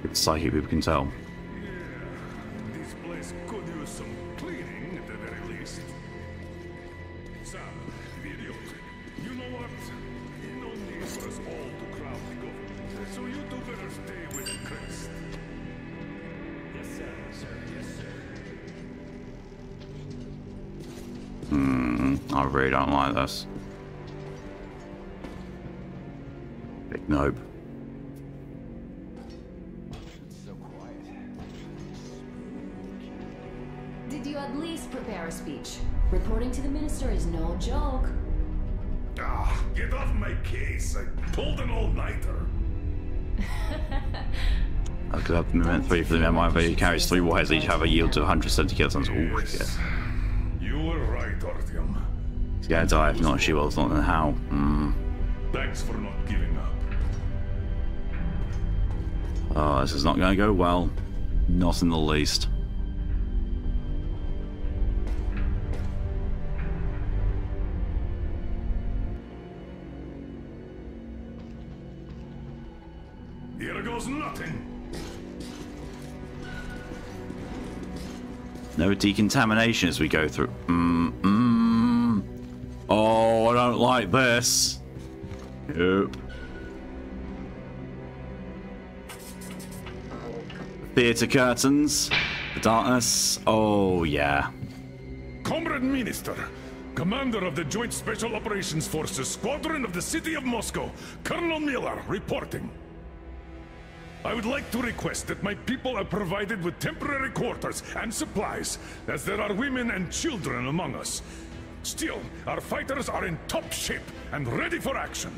It's psychic, people can tell. This place could use some cleaning at the very least. Sam, the idiot. You know what? No need for us all to crowd the government. So you two better stay with Chris. Yes, sir. Yes, sir. I really don't like this. Big nope. Did you at least prepare a speech? Reporting to the minister is no joke. Ah, get off my case. I pulled an all-nighter. I could have movement 3 for the MIV. He carries 3 warheads, each have a yield to 170 kilotons. Oh, shit. You were right, Artyom. He's gonna die if not she will, it's not then how. Thanks for not giving up. Oh, this is not gonna go well. Not in the least. Here goes nothing. No decontamination as we go through. Oh, I don't like this. Yep. Theatre curtains. The darkness. Oh, yeah. Comrade Minister, Commander of the Joint Special Operations Forces Squadron of the City of Moscow, Colonel Miller, reporting. I would like to request that my people are provided with temporary quarters and supplies, as there are women and children among us. Still, our fighters are in top shape and ready for action.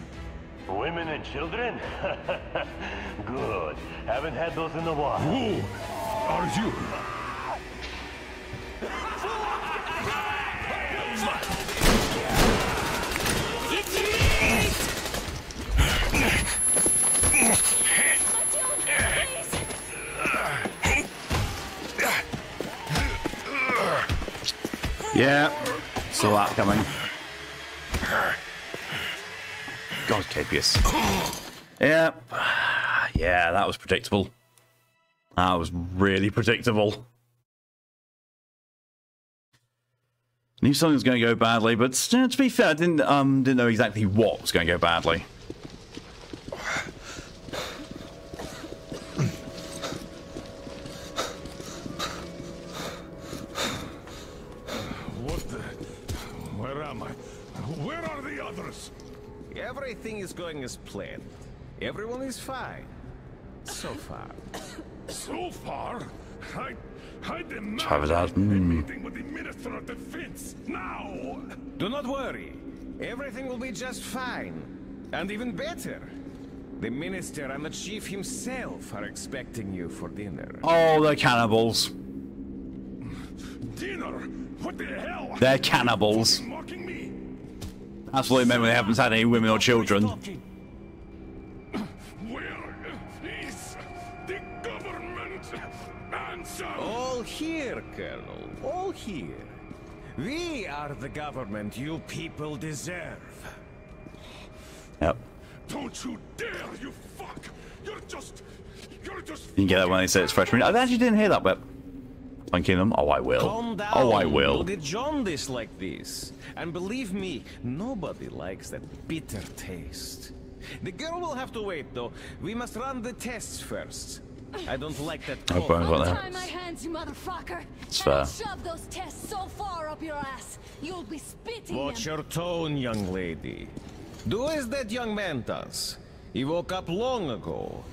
Women and children? Good. Haven't had those in a while. Who are you? Yeah, saw that coming. God, Capius. Yep. Yeah, that was predictable. That was really predictable. Knew something was going to go badly, but to be fair, I didn't know exactly what was going to go badly. Where am I? Where are the others? Everything is going as planned. Everyone is fine. So far. So far? I demand Travis a meeting with the Minister of Defense now! Do not worry. Everything will be just fine. And even better. The Minister and the Chief himself are expecting you for dinner. Oh, they're cannibals. Dinner? What the hell? They're cannibals. Mocking me? That's what it meant when they haven't had any women or children. here, Colonel. All here. We are the government you people deserve. Yep. Don't you dare, you fuck! You're just... You can get that when they say it's freshman. I actually didn't hear that, but thanking them. Oh, I will. Calm down. Oh, I will. You'll get jaundice like this. And believe me, nobody likes that bitter taste. The girl will have to wait, though. We must run the tests first. I don't like that Oh, cough. bones like Tie that. my hands, you motherfucker! It's And I'll fair. shove those tests so far up your ass, you'll be spitting Watch them. your tone, young lady. Do as that young man does. He woke up long ago,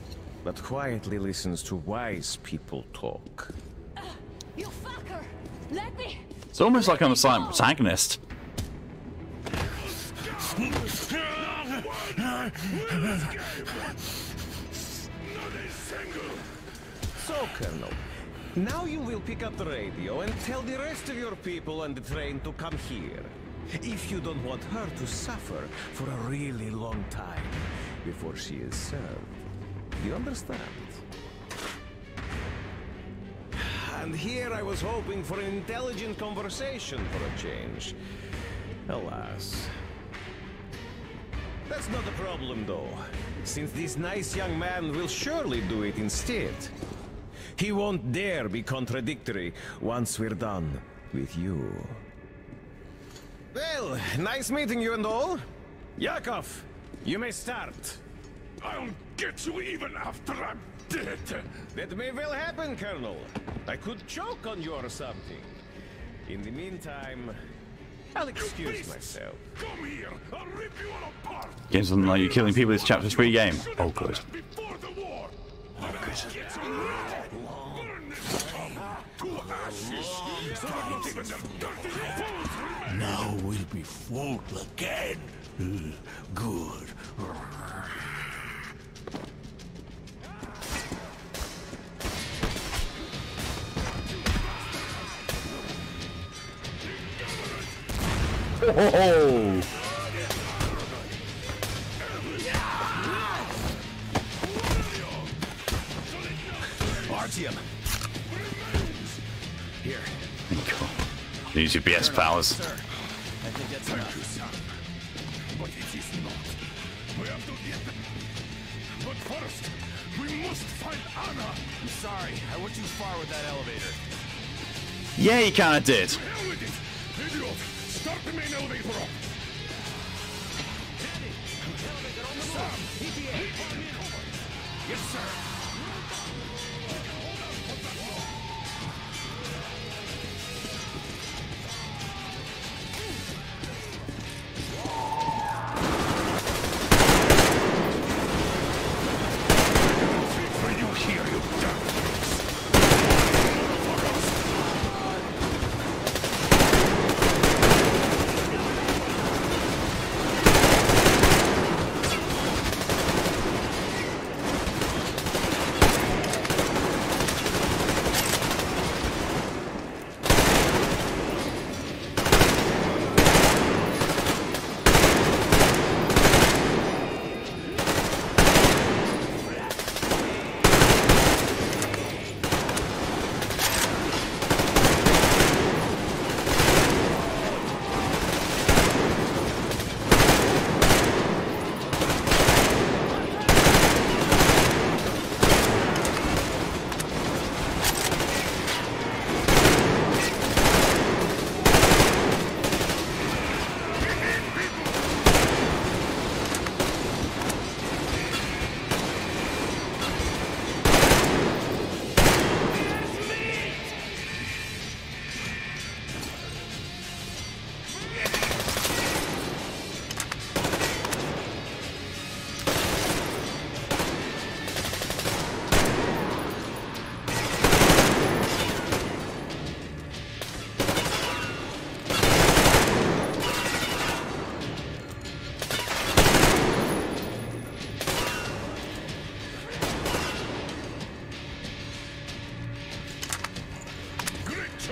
but quietly listens to wise people talk. You fucker! Let me... It's almost like I'm a silent protagonist. So, Colonel, now you will pick up the radio and tell the rest of your people on the train to come here. If you don't want her to suffer for a really long time before she is served. You understand? And here I was hoping for an intelligent conversation for a change. Alas. That's not a problem, though, since this nice young man will surely do it instead. He won't dare be contradictory once we're done with you. Well, nice meeting you and all. Yakov, you may start. I'll get you even after I'm dead. That may well happen, Colonel. I could choke on you or something. In the meantime, I'll excuse myself. Come here, I'll rip you all apart. Games something like you're killing people. It's chapter 3 game. Oh, good. Before the war. Burn this town to ashes. So that not even them dirty fools remain. Now we'll be full again. Good. Oh! Artyom. Here. Use your BS powers. Sir, I think that's enough. But it is not. We have to get them. But first, we must find Anna. I'm sorry, I went too far with that elevator. Yeah, you kind of did. To hell with it. Idiot. Start the main elevator up. Sam, ETA. Yes, sir.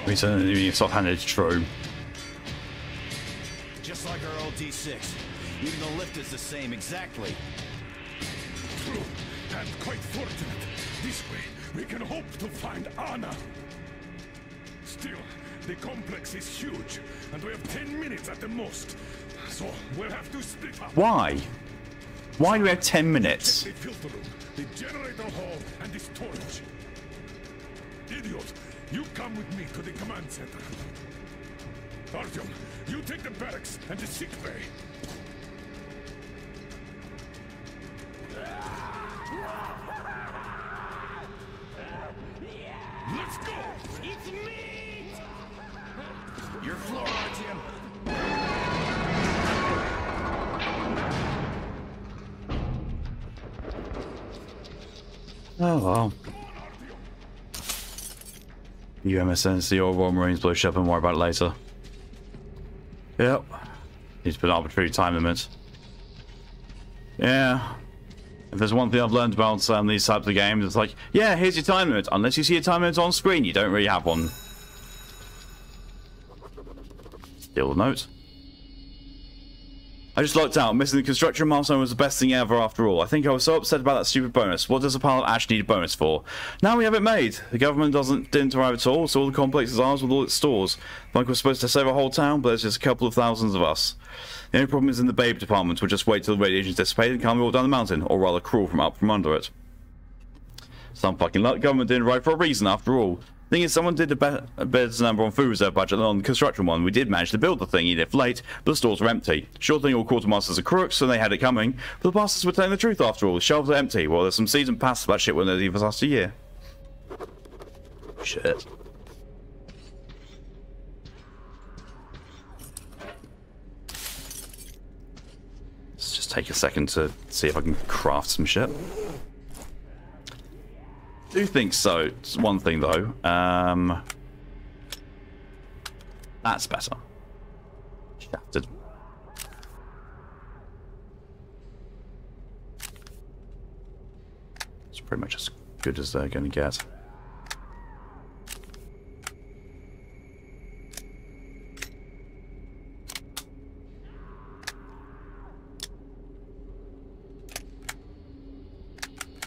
Return soft-handed true. Just like our old D6. Even the lift is the same, exactly. True, and quite fortunate. This way, we can hope to find Anna. Still, the complex is huge, and we have 10 minutes at the most. So we'll have to split up. Why? Why do we have 10 minutes? The filter room, the generator hall, and the storage. Idiot, you come with me to the command center. Artyom, you take the barracks and the sick bay. Let's go! It's me! Your floor, Artyom. Oh well. UMSNC or Royal Marines blow ship and worry about it later. Yep. Needs to put an arbitrary time limit. Yeah. If there's one thing I've learned about these types of games, it's like, yeah, here's your time limit. Unless you see a time limit on screen, you don't really have one. Still a note. I just locked out. Missing the construction milestone was the best thing ever after all. I think I was so upset about that stupid bonus. What does a pilot actually need a bonus for? Now we have it made. The government didn't arrive at all, so all the complex is ours with all its stores. Like we're supposed to save a whole town, but there's just a couple of thousands of us. The only problem is in the babe department. We'll just wait till the radiation's dissipated and can't walk down the mountain, or rather crawl from under it. Some fucking luck. Government didn't arrive for a reason after all. Thing is, someone did a better number on food reserve budget than on the construction one. We did manage to build the thing, even if late, but the stores were empty. Sure thing all quartermasters are crooks, so they had it coming, but the bastards were telling the truth after all. The shelves are empty. Well, there's some season passes about shit when they leave us last a year. Shit. Let's just take a second to see if I can craft some shit. I do think so. It's one thing though. That's better. Shafted. It's pretty much as good as they're going to get.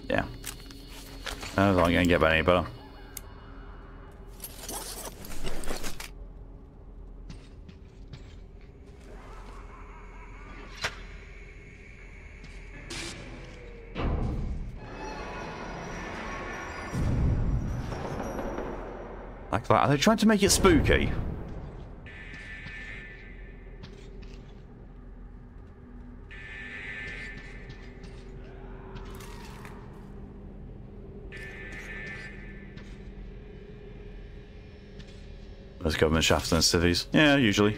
Yeah. I don't think I'm going to get any better. Like that. Are they trying to make it spooky? Those government shafts and civvies. Yeah, usually.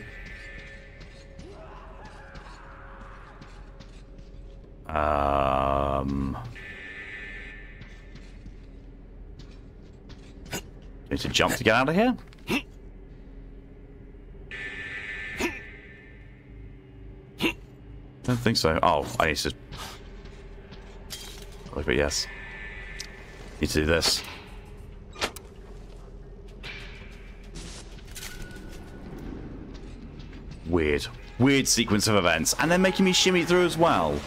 Need to jump to get out of here? Don't think so. Oh, I need to... But yes. Need to do this. Weird. Weird sequence of events. And they're making me shimmy through as well.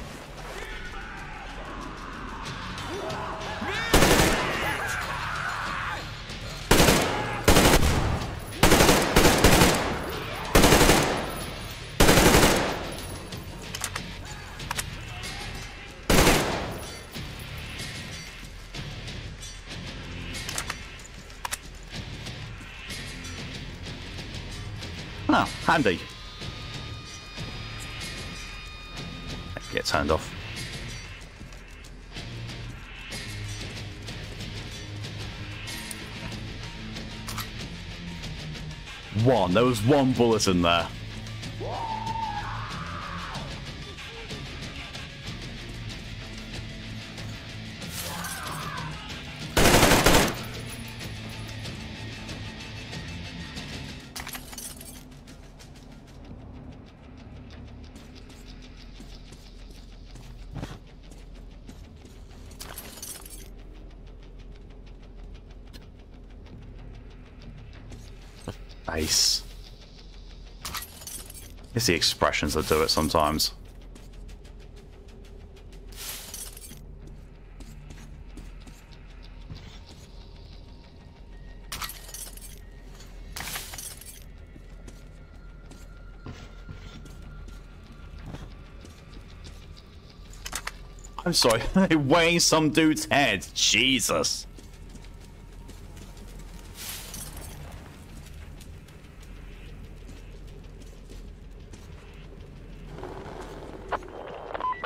Oh, handy. Get turned off. One. There was one bullet in there. Face. It's the expressions that do it sometimes. I'm sorry, weighing some dude's head. Jesus.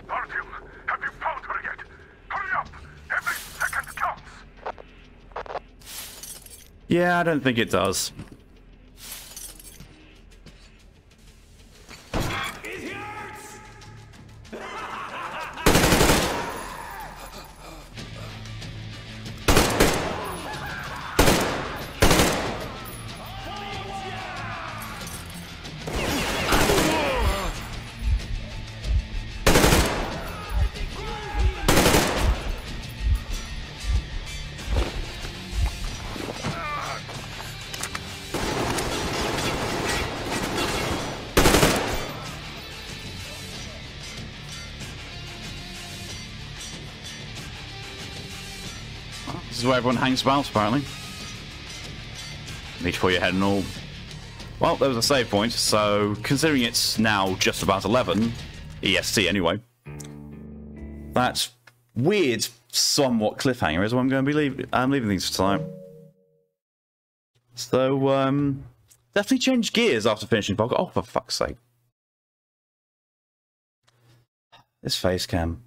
Artyom, have you found her yet? Hurry up! Every second counts! Yeah, I don't think it does. This is where everyone hangs about, apparently. Reach for your head and all. Well, there was a save point, so considering it's now just about 11, EST anyway, that's weird, somewhat cliffhanger is what I'm going to be leaving. I'm leaving things for tonight. So, definitely change gears after finishing Pocket. Oh, for fuck's sake. This face cam.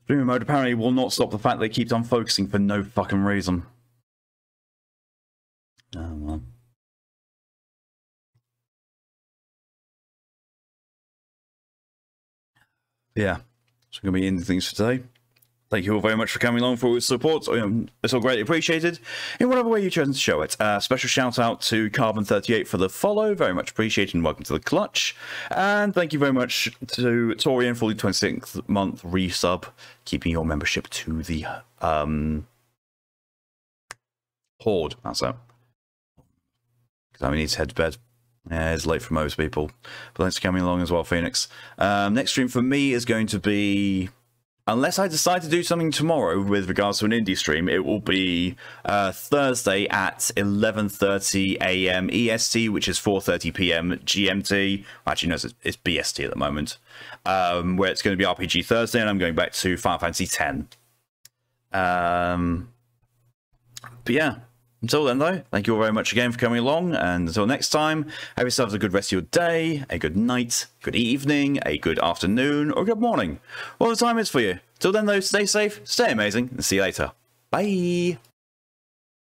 Streamer mode apparently will not stop the fact that it keeps on focusing for no fucking reason. Oh well. Yeah, so we're going to be ending things for today. Thank you all very much for coming along for all your support. It's all greatly appreciated in whatever way you've chosen to show it. Special shout out to Carbon38 for the follow. Very much appreciated and welcome to the clutch. And thank you very much to Torian for the 26th month resub, keeping your membership to the Horde. That's it. Because I need to head to bed. Yeah, it's late for most people. But thanks for coming along as well, Phoenix. Next stream for me is going to be... Unless I decide to do something tomorrow with regards to an indie stream, it will be Thursday at 11:30 AM EST, which is 4:30 PM GMT. Actually, no, it's BST at the moment. Where it's going to be RPG Thursday, and I'm going back to Final Fantasy X. But yeah, until then, though, thank you all very much again for coming along, and until next time, have yourselves a good rest of your day, a good night, good evening, a good afternoon, or good morning. What the time is for you. Till then, though, stay safe, stay amazing, and see you later. Bye!